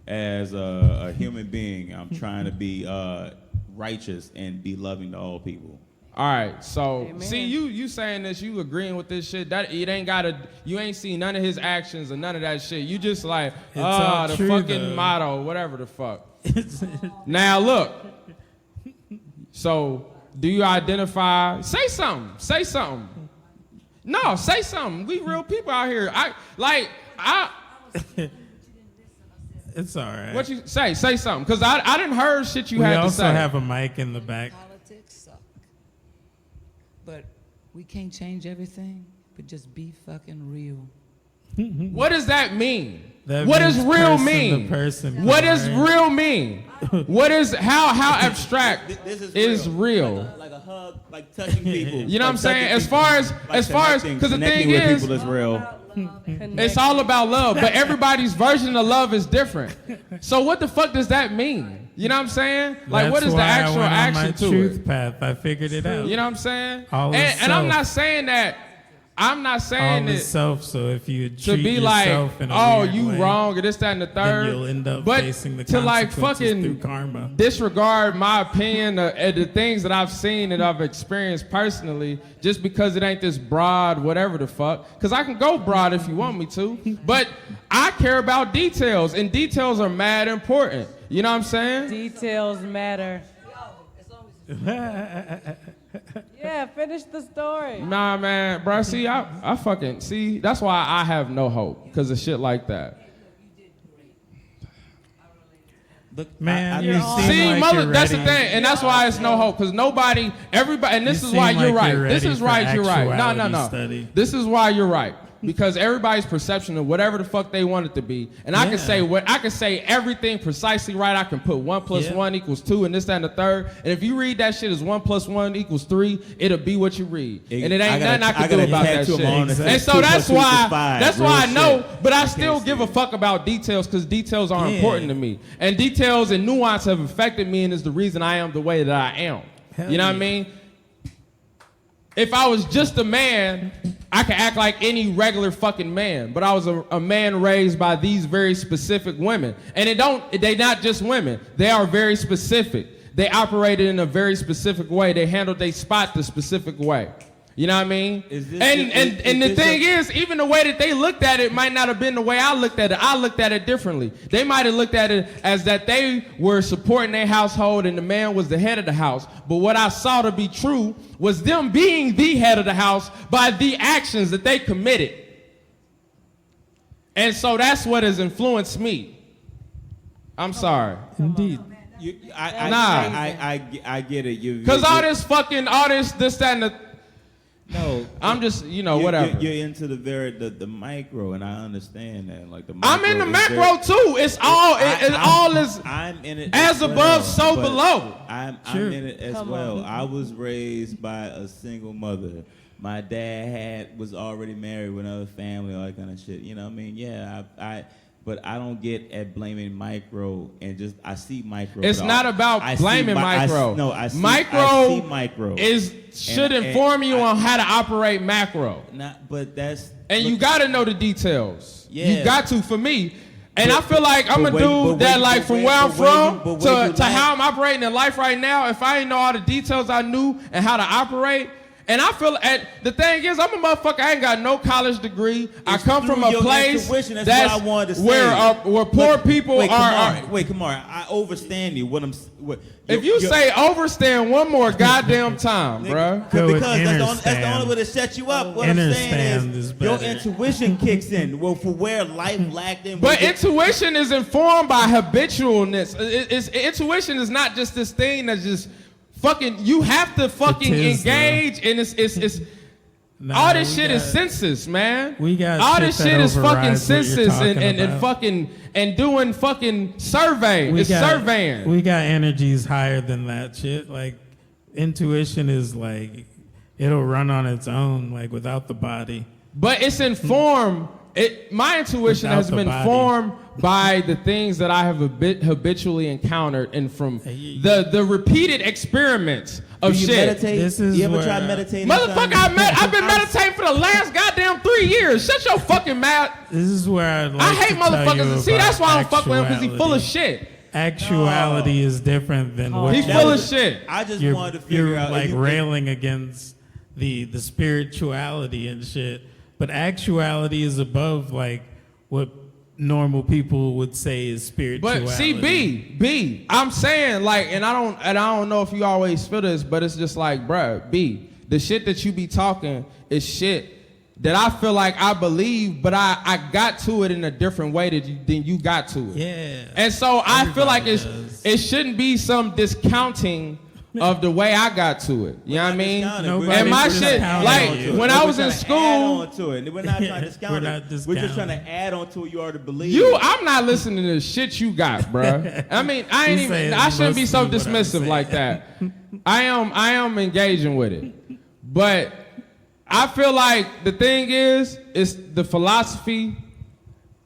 As a human being, I'm trying to be righteous and be loving to all people. All right, so Amen. See you saying this, you agreeing with this shit. That it ain't you ain't seen none of his actions or none of that shit. You just like, the true, fucking though. motto, whatever the fuck. Now look, so do you identify? Say something. Say something. No, say something. We real people out here. It's all right. What you say? Say something, cause I didn't heard shit you had to say. We also have a mic in the back. Politics suck. But we can't change everything, but just be fucking real. What does that mean? That What does means real person mean? to person, What does right? real mean? What is how abstract This is real? Like a hug, like touching people. You know what I'm saying? As far as because the thing is, people is real. it's all about love, but everybody's version of love is different. So what the fuck does that mean? You know what I'm saying? Like, what is the actual action to truth it? path. I figured it out. You know what I'm saying? All is And I'm self. not saying that. I'm not saying All that is self. So if you to treat be like, yourself in a oh, weird you way, wrong, or this, that, and the then third. you'll end up But facing the to like consequences fucking through karma. disregard my opinion of the things that I've seen and I've experienced personally, just because it ain't this broad whatever the fuck. Because I can go broad if you want me to, but I care about details, and details are mad important. You know what I'm saying? Details matter. Yeah, finish the story. Nah, man, bro. See, I fucking see. That's why I have no hope because of shit like that. Look, Man, you all- seem See, like mother, you're that's the ready. thing, and that's why it's no hope, because everybody, and this You is why seem you're like right. you're This ready is for right, you're right. No, actuality study. This is why you're right. Because everybody's perception of whatever the fuck they want it to be. And I can say everything precisely right. I can put 1 + 1 = 2 and this, that, and the third. And if you read that shit as 1 + 1 = 3, it'll be what you read. And it ain't nothing I can do about that shit. And so that's why I know, but I still give a fuck about details because details are important to me. And details and nuance have affected me and is the reason I am the way that I am. You know what I mean? If I was just a man, I could act like any regular fucking man, but I was a man raised by these very specific women. And they not just women. They are very specific. They operated in a very specific way. They handled their spot the specific way. You know what I mean? And the thing is, even the way that they looked at it might not have been the way I looked at it. I looked at it differently. They might have looked at it as that they were supporting their household and the man was the head of the house. But what I saw to be true was them being the head of the house by the actions that they committed. And so that's what has influenced me. I'm sorry. Indeed. I get it. Because all this, this, that, and the... No, No, I'm just, whatever. You're into the micro, and I understand that. Like the I'm in the micro macro too. It's all I'm in it as above, so but below. I'm in it as Come well. on. I was raised by a single mother. My dad was already married with another family, all that kind of shit. You know what I mean? Yeah, but I don't get at blaming micro and just I see micro. It's not about blaming micro. I see micro should inform you on how to operate macro. But that's and you got to know the details. Yeah. You got to for me. And I feel like I'm a dude that, like, from where I'm from to how I'm operating in life right now, if I didn't know all the details I knew and how to operate, and I feel, the thing is, I'm a motherfucker, I ain't got no college degree. I come from a place that's where poor people are. Wait, Kamari, I overstand you. If you say overstand one more goddamn time, bruh. Because that's the only way to set you up. What I'm saying is your intuition kicks in. Well, for where life lacked in. But intuition is informed by habitualness. Intuition is not just this thing that's just fucking. You have to fucking engage, and it's all this shit is census, man. We got all this shit is fucking census and fucking and doing fucking surveying. It's surveying. We got energies higher than that shit. Like intuition is like it'll run on its own, like without the body. But it's informed. My intuition has been formed by the things that I have habitually encountered and from the repeated experiments of shit. Meditate? This is you ever try meditating? Motherfucker, I've been meditating for the last goddamn 3 years. Shut your fucking mouth. This is where I hate motherfuckers. See, that's why I don't fuck with him, because he's full of shit. Actuality is different than what he's full of shit. I just wanted to figure out. You're like railing against the spirituality and shit. But actuality is above like what normal people would say is spirituality. But see, B, I'm saying like, and I don't know if you always feel this, but it's just like, bruh, B, the shit that you be talking is shit that I feel like I believe, but I got to it in a different way than you got to it. Yeah. And so I feel like it shouldn't be some discounting of the way I got to it. You know what I mean? And my shit, like, when I was in school. We're not trying to discount it. We're just trying to add on to what you already believe. I'm not listening to the shit you got, bro. I mean, I shouldn't be so dismissive like that. I am engaging with it. But I feel like the thing is, it's the philosophy.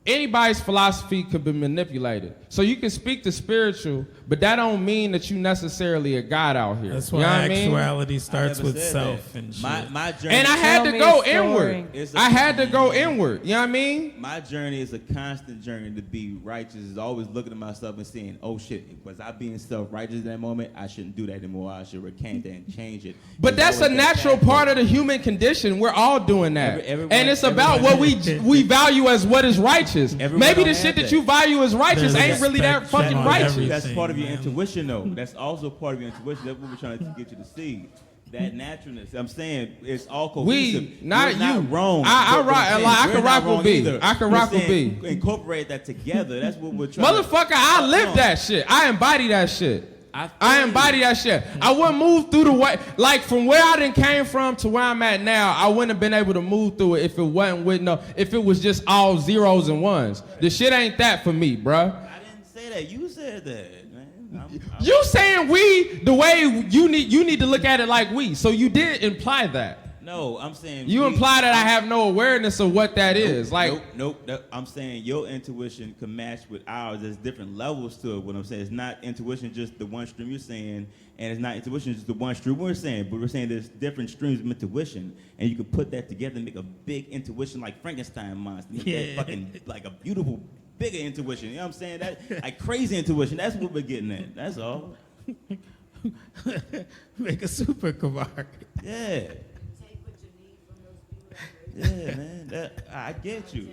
Anybody's philosophy could be manipulated. So you can speak the spiritual, but that don't mean that you necessarily a God out here. That's why actuality starts with self and shit. My journey, and I had to go inward. I had to go inward. You know what I mean? My journey is a constant journey to be righteous. Is always looking at myself and saying, oh shit, was I being self-righteous in that moment? I shouldn't do that anymore. I should recant that and change it. But that's a natural part of the human condition. We're all doing that. And it's about what we value as what is righteous. Maybe the shit that you value as righteous ain't really that fucking righteous. That's part of your intuition, though. That's also part of your intuition. That's what we're trying to get you to see. That naturalness. I'm saying it's all cohesive. Not wrong. I can rock with B. I can rock with B. Incorporate that together. That's what we're trying. Motherfucker, I live that shit. I embody that shit. I embody that shit. I wouldn't move through the way, like from where I done came from to where I'm at now, I wouldn't have been able to move through it if it wasn't if it was just all zeros and ones. The shit ain't that for me, bruh. I didn't say that. You said that, man. You saying we, the way you need to look at it like we. So you did imply that. No, I'm saying you imply that I have no awareness of what that is. Like, nope. I'm saying your intuition can match with ours. There's different levels to it. What I'm saying, it's not intuition just the one stream you're saying, and it's not intuition just the one stream we're saying. But we're saying there's different streams of intuition, and you can put that together and make a big intuition like Frankenstein monster. That fucking like a beautiful, bigger intuition. You know what I'm saying? That like crazy intuition. That's what we're getting at. That's all. Make a super Kamari. Yeah. Yeah, man, I get you.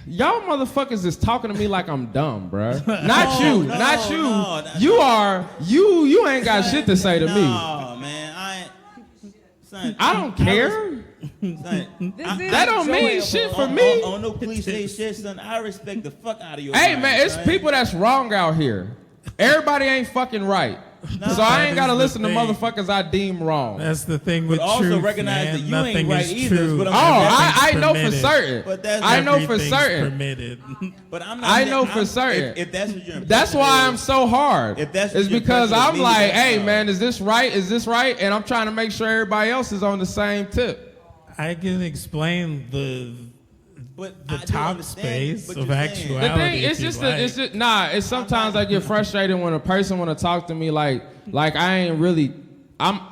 Y'all motherfuckers is talking to me like I'm dumb, bruh. Not you. You ain't got shit to say to me. No, man, I don't care. That don't mean shit for me. On no cliche shit, son. I respect the fuck out of you. Hey, man, it's people that's wrong out here. Everybody ain't fucking right. No. So I ain't gotta That is listen the to thing. motherfuckers I deem wrong. That's the thing with But also truth, recognize man. that you Nothing ain't right is either, is true. what I'm I know for Everything's certain. But that's I know for everything's certain. permitted. But I'm not I saying- know for I'm- certain. If that's what you're That's why I'm so hard. If that's what it's your because impression of I'm me, like, that's hey fine. man, is this right? Is this right? And I'm trying to make sure everybody else is on the same tip. I can explain the But I the don't top understand space what of you're saying. actuality. The thing, if it's you just, like. it's just, nah. It's sometimes I get frustrated when a person want to talk to me like I ain't really.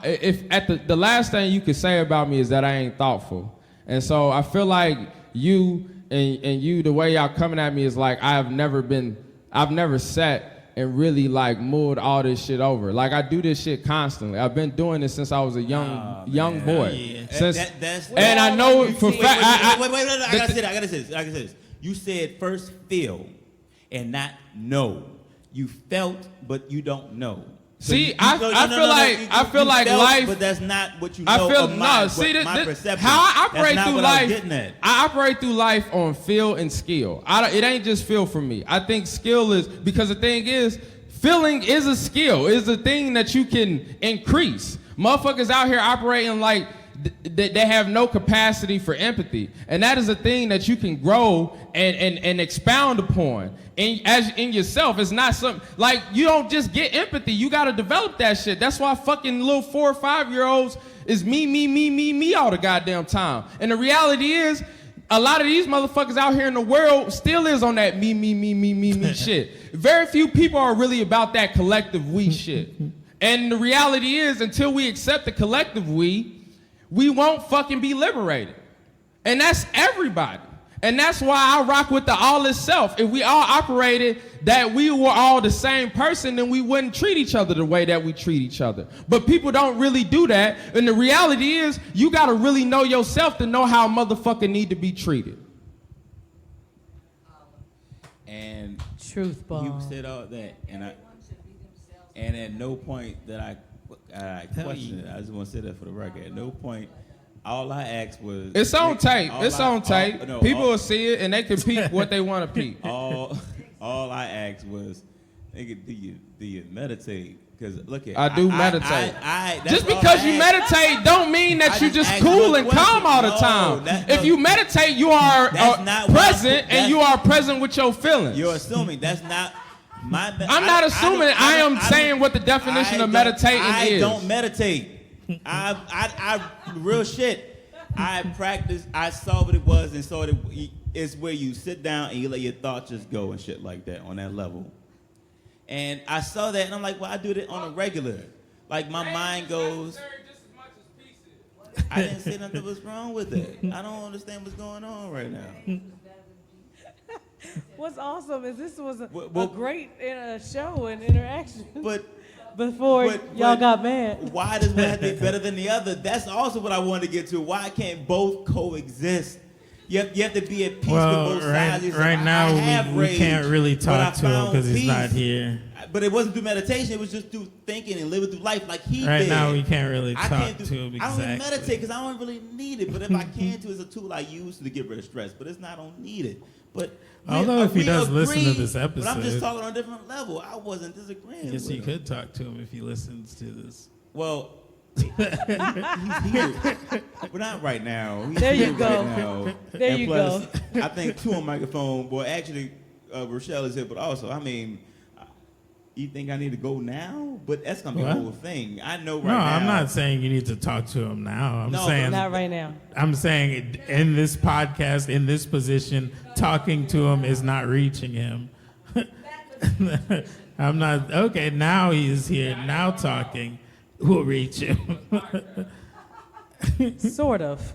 If at the last thing you could say about me is that I ain't thoughtful, and so I feel like you and you the way y'all coming at me is like I've never sat and really like mulled all this shit over. Like I do this shit constantly. I've been doing this since I was a young boy. Yeah. Since That's and I know for Wait, fact. wait, I gotta say this. You said first feel and not know. You felt, but you don't know. I feel like felt, life. but that's not what you know. I feel of my, my perception. how I operate that's not through what I life. was getting at. I operate through life on feel and skill. It ain't just feel for me. I think skill is because the thing is, feeling is a skill. Is a thing that you can increase. Motherfuckers out here operating like they have no capacity for empathy, and that is a thing that you can grow and expound upon. In yourself, it's not something like you don't just get empathy. You got to develop that shit. That's why fucking little 4 or 5 year olds is me all the goddamn time. And the reality is, a lot of these motherfuckers out here in the world still is on that me shit. Very few people are really about that collective we shit. And the reality is, until we accept the collective we won't fucking be liberated. And that's everybody. And that's why I rock with the all itself. If we all operated that we were all the same person, then we wouldn't treat each other the way that we treat each other. But people don't really do that. And the reality is, you gotta really know yourself to know how a motherfucker need to be treated. And Truth bomb. you said all that, and at no point that I questioned it. I just want to say that for the record. At no point. All I asked was... It's on tape. People will see it, and they can peep what they want to peep. All I asked was, nigga, do you meditate? Because look at... I do meditate. That's just all because I you asked. meditate don't mean that you just asked cool one and calm question. all the time. If you meditate, you are That's not what present, and you are present with your feelings. You're assuming. That's not... I'm not assuming. I am saying what the definition of meditating is. I don't meditate. I real shit. I practiced. I saw what it was, and saw it's where you sit down and you let your thoughts just go and shit like that on that level. And I saw that, and I'm like, well, I do it on a regular. Like my mind goes. I didn't say nothing was wrong with it. I don't understand what's going on right now. What's awesome is this was a Well, great show and interaction. But before y'all got mad. Why does one have to be better than the other? That's also what I wanted to get to. Why can't both coexist? You have to be at peace with both sides. Right now, we can't really talk to him because he's not here. But it wasn't through meditation. It was just through thinking and living through life like he did. Right now, we can't really talk to him exactly. I don't even meditate because I don't really need it. But if I can to, it's a tool I use to get rid of stress. But it's not, I don't need it. But although if he does listen to this episode. But I'm just talking on a different level. I wasn't disagreeing. Yes, you could talk to him if he listens to this. Well, he's here. But not right now. He's there you here go. Right now. There and you plus, go. I think two on microphone. Well, actually, Rochelle is here, but also, I mean, you think I need to go now? But that's gonna be a whole thing. I know right now. No, I'm not saying you need to talk to him now. I'm saying not right now. I'm saying in this podcast, in this position, talking to him is not reaching him. I'm not okay. Now he is here. Now talking will reach him. Sort of.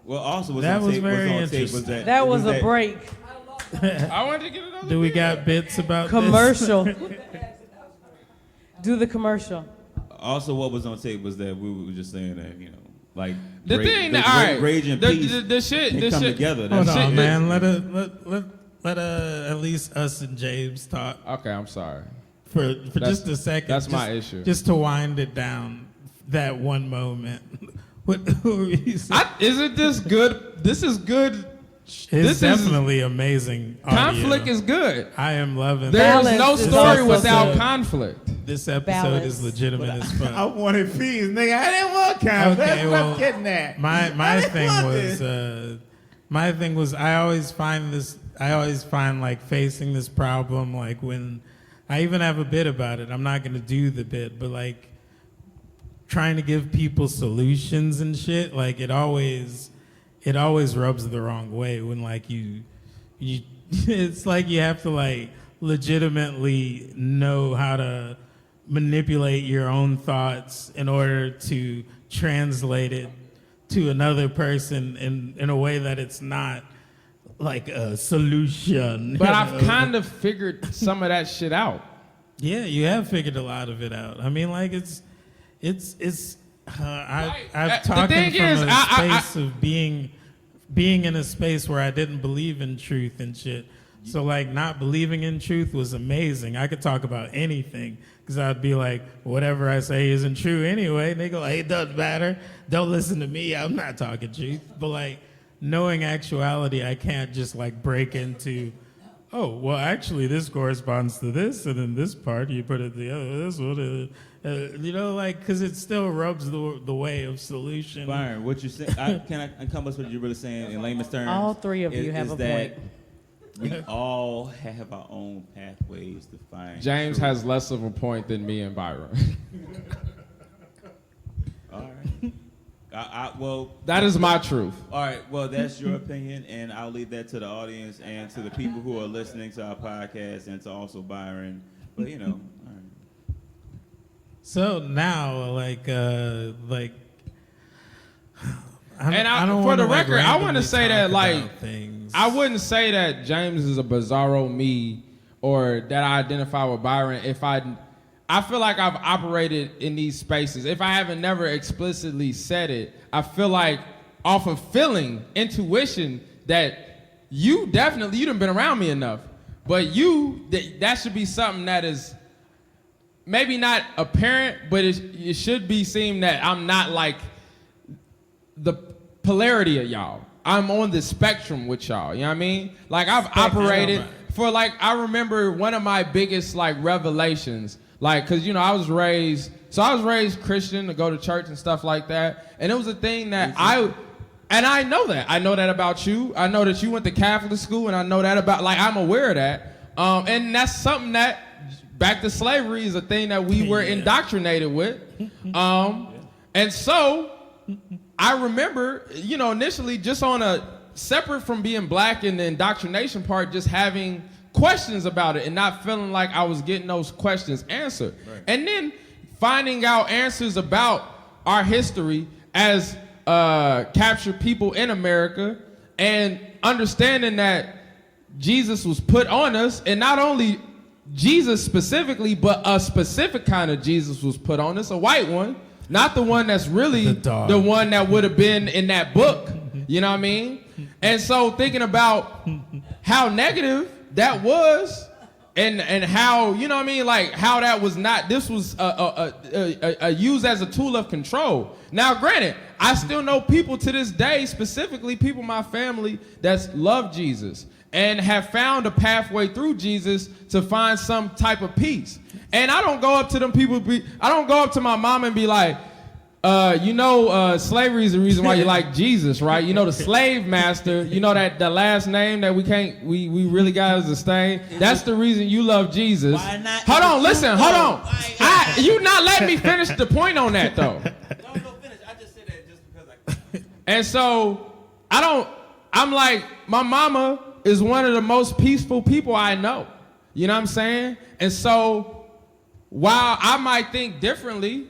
Well, also that was very interesting. That was a break. I wanted to get it on. Do we got bits about commercial? Do the commercial. Also, what was on tape was that we were just saying that, you know, like the thing that all right, rage and peace the shit, and the come shit. together. Hold That's on, man. Let at least us and James talk Okay, I'm sorry. for just a second. That's just, my issue. Just to wind it down. That one moment. What were you saying? Isn't this good? This is good It's definitely amazing. Conflict audio. is good. I am loving. There's Balance no is story also without good. conflict. This episode Balance. is legitimate as fuck. I wanted peace, nigga. I didn't want conflict. Okay, That's what I'm getting at. My thing was I always find like facing this problem, like when I even have a bit about it. I'm not gonna do the bit, but like trying to give people solutions and shit, like it always rubs the wrong way when like you it's like you have to like legitimately know how to manipulate your own thoughts in order to translate it to another person in a way that it's not like a solution. But I've kind of figured some of that shit out. Yeah, you have figured a lot of it out. I mean, like I've talked thing from is, a space of being in a space where I didn't believe in truth and shit. So like not believing in truth was amazing. I could talk about anything because I'd be like, whatever I say isn't true anyway. And they go, like, it doesn't matter. Don't listen to me. I'm not talking truth. But like knowing actuality, I can't just like break into, oh, well, actually this corresponds to this, and in this part you put it the other, this one, you know, like, because it still rubs the way of solution. Byron, what you say? Can I encompass what you're really saying in layman's terms? All three of you have a that point. We all have our own pathways to find. James truth. has less of a point than me and Byron. All right. Well, That is my truth. all right. Well, that's your opinion, and I'll leave that to the audience and to the people who are listening to our podcast, and to also Byron. But you know, all right. So now, like, I don't for wanna, the like, record, I want randomly to say that talk like about things. I wouldn't say that James is a bizarro me or that I identify with Byron if I feel like I've operated in these spaces. If I haven't never explicitly said it, I feel like off of feeling, intuition, that you done been around me enough. But that should be something that is maybe not apparent, but it should be seen that I'm not like the polarity of y'all. I'm on the spectrum with y'all. You know what I mean? Like I've operated for like, I remember one of my biggest like revelations, like, cause you know, I was raised Christian to go to church and stuff like that. And it was a thing that I know that about you. I know that you went to Catholic school, and I know that about, like, I'm aware of that. And that's something that, back to slavery, is a thing that we were indoctrinated with. And so I remember, you know, initially just on a separate from being black and the indoctrination part, just having questions about it and not feeling like I was getting those questions answered. Right. And then finding out answers about our history as captured people in America, and understanding that Jesus was put on us, and not only Jesus specifically, but a specific kind of Jesus was put on us, a white one. Not the one that's really the one that would have been in that book. You know what I mean? And so thinking about how negative that was, and how, you know what I mean, like how that was not, this was used as a tool of control. Now granted, I still know people to this day, specifically people in my family, that's love Jesus and have found a pathway through Jesus to find some type of peace. And I don't go up to them people, I don't go up to my mom and be like, slavery is the reason why you like Jesus, right? You know, the slave master, you know, that the last name that we really got as a stain. That's the reason you love Jesus. Why not? Hold on, listen, hold on. You not letting me finish the point on that, though. No, finish. I just said that just because And so, I'm like, my mama is one of the most peaceful people I know. You know what I'm saying? And so, while I might think differently,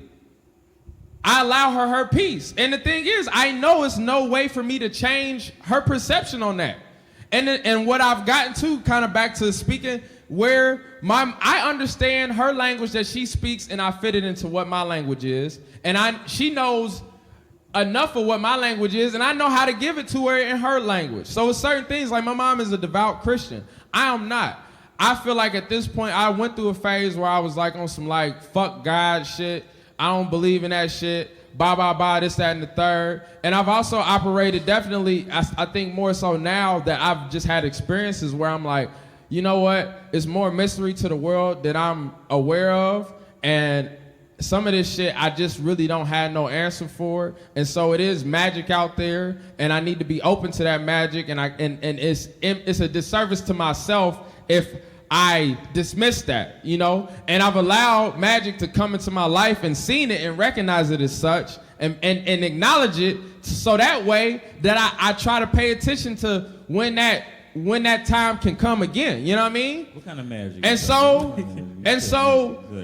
I allow her peace. And the thing is, I know it's no way for me to change her perception on that. And what I've gotten to, kind of back to speaking, where I understand her language that she speaks, and I fit it into what my language is. And she knows enough of what my language is, and I know how to give it to her in her language. So it's certain things, like my mom is a devout Christian. I am not. I feel like at this point, I went through a phase where I was like on some like fuck God shit. I don't believe in that shit. this, that, and the third. And I've also operated definitely, I think more so now that I've just had experiences where I'm like, you know what? It's more mystery to the world that I'm aware of. And some of this shit, I just really don't have no answer for. And so it is magic out there. And I need to be open to that magic. And it's a disservice to myself if I dismiss that, you know? And I've allowed magic to come into my life and seen it and recognize it as such and acknowledge it so that way that I try to pay attention to when that time can come again, you know what I mean? What kind of magic? And so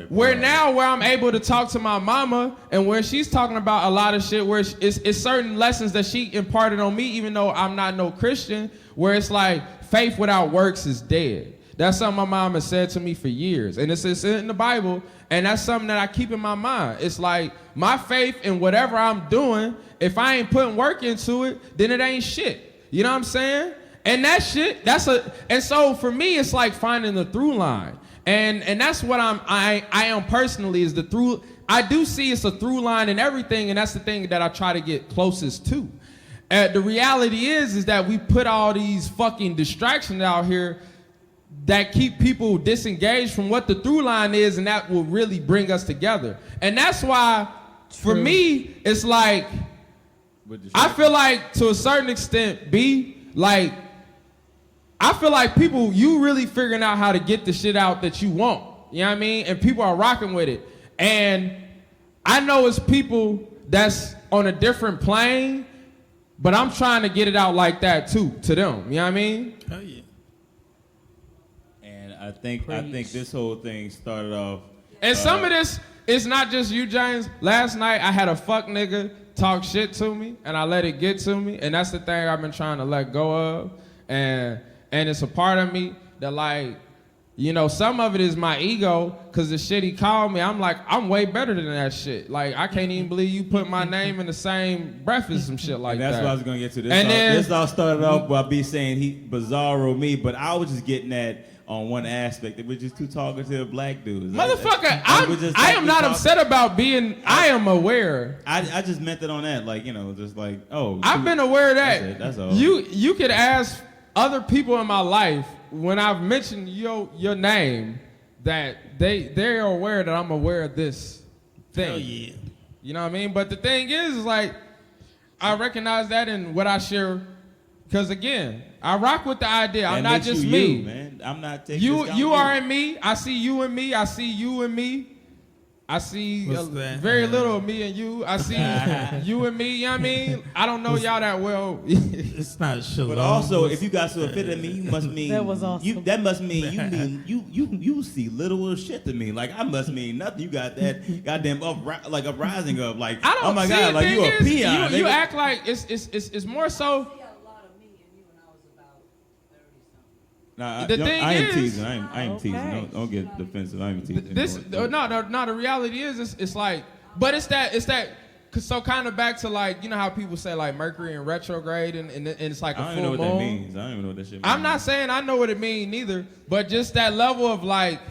where I'm able to talk to my mama and where she's talking about a lot of shit where it's certain lessons that she imparted on me, even though I'm not no Christian, where it's like faith without works is dead. That's something my mom has said to me for years. And it's in the Bible, and that's something that I keep in my mind. It's like my faith in whatever I'm doing, if I ain't putting work into it, then it ain't shit. You know what I'm saying? And that shit, and so for me, it's like finding the through line. And that's what I am personally is the through. I do see it's a through line in everything, and that's the thing that I try to get closest to. The reality is that we put all these fucking distractions out here that keep people disengaged from what the through line is, and that will really bring us together. And that's why, for me, it's like, I feel like to a certain extent, I feel like people, you really figuring out how to get the shit out that you want. You know what I mean? And people are rocking with it. And I know it's people that's on a different plane, but I'm trying to get it out like that too, to them. You know what I mean? Hell yeah. And I think this whole thing started off. And some of this, it's not just you, James. Last night, I had a fuck nigga talk shit to me, and I let it get to me. And that's the thing I've been trying to let go of. And it's a part of me that, like, you know, some of it is my ego, because the shit he called me, I'm like, I'm way better than that shit. Like, I can't even believe you put my name in the same breath as some shit like that's that. what I was going to get to. This all started off by me saying he bizarro me, but I was just getting that on one aspect. It was just two talkative black dudes. Motherfucker, I am not upset about being, I am aware. I just meant it on that, like, you know, just like, oh. I've been aware of that. That's all. You could ask other people in my life, when I've mentioned your name, that they're aware that I'm aware of this thing. Hell yeah. You know what I mean? But the thing is like, I recognize that in what I share, because again, I rock with the idea. I'm not just me. You, man. I'm not taking you are in me. I see you in me. I see you in me. I see very little of me and you. I see you and me, you know what I mean? I don't know y'all that well. It's not shalom. But also, if you got so offended at me, you must mean That was awesome. That must mean you see little shit to me. Like I must mean nothing. You got that goddamn uprising of like, I don't oh my see god, it, like you a peon. You act like it's more so. Nah, The thing I ain't is- teasing. I ain't teasing. Okay. Don't get defensive. I ain't teasing. This anymore. no. The reality is, it's like, but it's that. So kind of back to like, you know how people say like Mercury in retrograde and it's like a I don't full even know what moon. that means. I don't even know what that shit means. I'm not saying I know what it means neither, but just that level of like,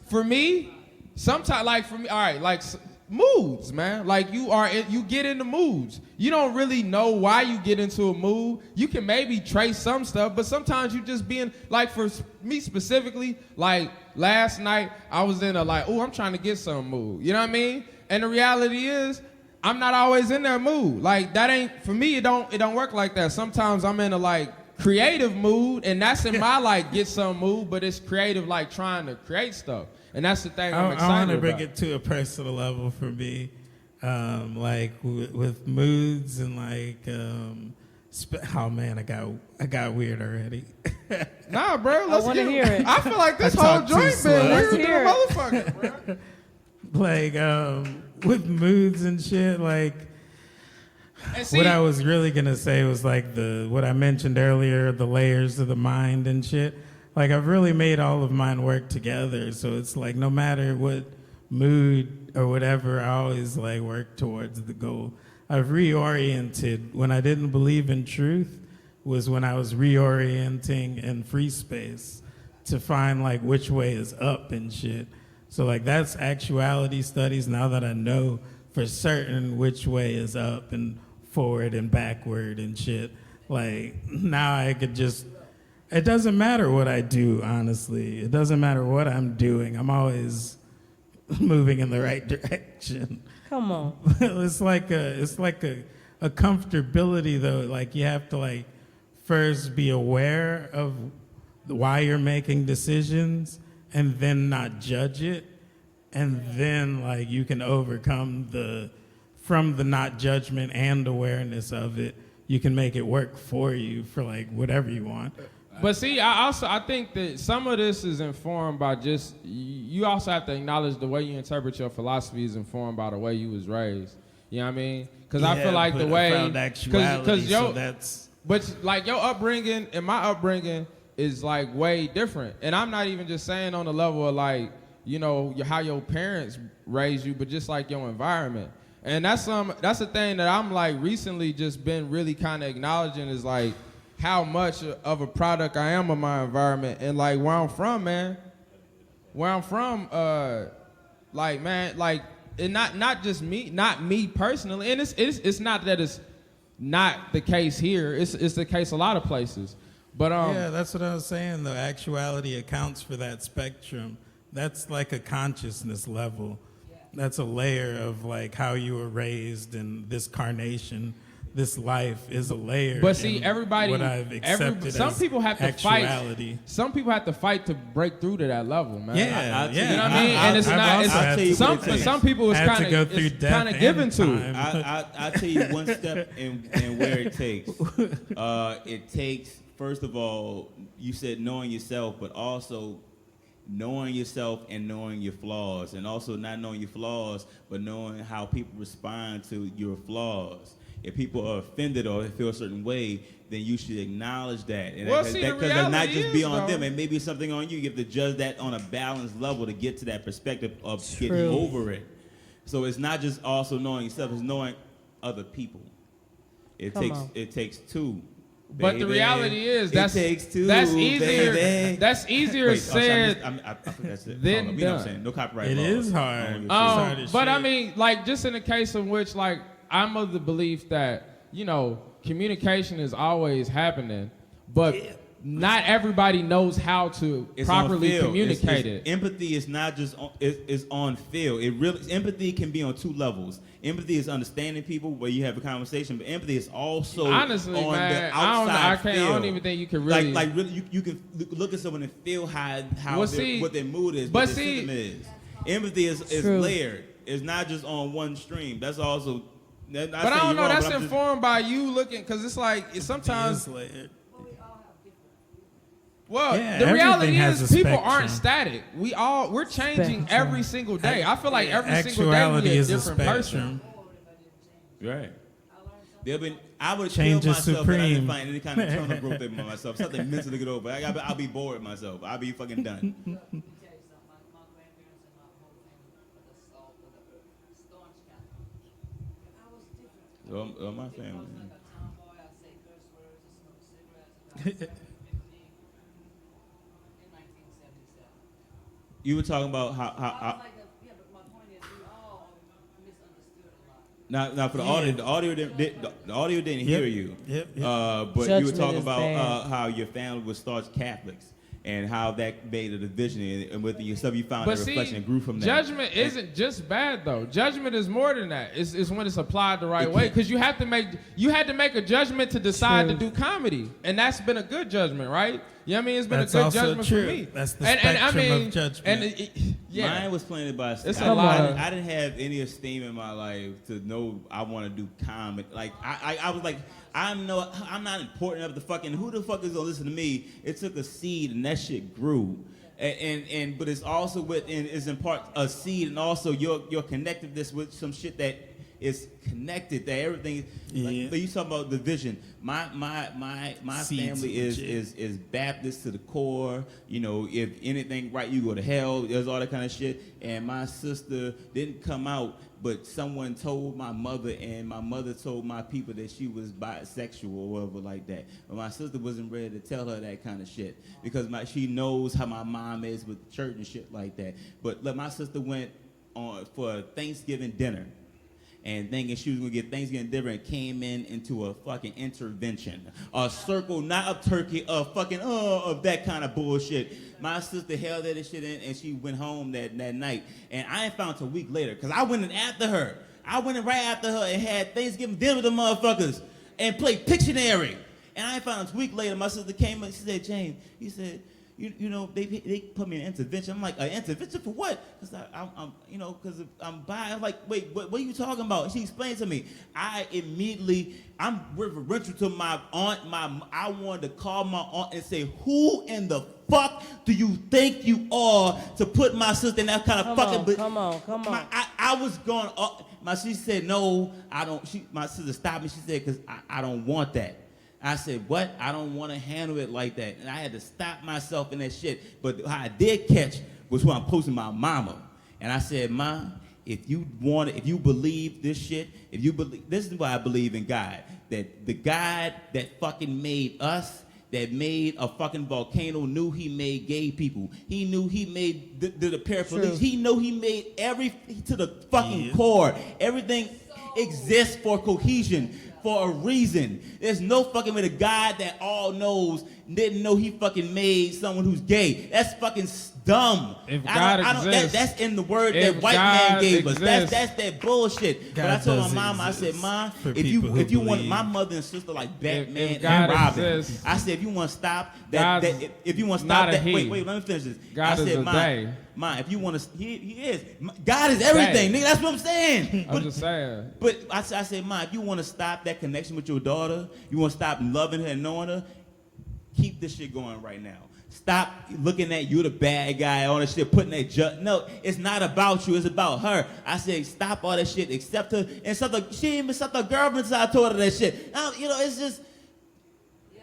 for me, sometimes like for me, all right, like moods, man. Like you get into moods. You don't really know why you get into a mood. You can maybe trace some stuff, but sometimes you just being like, for me specifically, like last night I was in a like, oh, I'm trying to get some mood. You know what I mean? And the reality is, I'm not always in that mood. Like that ain't for me. It don't work like that. Sometimes I'm in a like creative mood, and that's in my like get some mood, but it's creative like trying to create stuff. And that's the thing I'm excited I want to about. bring it to a personal level for me, like with moods and like, oh man, I got weird already. Nah, bro, let's wanna get hear it. I feel like this I whole talk too joint slow. been Let's weird than hear a it. motherfucker, bro. Like with moods and shit, like And see, what I was really gonna say was like what I mentioned earlier, the layers of the mind and shit. Like I've really made all of mine work together, so it's like no matter what mood or whatever, I always like work towards the goal. I've reoriented when I didn't believe in truth was when I was reorienting in free space to find like which way is up and shit. So like that's actuality studies now that I know for certain which way is up and forward and backward and shit. Like, now I could just, it doesn't matter what I do, honestly. It doesn't matter what I'm doing. I'm always moving in the right direction. Come on. It's like a comfortability, though. Like, you have to, like, first be aware of why you're making decisions and then not judge it. And then, like, you can overcome from the not judgment and awareness of it, you can make it work for you for, like, whatever you want. But see, I think that some of this is informed by just, you also have to acknowledge the way you interpret your philosophy is informed by the way you was raised. You know what I mean? Because I feel like the way, but like your upbringing and my upbringing is like way different. And I'm not even just saying on the level of like, you know, how your parents raised you, but just like your environment. And that's the thing that I'm like recently just been really kind of acknowledging is like how much of a product I am of my environment and like where I'm from, man. Where I'm from, like man, like and not just me, not me personally. And it's not that it's not the case here. It's the case a lot of places. But yeah, that's what I was saying. The actuality accounts for that spectrum. That's like a consciousness level. That's a layer of like how you were raised in this carnation. This life is a layer. But see, everybody, what I've accepted some as people have to actuality. fight. Some people have to fight to break through to that level, man. Yeah, you know what I mean. And it's not. It's some people it's kind of given to. I'll tell you one step and where it takes. It takes, first of all, you said knowing yourself, but also knowing yourself and knowing your flaws, and also not knowing your flaws, but knowing how people respond to your flaws. If people are offended or feel a certain way, then you should acknowledge that. And well, see, because it's not just be on though, them, and maybe something on you. You have to judge that on a balanced level to get to that perspective of getting over it. So it's not just also knowing yourself; it's knowing other people. It takes two. But the reality is that's easier. Baby. That's easier said than done. No copyright. It is hard. But I mean, like just in the case in which, like, I'm of the belief that communication is always happening, but not everybody knows how to properly communicate it. Empathy is not just is on feel. Empathy can be on two levels. Empathy is understanding people where you have a conversation, but empathy is also honestly, on man, the outside I don't even think you can really really you can look at someone and feel what their mood is, what their system is. Empathy is layered. It's not just on one stream. That's also. But I don't know. That's informed by you looking, because it's like sometimes. Well, yeah, the reality is people spectrum. aren't static. We're changing every single day. I feel like every single day actuality we're a is different person. Right. I would Change kill is myself, but I didn't supreme. find any kind of internal growth in myself. Something mental to get over. I'll be bored with myself. I'll be fucking done. My family. You were talking about how now for the audio didn't hear you. But Judgment you were talking is about bad. how your family was staunch Catholics and how that made a division, and with yourself you found a reflection and grew from that. Judgment isn't just bad though. Judgment is more than that. It's when it's applied the right way, because you had to make a judgment to decide to do comedy, and that's been a good judgment, right? You know what I mean? It's been a good judgment for me. That's the spectrum of judgment. Mine was planted by. It's a lot. I didn't have any esteem in my life to know I want to do comedy. Like I was like, I'm not important enough to fucking. Who the fuck is gonna listen to me? It took a seed and that shit grew. But it's also is in part a seed, and also your connectiveness with some shit that is connected. That everything. Like you talking about the vision. My family is Baptist to the core. You know, if anything right, you go to hell. There's all that kind of shit. And my sister didn't come out, but someone told my mother, and my mother told my people that she was bisexual or whatever like that. But my sister wasn't ready to tell her that kind of shit, because she knows how my mom is with the church and shit like that. But my sister went on for Thanksgiving dinner, and thinking she was gonna get Thanksgiving dinner and came into a fucking intervention. A circle, not a turkey, a fucking, of that kind of bullshit. My sister held that shit in, and she went home that night. And I ain't found until a week later, because I went in after her. I went in right after her and had Thanksgiving dinner with the motherfuckers and played Pictionary. And I ain't found until a week later, my sister came and she said, James, he said, you know, they put me in an intervention. I'm like, an intervention for what? Because I'm you know, because I'm bi. I'm like, wait, what are you talking about? And she explained to me. I'm reverential to my aunt. I wanted to call my aunt and say, who in the fuck do you think you are to put my sister in that kind of fucking... Come on. I was going... she said, no, I don't... My sister stopped me. She said, because I don't want that. I said, what? I don't want to handle it like that. And I had to stop myself in that shit. But how I did catch was when I posted my mama. And I said, Ma, if you believe this shit, this is why I believe in God. That the God that fucking made us, that made a fucking volcano, knew he made gay people. He knew he made the paraplegics. He knew he made to the fucking core. Everything exists for cohesion. For a reason. There's no fucking way the God that all knows didn't know he fucking made someone who's gay. That's fucking dumb. If God exists, that's in the word that white man gave us. That's that bullshit. But I told my mama, I said, Mom, if you want, my mother and sister like Batman and Robin. I said, if you want to stop that, if you want to stop that, wait, let me finish this. God is a day. Mom, if you want to, he is. God is everything, nigga. That's what I'm saying. I'm just saying. But I said, Mom, if you want to stop that connection with your daughter, you want to stop loving her and knowing her, keep this shit going right now. Stop looking at you the bad guy, all that shit, putting that no, it's not about you, it's about her. I said, stop all that shit, accept her, and she didn't even accept her girlfriend until I told her that shit. Now, you know, it's just,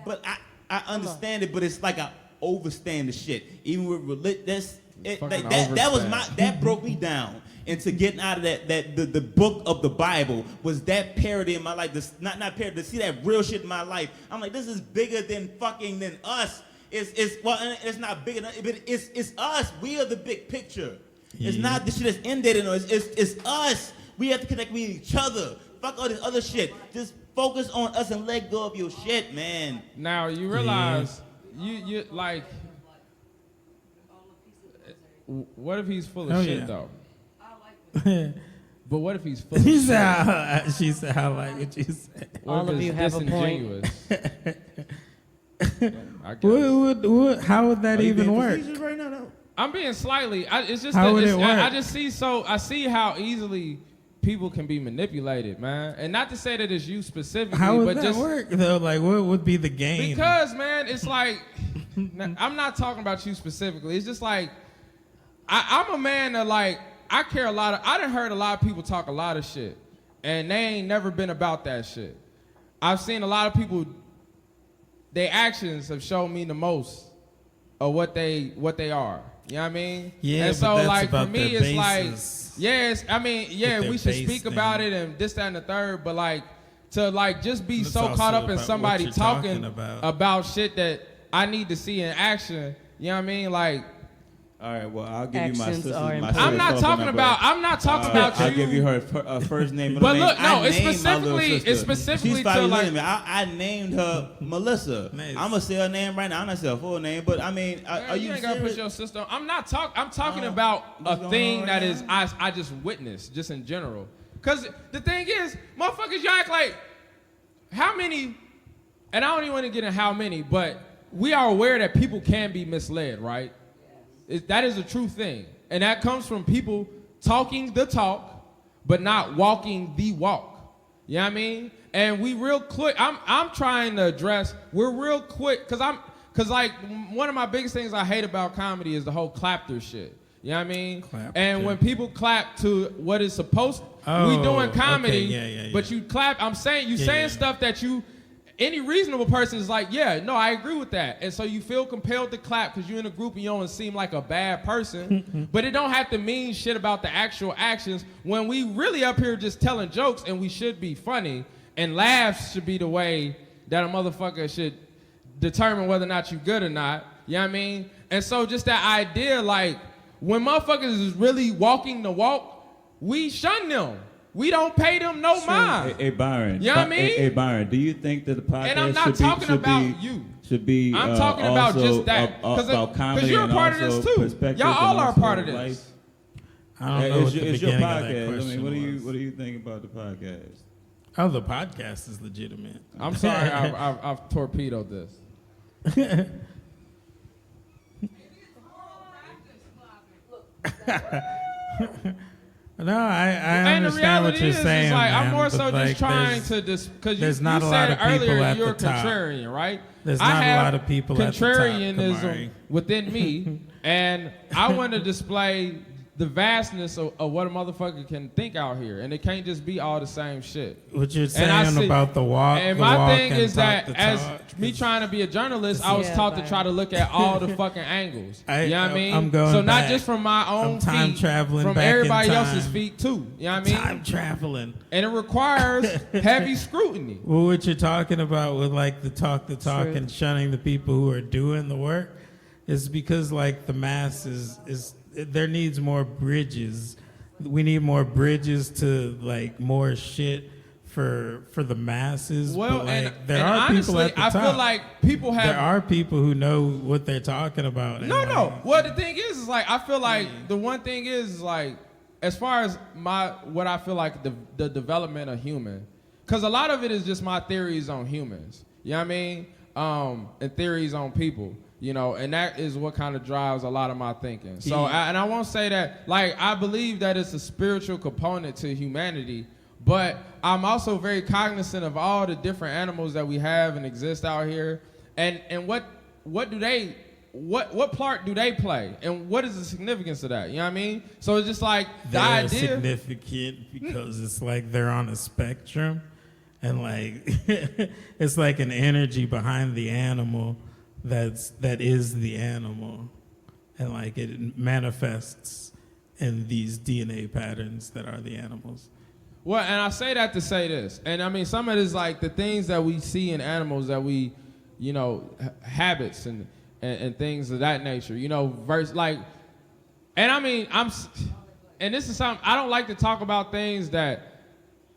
but I understand it, but it's like I overstand the shit. Even with religion, that broke me down into getting out of the book of the Bible was that parody in my life. Not parody, to see that real shit in my life. I'm like, this is bigger than us. It's not big enough, but it's us. We are the big picture. Yeah. It's not the shit that's ended. It's us. We have to connect with each other. Fuck all this other shit. Just focus on us and let go of your shit, man. Now you realize you like. What if he's full of shit though? But what if he's full of shit? She said, I like what you said. All of you have a point. How would that even work? Right now, no. I'm being slightly. It's just how that would it work? I just see I see how easily people can be manipulated, man. And not to say that it's you specifically, how would but that just work though? Like, what would be the game? Because, man, it's like I'm not talking about you specifically. It's just like I'm a man that like I care a lot. I done heard a lot of people talk a lot of shit, and they ain't never been about that shit. I've seen a lot of people. Their actions have shown me the most of what they are. You know what I mean? Yeah. And so but that's like about for me, their it's like bases. yes. I mean, yeah, we should speak about it and this, that, and the third. But like to like just be so caught up in somebody talking about shit that I need to see in action. You know what I mean? Like. All right, well, I'll give you my sister. I'm not talking about you. I'll give you her first name. But look, no, it's specifically She's to like. I named her Melissa. Nice. I'm gonna say her name right now. I'm not saying her full name, but I mean, are you ain't gotta put your sister on. I'm not talking. I'm talking about a thing that is I just witnessed, just in general. Cause the thing is, motherfuckers, y'all act like how many, and I don't even want to get in how many, but we are aware that people can be misled, right? That is a true thing. And that comes from people talking the talk, but not walking the walk. You know what I mean? And we real quick, I'm trying to address, we're real quick, cause like one of my biggest things I hate about comedy is the whole clapter shit. You know what I mean? And when people clap to what is supposed, we doing comedy, okay, but you clap, I'm saying, you saying stuff that any reasonable person is like, yeah, no, I agree with that. And so you feel compelled to clap because you're in a group and you don't seem like a bad person. But it don't have to mean shit about the actual actions when we really up here just telling jokes and we should be funny. And laughs should be the way that a motherfucker should determine whether or not you good or not. You know what I mean? And so just that idea, like, when motherfuckers is really walking the walk, we shun them. we don't pay them no mind. Hey, Byron. You know what I mean? Hey, Byron, do you think that the podcast And I'm not talking about you. Should be I'm talking about also just that. about comedy Because you're a and part of also this too. perspective Y'all all and are a also part of this. life? I don't know what the It's your beginning of that podcast. I question mean, what do was. you think about the podcast? Oh, the podcast is legitimate. I'm sorry, I've torpedoed this. No, I And the understand what reality you're is, saying, like, man, I'm more but, so like, just trying there's- to because you there's not a lot said of people earlier at you're a the top. contrarian, right? There's I not a have lot of people at the top, contrarianism Kamari. within me, and I want to display the vastness of what a motherfucker can think out here, and it can't just be all the same shit. What you're And I saying see- about the walk, And the my walk thing and is talk that the as talk, me 'cause trying to be a journalist, I was Yeah, taught to Byron. try to look at all the fucking angles. You know what I mean? I'm going so not back. just from my own I'm time feet, traveling from back in everybody else's time. feet too. You know what I mean? time traveling. And it requires heavy scrutiny. Well, what you're talking about with like the talk True. and shunning the people who are doing the work is because like the mass is there needs more bridges. We need more bridges to like more shit for the masses. Well, but, like, and there are honestly, people at the I top. feel like people have. There are people who know what they're talking about. and, No, like, no. Well, the thing is like I feel like the one thing is like as far as what I feel like the development of human, because a lot of it is just my theories on humans. You know what I mean? And theories on people. You know, and that is what kind of drives a lot of my thinking. So, and I won't say that, like, I believe that it's a spiritual component to humanity, but I'm also very cognizant of all the different animals that we have and exist out here, and what do they, what part do they play, and what is the significance of that? You know what I mean? So it's just like the they're idea. significant because it's like they're on a spectrum, and like it's like an energy behind the animal that is the animal, and like it manifests in these DNA patterns that are the animals. Well, and I say that to say this, and I mean some of it is like the things that we see in animals that we, you know, habits and things of that nature, you know, like, and I mean and this is something I don't like to talk about things that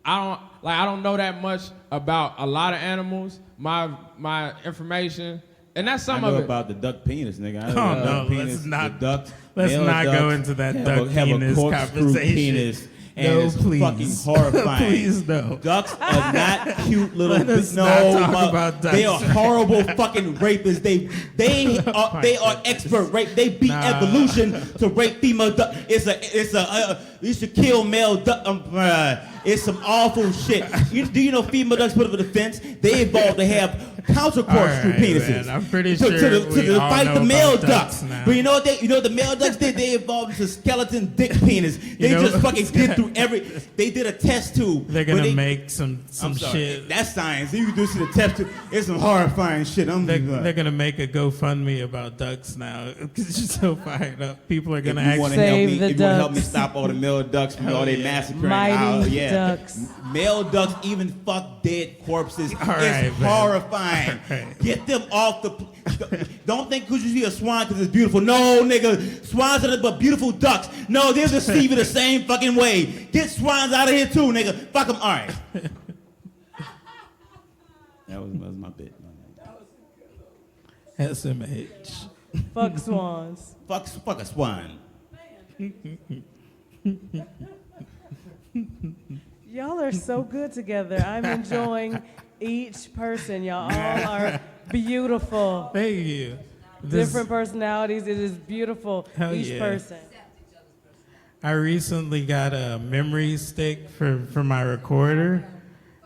I don't know that much about a lot of animals. My information. And that's some I know of it. about the duck penis, nigga. I know Oh, about no, duck penis, let's not- the duck, let's male not go ducks into that have duck have penis a corkscrew conversation. penis, and No, it's please. fucking horrifying. Please, no. Ducks are not cute little. Let us no, not talk about ducks. They are horrible fucking rapists. They are expert rape. They beat Nah. evolution to rape female duck. You should kill male duck. It's some awful shit. Do you know female ducks put up a defense? They evolved to have countercourse through All right, penises. man. I'm pretty to, sure to we all fight know the male about ducks ducks. now. But you know what the male ducks did? They evolved into skeleton dick penis. They know- just fucking did through they did a test tube. They're where gonna they- make some I'm sorry, shit. That's science. You can do to the test tube. It's some horrifying shit. They're gonna make a GoFundMe about ducks now because you're so fired up. People are gonna If you want to actually. help Save me, the if you want to help me ducks. stop all the male ducks from all their massacring, Mighty yeah. ducks. Male ducks even fuck dead corpses. All right, It's man. horrifying. All right. Get them off the. Don't think because you see a swan because it's beautiful. No, nigga, swans are but beautiful ducks. No, they're deceiving the same fucking way. Get swans out of here too, nigga. Fuck them. All right. That was my bit. SMH. Fuck swans. Fuck a swan. Y'all are so good together. I'm enjoying each person. Y'all all are beautiful. Thank you. This- Different personalities. It is beautiful. Hell Each yeah. person. I recently got a memory stick for my recorder,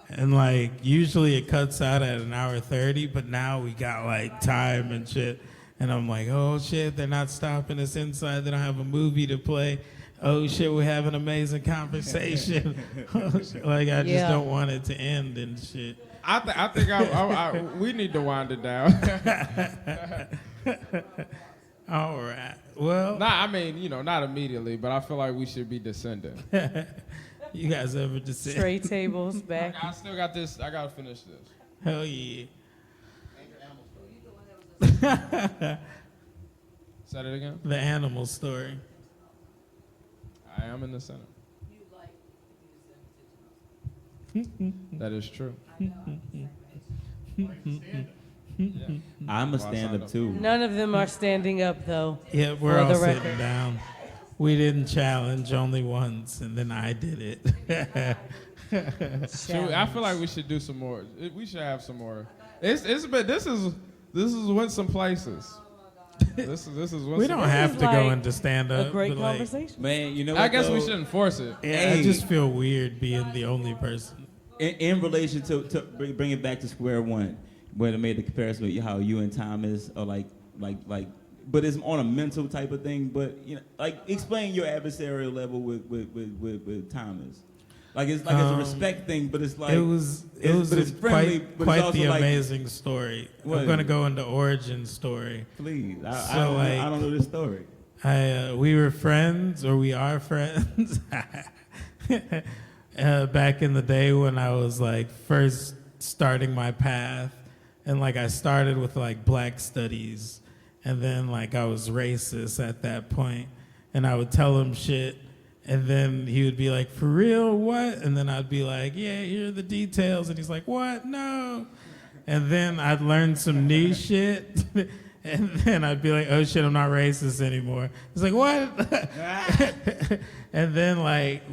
and like usually it cuts out at 1:30, but now we got like time and shit. And I'm like, oh shit, they're not stopping us inside. They don't have a movie to play. Oh shit, we have an amazing conversation. Like I just Yeah. don't want it to end and shit. I think we need to wind it down. All right. Well, I mean, you know, not immediately, but I feel like we should be descending. you guys ever just say, Tray tables back. I still got this. I gotta finish this. hell yeah. Say it again. The animal story. I am in the center. That is true. I'm a stand-up too. None of them are standing up, though. Yeah, we're For all the sitting record. down. We didn't challenge only once, and then I did it. I feel like we should do some more. We should have some more. This is went some places. This is We don't This have is to go like into stand-up. A great but, like, conversation. Man, you know what, I guess we though? shouldn't force it. yeah, I Hey. just feel weird being the only person. In relation to bring it back to square one, when I made the comparison with how you and Thomas are like, but it's on a mental type of thing. But you know, like explain your adversarial level with Thomas. Like it's like it's a respect thing, but it's like It was but it's friendly, but it's quite also the like, amazing story. What? I'm going to go into origin story. Please, I So, don't know this story. We were friends, or we are friends, back in the day when I was like first starting my path, and like I started with like black studies, and then like I was racist at that point, and I would tell him shit, and then he would be like, "For real, what?" And then I'd be like, "Yeah, here are the details," and he's like, "What? No." And then I'd learn some new shit. And then I'd be like, "Oh shit, I'm not racist anymore." It's like, "What?" And then like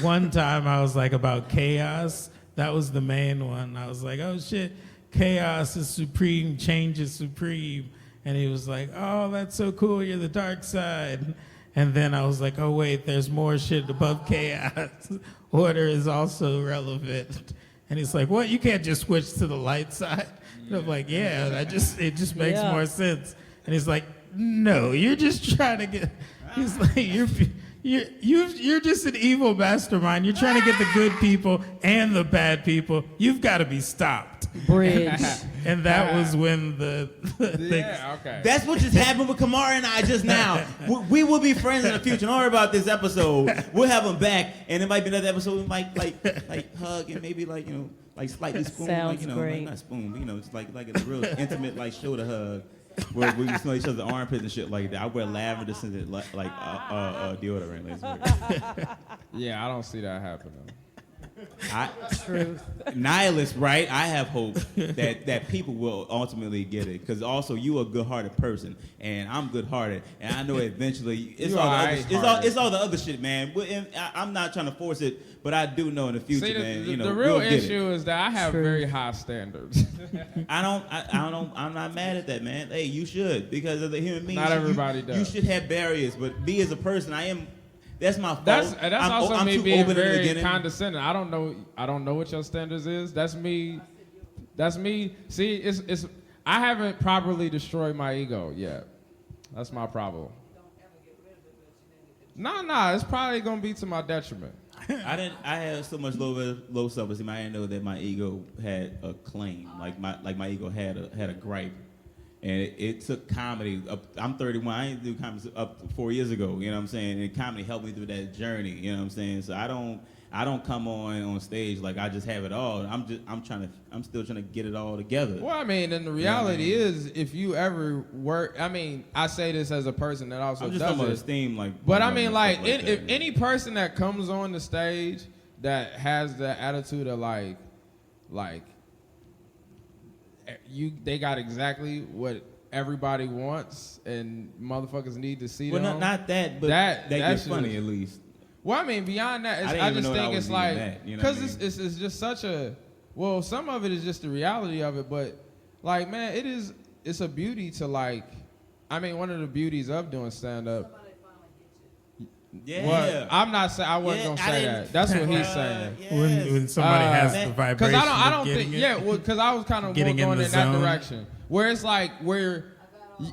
one time I was like about chaos. That was the main one. I was like, "Oh shit, chaos is supreme, change is supreme." And he was like, "Oh, that's so cool, you're the dark side." And then I was like, "Oh wait, there's more shit above chaos. Order is also relevant." And he's like, "What? You can't just switch to the light side?" And I'm like, "Yeah, it just makes Yeah. more sense." And he's like, "No, you're just trying to get." He's like, "You're just an evil mastermind. You're trying to get the good people and the bad people. You've got to be stopped." Bridge. And that was when the thing. Yeah, okay. That's what just happened with Kamari and I just now. We will be friends in the future. Don't worry about this episode. We'll have them back, and it might be another episode. We might like hug and maybe like like slightly spoon, Sounds like great. like not spoon, but it's like a real intimate like shoulder hug. Where we smell each other's armpits and shit like that. I wear lavender scented like deodorant. Yeah, I don't see that happening. Truth. Nihilist, right? I have hope that people will ultimately get it, because also you are a good-hearted person, and I'm good-hearted, and I know eventually it's all the other shit, man. I'm not trying to force it, but I do know in the future, See, man. the real we'll get issue is that I have True. very high standards. I'm not mad at that, man. Hey, you should, because of the human being. Not everybody You does. should have barriers, but me as a person, I am. That's my fault. That's I'm also me too being open in the very beginning. condescending. I don't know what your standards is. That's me. See, it's I haven't properly destroyed my ego yet. That's my problem. Nah, it's probably gonna be to my detriment. I had so much low self-esteem. I didn't know that my ego had a claim. Like my ego had a gripe. And it took comedy up. I'm 31. I didn't do comedy up 4 years ago. You know what I'm saying? And comedy helped me through that journey. You know what I'm saying? So I don't come on stage like I just have it all. I'm still trying to get it all together. Well, I mean, and the reality is, if you ever work, I mean, I say this as a person that also I'm just does talking about it. esteem, like. But I mean, like, that, if any person that comes on the stage that has the attitude of like they got exactly what everybody wants and motherfuckers need to see Well, them. not that, but That gets shit funny is- at least. Well, I mean, beyond that, I didn't I even just know that think was it's even like, that, you know what I mean? it's just such a, well, some of it is just the reality of it, but like, man, it's a beauty to like, I mean, one of the beauties of doing stand-up. Yeah. Well, I'm not saying, I wasn't gonna say that. That's what he's saying. When somebody has the vibration. Because I don't of think, getting it. yeah, well, because I was kind of Getting in going the in that zone. direction. Where it's like, where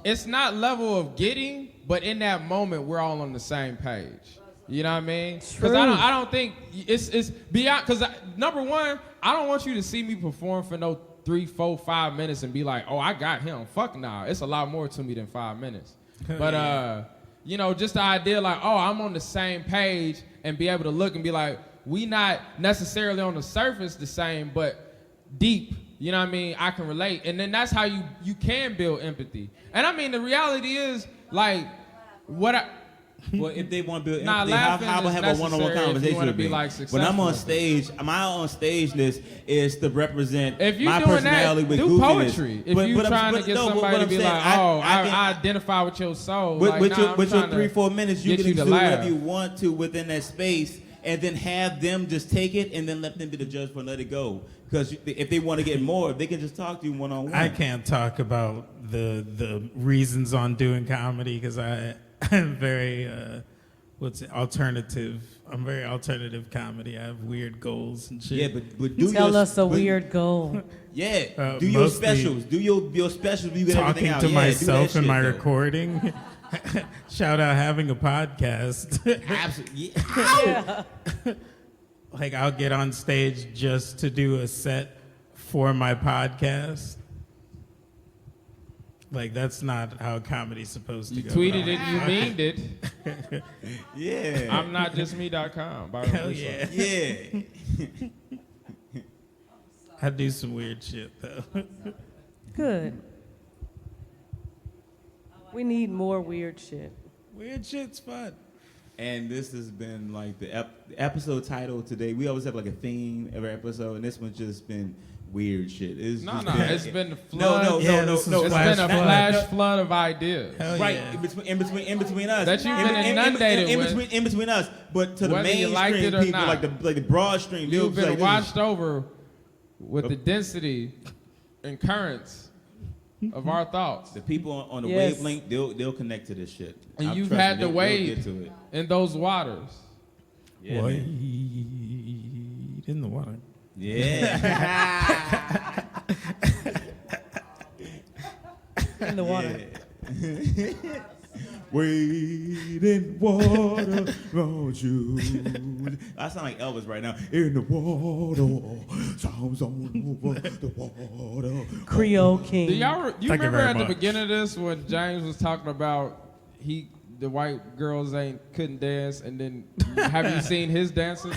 it's not level of getting, but in that moment, we're all on the same page. You know what I mean? Because I don't think it's beyond, because number one, I don't want you to see me perform for no 3, 4, 5 minutes and be like, oh, I got him. Fuck nah. It's a lot more to me than 5 minutes. But, you know, just the idea like, oh, I'm on the same page and be able to look and be like, we not necessarily on the surface the same, but deep. You know what I mean? I can relate. And then that's how you can build empathy. And I mean, the reality is, like, Well, if they want to build Nah, empathy, how laughing about is have a one-on-one necessary if you conversation wanna with be, me? like, When I'm on successful. stage, my on stageness is to represent If you're my doing personality that, with do goofiness. poetry. If you're I'm- trying to get no, but somebody what to I'm be saying, like, I identify with your soul. With, like, with nah, your, I'm with your trying to 3-4 minutes, you get can you to do whatever laugh. you want to within that space, and then have them just take it, and then let them be the judge for and let it go. Because if they want to get more, they can just talk to you one-on-one. I can't talk about the reasons on doing comedy because I'm very alternative. I'm very alternative comedy. I have weird goals and shit. Yeah, but do Tell your, us a weird goal. Yeah, do your mostly specials. Do your specials. You get everything talking out. to Yeah, myself do in that my shit, though. recording. Shout out having a podcast. Absolutely. Like I'll get on stage just to do a set for my podcast. Like that's not how comedy's supposed to You go. tweeted it, you meaned it. Yeah. I'm not just me.com. Hell yeah. Yeah. I do some weird shit though. Good. We need more weird shit. Weird shit's fun. And this has been like the episode title today. We always have like a theme every episode, and this one's just been weird shit. It's No, just no, been- it's been a flood. No, Yeah, this is It's flash been a flood. flash flood of ideas. Hell Right, yeah. in between us. That you've been inundated with. In between us, but to the Whether you liked mainstream it or people, not. like the broad stream, they'll You've be been like, washed over with the density and currents of our thoughts. the people on the Yes. wavelength, they'll connect to this shit. And I'm you've trusting had to they'll wade get to it. in those waters. Yeah, Wade man. in the water. Yeah. In the water. Wade in water, won't you? I sound like Elvis right now. In the water, sounds on over the water. Creole King. Do you Thank you remember very at the much. beginning of this when James was talking about the white girls couldn't dance, and then have you seen his dancing?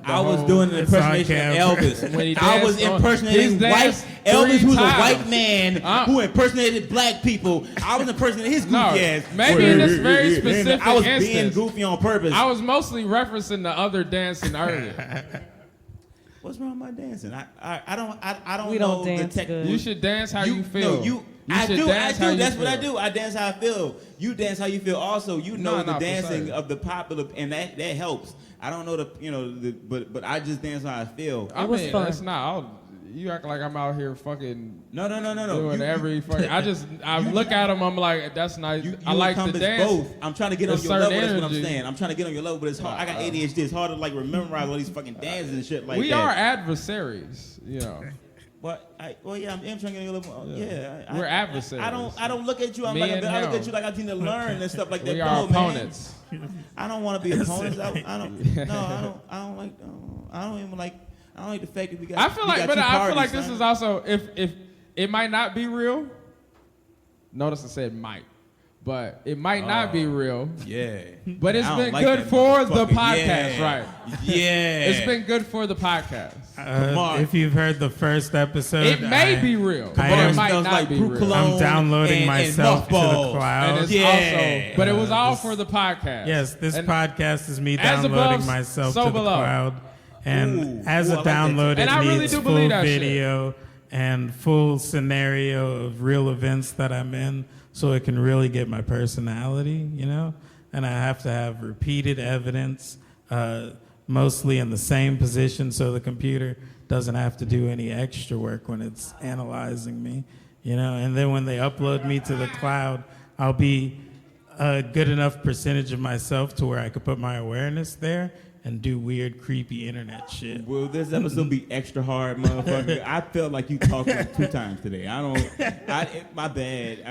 I was doing an It's on impersonation of camera. Elvis. When he I was danced on- impersonating he's danced white Elvis, 3 who's a times. white man who impersonated black people. I was impersonating his goofy No, ass. maybe in this very specific I was being instance. goofy on purpose. I was mostly referencing the other dancing earlier. What's wrong with my dancing? I don't We know don't the dance technique. good. You should dance how you feel. No, You I should do. dance how you That's what I feel. do. I dance how I feel. You dance how you feel. Also, you know No, the no, dancing precisely. of the popular, and that helps. I don't know but I just dance how I feel. I was mean, fun. that's not. You act like I'm out here fucking No. doing You- every fucking. I look at him. I'm like, that's nice. You I like to encompass dance. both. I'm trying to get on There's your level. certain That's what I'm energy. saying. I'm trying to get on your level, but it's hard. I got ADHD. It's hard to like memorize all these fucking dances and shit like We that. are adversaries, you know. Well, yeah, I'm trying to get a little. Yeah, We're adversaries. I don't look at you. I'm Me like, and I look him. at you like I need to learn and stuff like that. We are No, man. opponents. I don't want to be opponents. I don't like. I don't even like. I don't like the fact that we got. I feel we like, got but two I feel parties, like this son. is also if it might not be real. Notice I said might, but it might not be real. Yeah. But it's I don't been like good that for the motherfucker. podcast, Yeah. right? Yeah. It's been good for the podcast. If you've heard the first episode, It may be real, but am- it might smells not like be brew real. cologne I'm downloading and myself to the mothballs. cloud. And it's Yeah. also, but it was all this- for the podcast. Yes, this And podcast is me as downloading above, myself so to the below. cloud. And Ooh. as Ooh, I a like that. download, And it I really needs do full believe that shit. video and full scenario of real events that I'm in so it can really get my personality, you know? And I have to have repeated evidence, mostly in the same position so the computer doesn't have to do any extra work when it's analyzing me, you know? And then when they upload me to the cloud, I'll be a good enough percentage of myself to where I could put my awareness there and do weird, creepy internet shit. Will this episode be extra hard, motherfucker? I felt like you talked 2 times today. My bad.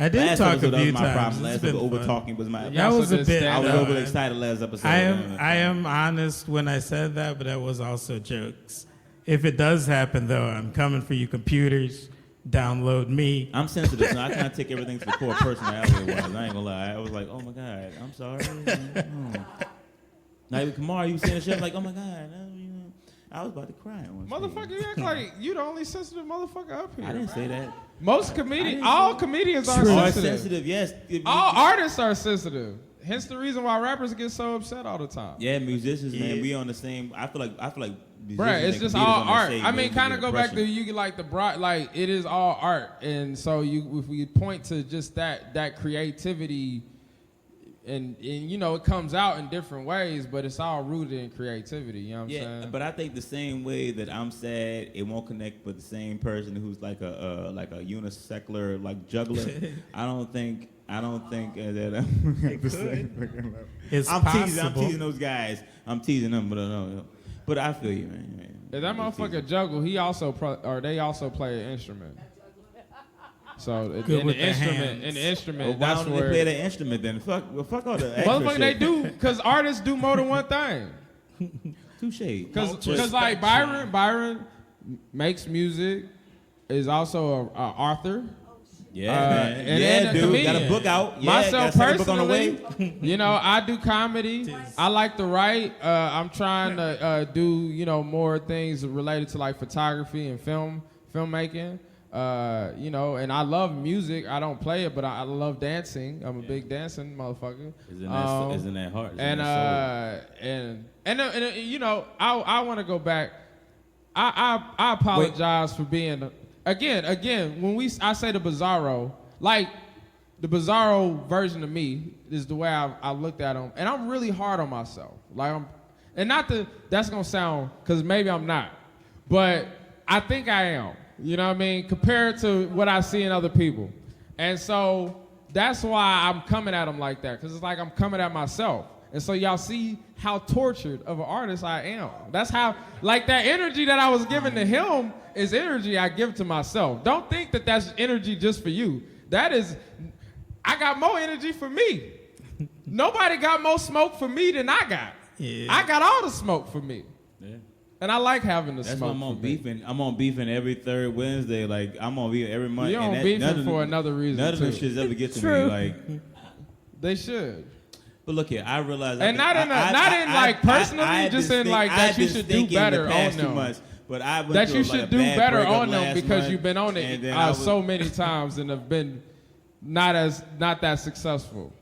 I did Last talk a episode, that few was my times. problem. It's Last been episode, over fun. talking was my. That was a bit. I was though. overexcited last episode. I am honest when I said that, but that was also jokes. If it does happen, though, I'm coming for you computers. Download me. I'm sensitive, so I kind of take everything to the core personality-wise. I ain't gonna lie. I was like, oh my god, I'm sorry. Like Kamari, you saying shit like, oh my god. I was about to cry. Motherfucker, you act like you the only sensitive motherfucker up here. I didn't say that. Most comedians, all comedians are Are sensitive. sensitive, yes. All artists are sensitive. Hence the reason why rappers get so upset all the time. Yeah, musicians, man, we on the same. I feel like. Bruh, it's just all art. I mean, kind of go back to you like the broad, like it is all art, and so if we point to just that creativity, and you know it comes out in different ways, but it's all rooted in creativity. You know what I'm saying? But I think the same way that I'm sad, it won't connect with the same person who's like a unisecular like juggler. I don't think that It's I'm possible. teasing those guys. I'm teasing them, but no. But I feel you, man. If that motherfucker juggle, they also play an instrument. So Good in with the the instrument, hands. Why that's don't where they play the instrument then? Fuck all the extra motherfucker shit. they do, because artists do more than one thing. Touche. Because like Byron makes music, is also an author. Yeah, man. And a dude, comedian. got a book out. Yeah, Myself got a second book on the personally, way. you know, I do comedy. I like to write. I'm trying to do, you know, more things related to like photography and filmmaking. You know, and I love music. I don't play it, but I love dancing. I'm a big dancing motherfucker. Isn't that hard? And you know, I want to go back. I apologize for being again when I say the bizarro, like the bizarro version of me is the way I looked at him, and I'm really hard on myself. Like that's gonna sound, because maybe I'm not, but I think I am. You know what I mean? Compared to what I see in other people, and so that's why I'm coming at them like that, because it's like I'm coming at myself. And so y'all see how tortured of an artist I am. That's how, like that energy that I was giving to him is energy I give to myself. Don't think that that's energy just for you. That is, I got more energy for me. Nobody got more smoke for me than I got. Yeah. I got all the smoke for me. Yeah. And I like having the That's smoke. why I'm on for me. beefing. I'm on beefing every third Wednesday. Like I'm on beefing every month. You're on beefing for another reason. None of them too. shits ever get to True. me. Like, They should. but look here, I realize. And not in like personally, just in like that you should do better on them. But I went That through you like a should do bad better breakup on them last because month, you've been on and it then I was- so many times and have been not that successful.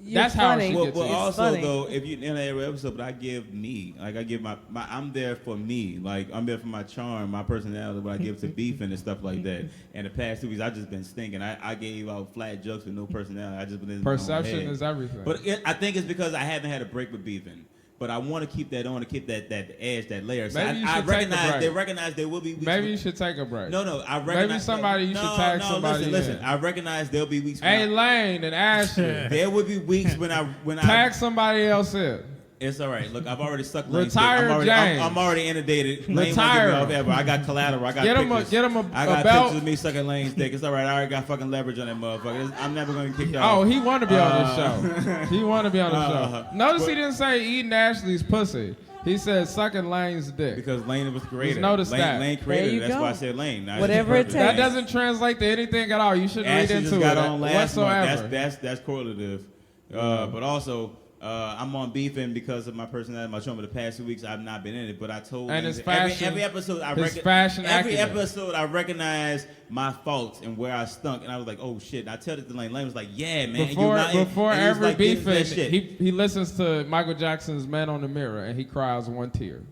You're That's how funny. she Well, gets well it. also funny. though, if you in every episode, but I give me, like I give my I'm there for me, like I'm there for my charm, my personality, what I give to beefing and stuff like that. And the past 2 weeks, I just been stinking. I gave out flat jokes with no personality. I just been in my own Perception head. is everything. But I think it's because I haven't had a break with beefing. But I want to keep that on, to keep that edge, that layer. So Maybe you I should take a recognize break. they recognize there will be weeks. Maybe you should take a break. No, I recognize. Maybe somebody you should tag somebody Listen. in. I recognize there'll be weeks. When Hey, Lane and Ashley, there will be weeks when I tag somebody else in. It's all right. Look, I've already sucked Lane's Retire dick. James. I'm already inundated. Lane won't Retire. get me off ever. I got collateral. I got Get pictures. him a I got belt. pictures of me sucking Lane's dick. It's all right. I already got fucking leverage on that motherfucker. I'm never going to kick y'all. Oh, he want to be on this show. He want to be on the show. Notice but- he didn't say eating Ashley's pussy. He said sucking Lane's dick. Because Lane was created. Just notice that. Lane There created you it. That's go. why I said Lane. Now, Whatever it's it perfect. That doesn't translate to anything at all. You shouldn't read Ashley into just got it on last whatsoever. month. That's correlative. But also, I'm on beefing because of my personality, my trauma. The past 2 weeks, I've not been in it, but I told And Lane his that fashion- every episode, fashion every acumen. episode, I recognize my faults and where I stunk, and I was like, oh shit. And I tell it to Lane. Lane was like, yeah, man. Before and he was every like, "This is that beefing, shit." he listens to Michael Jackson's "Man on the Mirror" and he cries one tear.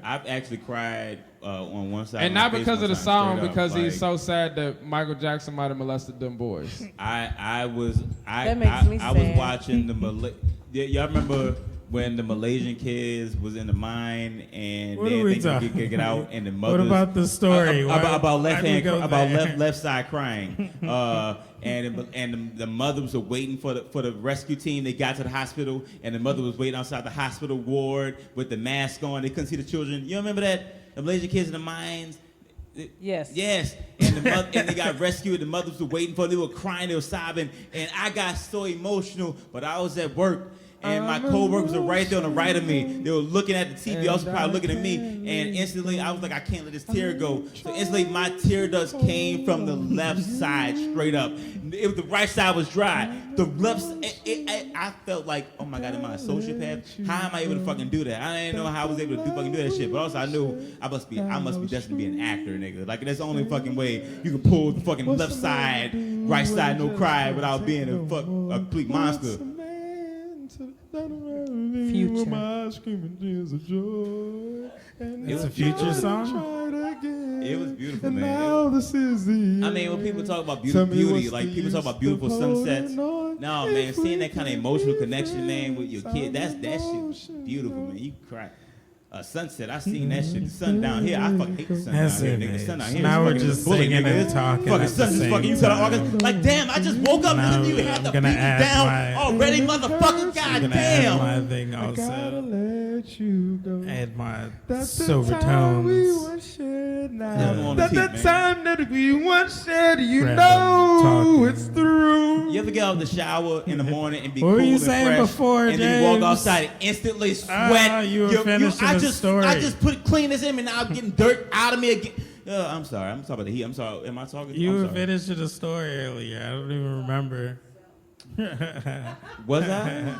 I've actually cried on one side, And of my not face because one of the time, song, straight up. because he's Like, so sad that Michael Jackson might have molested them boys. I was That makes me I was sad. watching y'all remember when the Malaysian kids was in the mine and What they are we didn't think they talking- could get out, and the What mothers about the story? about Why left do we hand go about there? left side crying, and the mothers were waiting for the rescue team. They got to the hospital, and the mother was waiting outside the hospital ward with the mask on. They couldn't see the children. You remember that? The Malaysian kids in the mines. Yes. Yes, and and they got rescued. The mothers were waiting for them. They were crying. They were sobbing, and I got so emotional. But I was at work, And my coworkers were right there on the right of me. They were looking at the TV, also probably looking at me. And instantly, I was like, I can't let this tear go. So instantly, my tear ducts came from the left side straight up. If the right side was dry, the left, I felt like, oh my God, am I a sociopath? How am I able to fucking do that? I didn't know how I was able to do that shit. But also, I knew I must be destined to be an actor, nigga. Like, that's the only fucking way you can pull the fucking left side, right side, no cry without being a complete monster. Future. It's a Future song? It was beautiful, man. I mean, when people talk about beauty, like people talk about beautiful sunsets. No, man, seeing that kind of emotional connection, man, with your kid, that shit beautiful, man. You cry. Sunset, I seen that shit. The sun down here, I fucking hate the sun down here, nigga. The sun down here. Now we're just singing and talking. Fucking sun just fucking you cut August. Like, damn, I just woke up and you had the beat down already, motherfucker. God damn. Add my thing also. Add my silver tones. The time that we once said, you know it's through. You ever get out of the shower in the morning and be What cool were you and saying fresh, before, and then you walk James? outside and instantly sweat? You were finishing the story. I just clean this in and now I'm getting dirt out of me again. I'm sorry. I'm talking about the heat. I'm sorry. Am I talking? You I'm were sorry. finishing the story earlier. I don't even remember. Was I?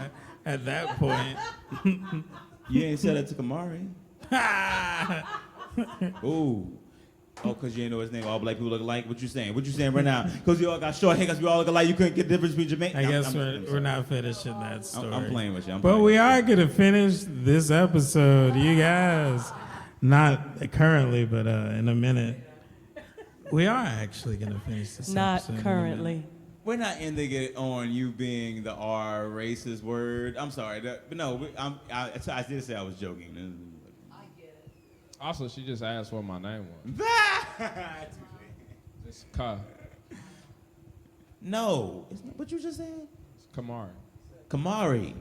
At that point. You ain't said it to Kamari. Ooh. Oh, because you ain't know his name. All black people look alike. What you saying? What you saying right now? Because you all got short hair, because we all look alike. You couldn't get the difference between Jamaican. I guess we're not finishing that story. I'm playing with you. But we are going to finish this episode, you guys. Not currently, but in a minute. We are actually going to finish this episode. Not currently. We're not ending it on you being the R racist word. I'm sorry. But no, I did say I was joking. Also, she just asked what my name was. It's Ka. No. What you just said? It's Kamari. Kamari.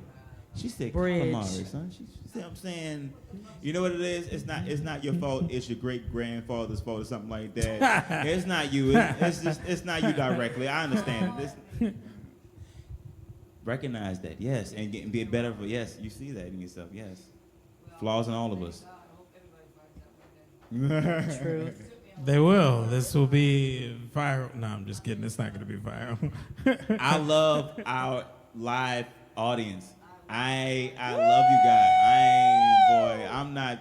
She said Bridge. Kamari, son. She said, I'm saying, you know what it is? It's not your fault. It's your great grandfather's fault or something like that. It's not you. It's not you directly. I understand it. Recognize that, yes, and be better for yes. You see that in yourself, yes. Flaws in all of us. True. They will. This will be viral. No, I'm just kidding. It's not going to be viral. I love our live audience. I love you guys. I'm not.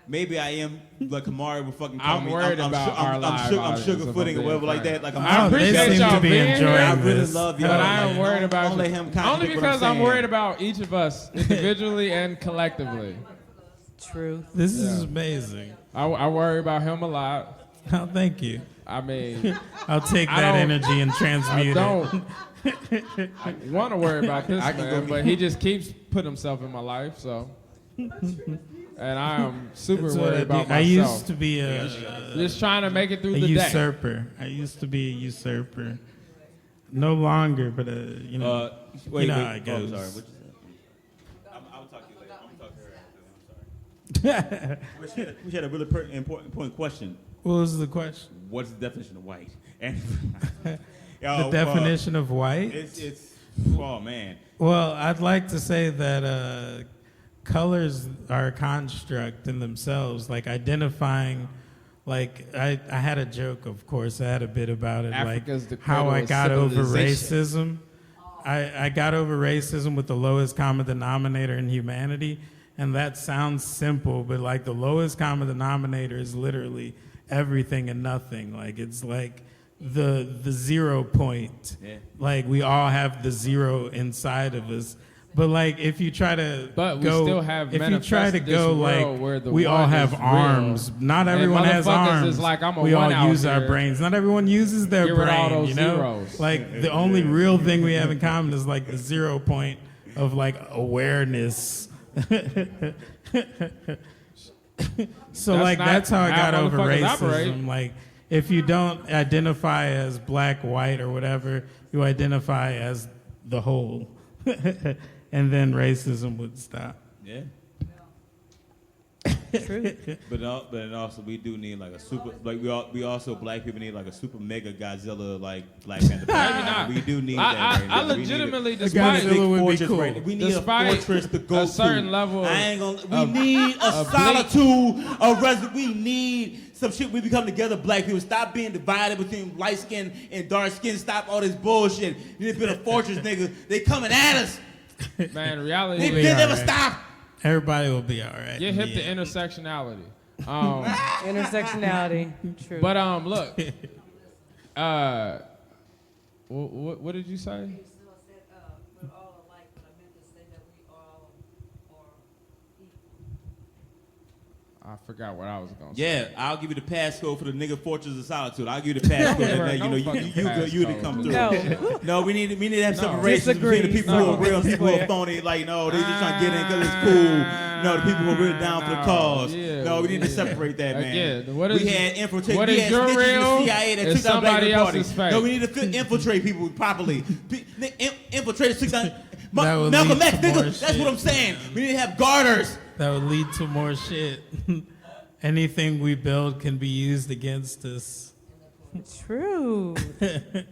Maybe I am like Kamari would fucking call I'm me. worried about our live I'm audience, sugarfooting if I'm or whatever like being that. Like I They appreciate seem y'all to be being here. enjoying I really this. love you. But I am worried about don't let him only contradict what because I'm saying. worried about each of us individually and collectively. True. This is amazing. I worry about him a lot. Oh, thank you. I mean, I'll take I that don't- energy and transmute I it. don't want to worry about this man, but he just keeps putting himself in my life, so. And I am super That's what worried I about do. myself. I used to be Just trying to make it through a the day. usurper. I used to be a usurper. No longer, but you know. Wait, you know wait. how it goes. Oh, sorry. What you said? I'll talk to you later. I'm going to talk to her after. I'm sorry. We had a really important question. What was the question? What's the definition of white? And The definition of white? It's oh man. Well, I'd like to say that colors are a construct in themselves, like identifying. Like I had a joke, of course. I had a bit about it, Africa's the like how cradle I of got over civilization. racism. I got over racism with the lowest common denominator in humanity, and that sounds simple, but like the lowest common denominator is literally everything and nothing. Like it's like the 0 point. Yeah. Like we all have the zero inside of us. But like if you try to But we go, still have if you try to manifested this go world where like the we all one have is real. arms. Not And everyone has motherfuckers arms. is like, I'm a we all one out use our here. brains. Not everyone uses their Get rid of all brain. those You know, zeros. like the only real thing we have in common is like the 0 point of like awareness. So That's like not that's how I how got over motherfuckers racism. operate. Like if you don't identify as black, white, or whatever, you identify as the whole, and then racism would stop. Yeah. True. But also we do need like a super we also black people need like a super mega Godzilla like Black Panther. Maybe not. We do need that. I right now. legitimately, a despite Godzilla would be fortress cool. right now. We need Despite a fortress to go a certain to. level I ain't gonna. We need a solitude. We need some shit. We become together, black people. Stop being divided between light skin and dark skin. Stop all this bullshit. You need to build a fortress, nigga. They coming at us. man, reality. They never stop. Everybody will be all right. Get hip to Yeah. intersectionality. Intersectionality. True. But look, what did you say? I forgot what I was gonna say. Yeah, I'll give you the passcode for the nigga Fortress of Solitude. I'll give you the passcode. Right, You know, no fucking you to come through. No. No, we need to have No. separation between the people who are real and people who are phony. Like, no, they just trying to get in because it's cool. No, the people who are really down for the cause. Yeah, no, we need to yeah. separate that, man. Again, what is- we had infiltrate. what We is had your snitches in real the CIA that is took down Black somebody Party. else's fake. No, we need to infiltrate people properly. Infiltrate the That would Malcolm lead X, to more nigga. That's shit. what I'm saying. We need to have garters. That would lead to more shit. Anything we build can be used against us. True. That's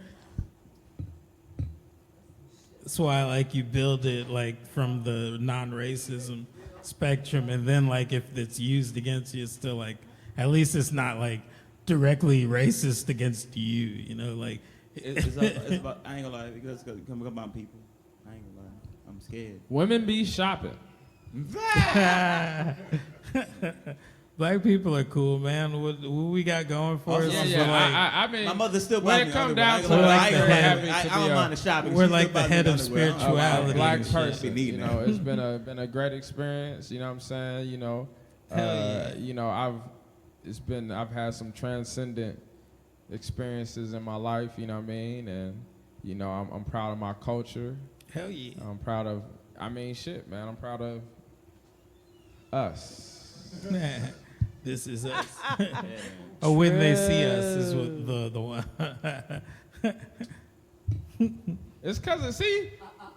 why like you build it like from the non-racism spectrum, and then like if it's used against you, it's still like at least it's not like directly racist against you. You know, like It's about, I ain't gonna lie, because it's come about people. I ain't gonna lie. I'm scared. Women be shopping. black people are cool, man. What we got going for us? Yeah, is yeah. we're like, I mean, My mother still when buys it me come underwear. down I to ain't it, gonna lie. like I'm the very head- happy I to don't be mind the shopping. we're She like still the buys me head of underwear. spirituality. a black and shit. person. Be You needing know, that. it's been a great experience. You know what I'm saying? You know, Hell yeah. you know, I've had some transcendent experiences in my life. You know what I mean? And you know, I'm proud of my culture. Hell yeah. I'm proud of. I mean, shit, man. I'm proud of us. This is us. Or when they see us is what the one. It's cause see,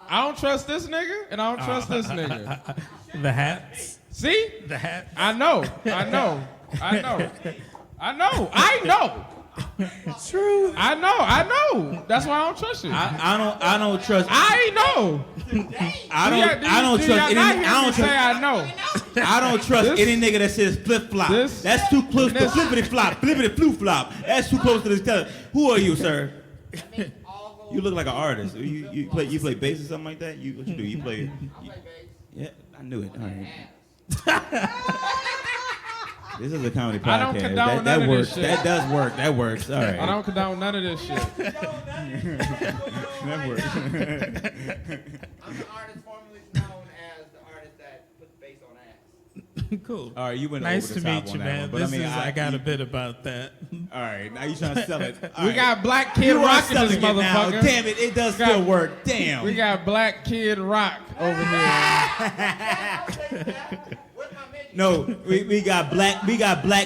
I don't trust this nigga, and I don't trust this nigga. The hats. See? The hats. I know. True. I know. That's why I don't trust you. I don't trust. I know. I don't trust any. I don't say trust. I know. I don't trust This- any nigga that says flip flop. this- That's too close to this- flippity flop, flippity floo flop. That's too close to this color. Who are you, sir? You look like an artist. You play bass or something like that. What you do? You play. Yeah, I knew it. All right. This is a comedy podcast. I don't condone that none of works. this shit. That does work. That works. All right. I don't condone none of this shit. That works. I'm the artist formerly known as the artist that puts bass on ass. Cool. All right, you went Nice over to the top meet on you, that man. one, but This I mean, is I got you- a bit about that. All right, now you trying to sell it. All We right. got Black Kid You are Rock in this selling it now. motherfucker. Damn it, it does We got- still work. Damn. We got Black Kid Rock over here. No, we got Black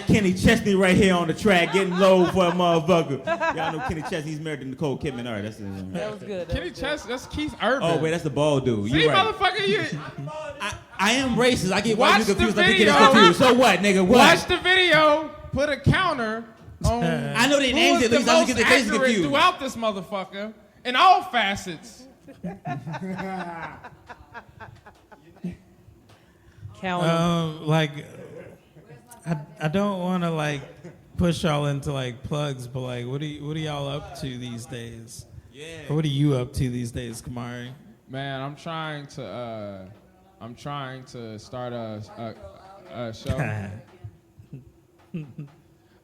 Kenny Chesney right here on the track getting low for a motherfucker. Y'all know Kenny Chesney, he's married to Nicole Kidman. All right, that's it. That was good. Kenny Chest, that's Keith Urban. Oh wait, that's the bald dude. See, You right. motherfucker, you I am racist. I get Watch white people the confused. I think it's video. confused. So what, nigga? What? watch the video. Put a counter on. I know they who names is it. the At least I don't most get their faces accurate confused. throughout this motherfucker in all facets. Count. Like, I don't want to like push y'all into like plugs, but like, what are y'all up to these days? Yeah. Or what are you up to these days, Kamari? Man, I'm trying to start a show.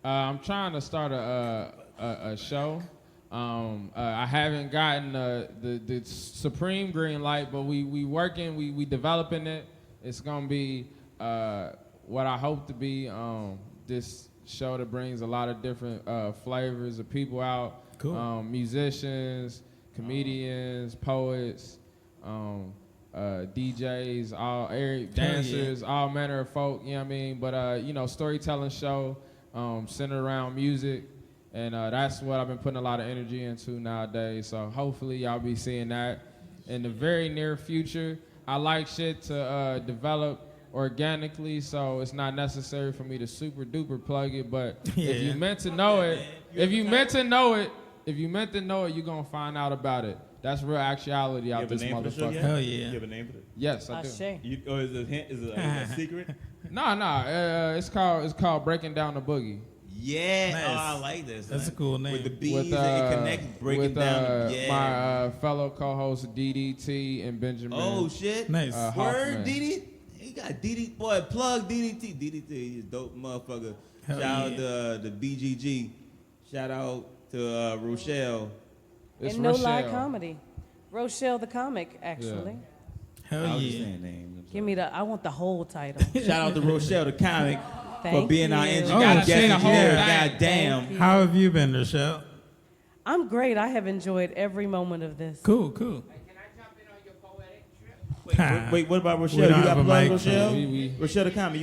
I'm trying to start a show. I haven't gotten the supreme green light, but we working, we developing it. It's gonna be what I hope to be. This show that brings a lot of different flavors of people out. Cool. Musicians, comedians, poets, DJs, dancers, all manner of folk. You know what I mean? But storytelling show centered around music. And that's what I've been putting a lot of energy into nowadays. So hopefully y'all be seeing that in the very near future. I like shit to develop organically, so it's not necessary for me to super duper plug it. But if you meant to know it, if you meant to know it, you're gonna find out about it. That's real actuality out this motherfucker. Hell yeah. You have a name for it? Yes, I do. Or is it a hint? Is it a secret? No. It's called Breaking Down the Boogie. Yeah. Nice. Oh, I like this. That's a cool name. With the bees that it connects, breaking down. My fellow co-hosts DDT and Benjamin. Oh shit! Nice. Word, DDT. You got DDT. Boy, plug DDT. DDT is dope motherfucker. Hell Shout out to the BGG. Shout out to Rochelle. It's And No Lie Rochelle. Comedy. Rochelle the comic, actually. Hell I was yeah. just saying names. Give me I want the whole title. Shout out to Rochelle the comic for Thank being our you. engineer. gotta guest say the whole engineer. thing. Goddamn. Thank you. How have you been, Rochelle? I'm great. I have enjoyed every moment of this. Cool. Can I jump in on your poetic trip? Wait, what about Rochelle? We don't You got have a plug, mic, Rochelle? so Rochelle the comic.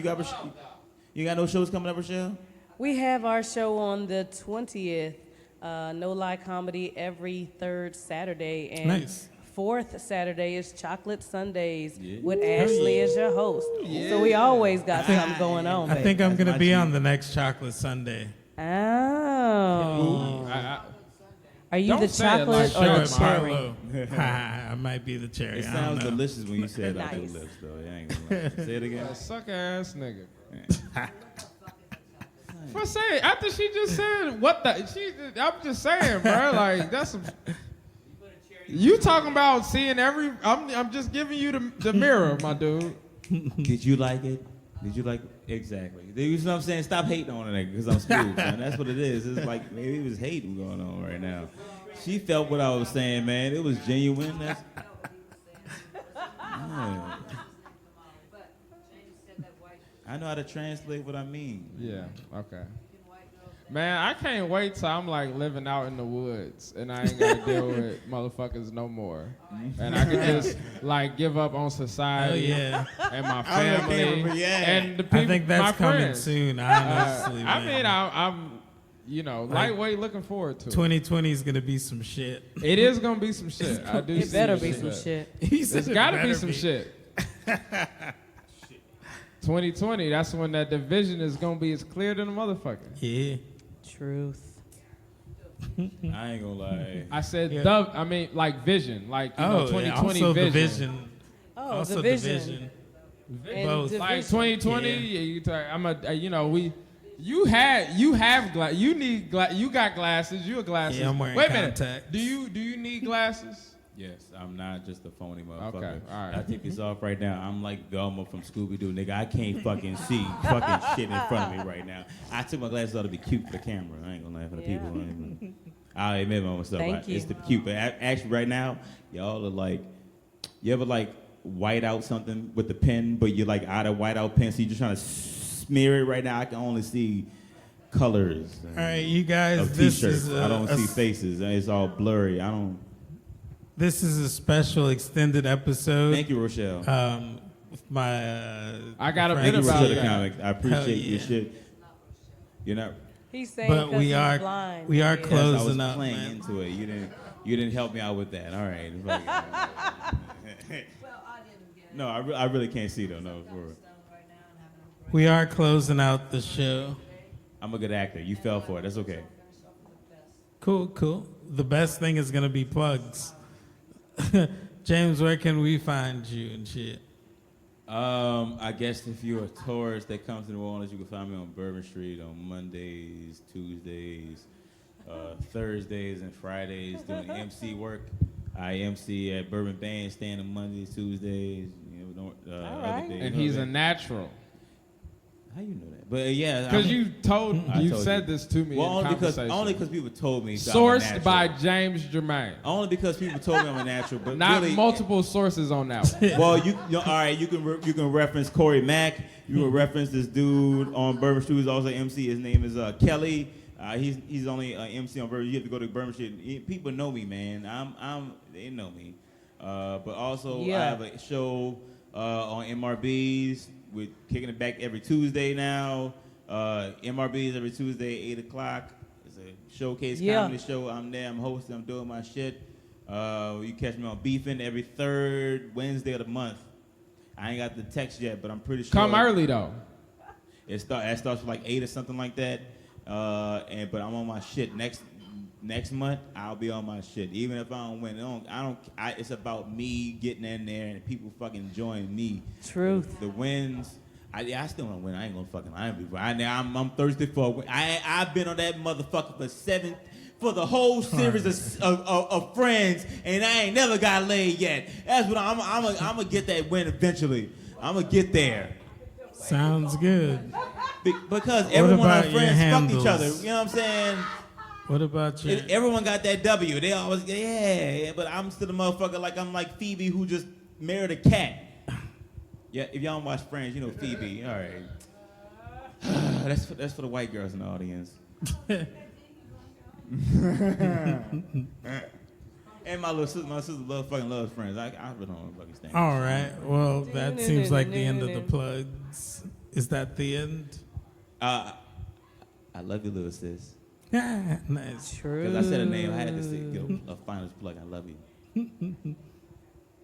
You got no shows coming up, Rochelle? We have our show on the 20th. No Lie Comedy every third Saturday. And Nice. fourth Saturday is Chocolate Sundays with Ashley as your host. So we always got something going on. I baby. think I'm going my to be cheat. on the next Chocolate Sunday. Oh. Are you Don't the say it chocolate like or the that, cherry? Marlo. I might be the cherry. It I don't sounds know. delicious when you say it out your Nice. lips, though. I ain't gonna lie. Say it again. That suck ass nigga. For saying after she just said what the I'm just saying, bro. Like that's some. You talking about seeing every? I'm just giving you the mirror, my dude. Did you like it? Did you like it? Exactly. You know what I'm saying? Stop hating on a nigga because I'm smooth, man. That's what it is. It's like maybe it was hating going on right now. She felt what I was saying, man. It was genuine. That's. Yeah. I know how to translate what I mean. Yeah. Okay. Man, I can't wait till I'm like living out in the woods and I ain't gotta deal with motherfuckers no more, and I can just like give up on society yeah. and my family and the people. I think that's my coming friends. soon, honestly. I man. mean, I'm lightweight looking forward to it. 2020 is going to be some shit. It is gonna be some shit. I do. It see better some be shit. some shit. He said There's it gotta be better some shit. 2020, that's when that division is gonna be as clear than a motherfucker. Yeah. Truth. I ain't gonna lie. I said Yeah. I mean like vision, like you know, Oh, 2020 yeah. Also vision. the vision. Oh, Also the the vision. And Both. division. Like 2020, Yeah. you got glasses. You a glasses. Yeah, I'm wearing Wait a minute. contacts. Do you need glasses? Yes, I'm not just a phony motherfucker. Okay, all right. I take this off right now. I'm like Velma from Scooby-Doo, nigga. I can't fucking see fucking shit in front of me right now. I took my glasses off to be cute for the camera. I ain't gonna lie for the people. I'll admit myself. Thank you. It's the cute. But actually right now, y'all are like, you ever like white out something with the pen, but you're like out of white out pen, so you're just trying to smear it right now. I can only see colors. All right, you guys, Of this t-shirts. is I don't see faces. It's all blurry. I don't. This is a special extended episode. Thank you, Rochelle. With my I got a friend bit Thank you, about Rochelle the that. comic. I appreciate Hell your yeah. shit. You're not. He's saying But 'cause we he's are blind. we are Yeah. close. I was Closing up, playing man. into it. You didn't help me out with that. All right. No, I really can't see though. No, for real. We are closing out the show. I'm a good actor. You fell for it. That's okay. Cool. The best thing is gonna be plugs. James, where can we find you and shit? I guess if you're a tourist that comes to New Orleans, you can find me on Bourbon Street on Mondays, Tuesdays, Thursdays, and Fridays doing MC work. I MC at Bourbon Bandstand on Mondays, Tuesdays, All other right. days. And he's a natural. How you know that? But yeah, Because I'm- you I told said you. this to me Well, in only because conversation. people told me. that I'm a Sourced natural. by James Germain. Only because people told me I'm a natural, but Not really, multiple sources on that one. Well, all right. You can reference Corey Mack. You can reference this dude on Bourbon Street who's also MC. His name is Kelly. He's only MC on Bourbon. You have to go to Bourbon Street. People know me, man. They know me. But also I have a show on MRBs. We're kicking it back every Tuesday now. MRBs every Tuesday, 8 o'clock. It's a showcase comedy show. I'm there. I'm hosting. I'm doing my shit. You catch me on Beefing every third Wednesday of the month. I ain't got the text yet, but I'm pretty sure. Come early though. It starts with like 8 or something like that. But I'm on my shit next month. I'll be on my shit. Even if I don't win, it's about me getting in there and people fucking enjoying me. Truth. The wins. I still want to win. I ain't gonna fucking lie to you. I'm thirsty for a win. I've been on that motherfucker for the whole series of Friends, and I ain't never got laid yet. That's what I'm gonna get that win eventually. I'm gonna get there. Sounds good. Because everyone on about your Friends fuck each handles? other. You know what I'm saying? What about you? Everyone got that W. They always yeah. But I'm still the motherfucker like I'm like Phoebe who just married a cat. Yeah, if y'all don't watch Friends, you know Phoebe. All right. That's for the white girls in the audience. And my sister loves Friends. I really don't fucking stand. All right. Well, that seems like the end of the plugs. Is that the end? I love you, little sis. Nice. True. Because I said a name, I had to get a finals plug. I love you.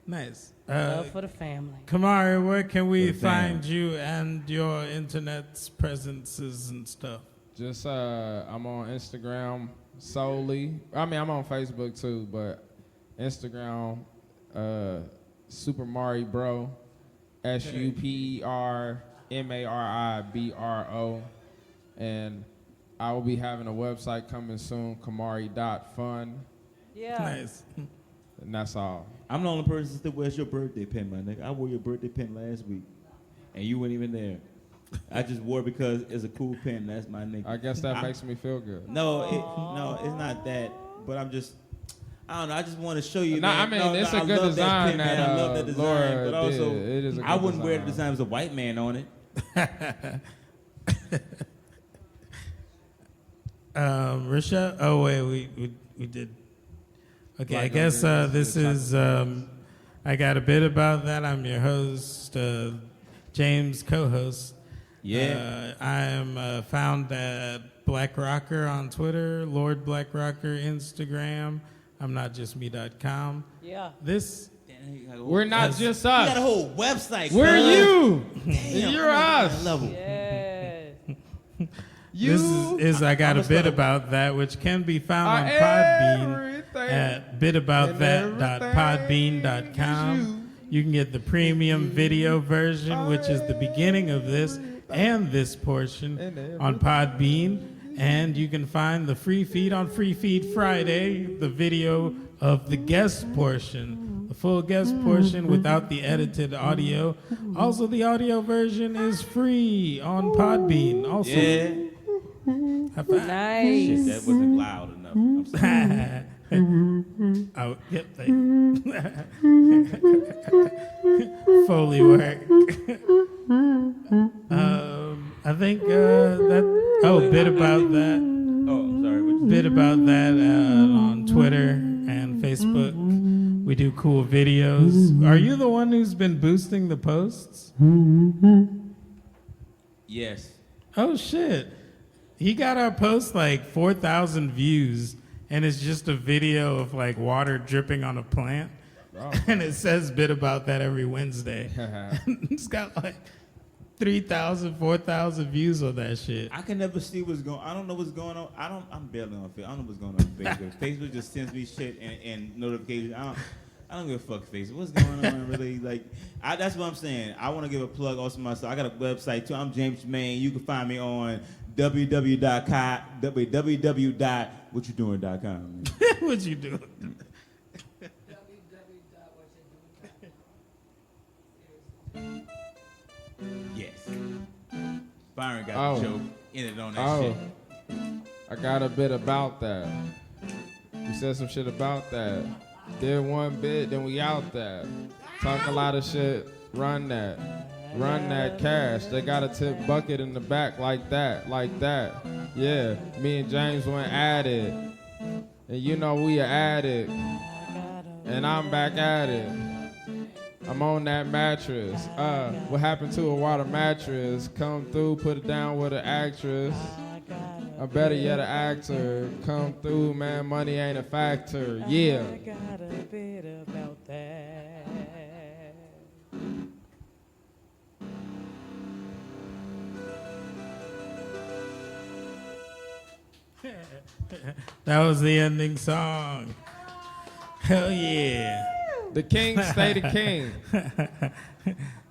Nice. Love for the family. Kamari, where can we For the family. find you and your internet's presences and stuff? Just I'm on Instagram solely. I mean, I'm on Facebook too, but Instagram, Super Mario Bro, SuperMaribro, and I will be having a website coming soon, Kamari.fun, Yeah. Nice. and that's all. I'm the only person that wears your birthday pin, my nigga. I wore your birthday pin last week, and you weren't even there. I just wore it because it's a cool pin. That's my nigga. I guess that makes me feel good. No, it's not that. But I don't know. I just want to show you. No, man. I mean, it's a I good love design pin, man. that, I love that design, Laura but also did. It is a good I wouldn't wear the design. design with a white man on it. Risha? Oh, wait, we did. Okay, I Black guess Girl, this is, I got a bit about that. I'm your host, James, co-host. Yeah. I am found at Black Rocker on Twitter, Lord Black Rocker Instagram. I'm not just me.com. Yeah. This, We're not Yes. just You got a us. whole website. We're cuz. you. Damn, You're I'm on us. that level. Yes. this is I got a bit about that, which can be found on Podbean at bitaboutthat.podbean.com. You can get the premium video version, which is the beginning of this and this portion on Podbean. And you can find the free feed on Free Feed Friday, the video of the guest portion, the full guest portion without the edited audio. Also, the audio version is free on Podbean. Also, Yeah. high five. Nice. Shit, that wasn't loud enough. I'm sorry. Oh, yep. Foley work. I think that. Oh, bit about that. Oh, I'm sorry. Bit about that on Twitter and Facebook. We do cool videos. Are you the one who's been boosting the posts? Yes. Oh shit! He got our post like 4,000 views. And it's just a video of like water dripping on a plant. Oh. And it says bit about that every Wednesday. It's got like 3,000, 4,000 views on that shit. I can never see what's going. I don't know what's going on. I'm barely on Facebook. I don't know what's going on with Facebook. Facebook just sends me shit and notifications. I don't give a fuck Facebook. What's going on really? Like, that's what I'm saying. I want to give a plug also myself. I got a website too. I'm James Maine. You can find me on www.whatyoudoing.com. What you doing? Yes. Byron got Oh. the joke. Ended on that Oh, shit. I got a bit about that. We said some shit about that. Did one bit, then we out there. Talk a lot of shit, run that. Run that cash. They got a tip bucket in the back like that, like that. Yeah, me and James went at it. And you know we are at it. And I'm back at it. I'm on that mattress. What happened to a water mattress? Come through, put it down with an actress. Or better yet, an actor. Come through, man, money ain't a factor. Yeah. I got a bit about that. That was the ending song. Hell yeah. The king stay the king.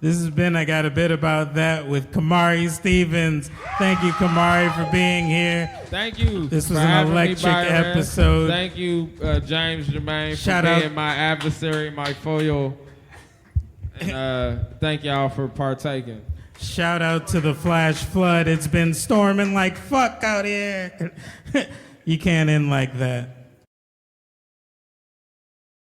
This has been I Got a Bit About That with Kamari Stevens. Thank you, Kamari, for being here. Thank you. This was for an having me, electric Byron. episode. Thank you, James Jermaine, Shout for out- being my adversary, my foil. And thank y'all for partaking. Shout out to the flash flood. It's been storming like fuck out here. You can't end like that.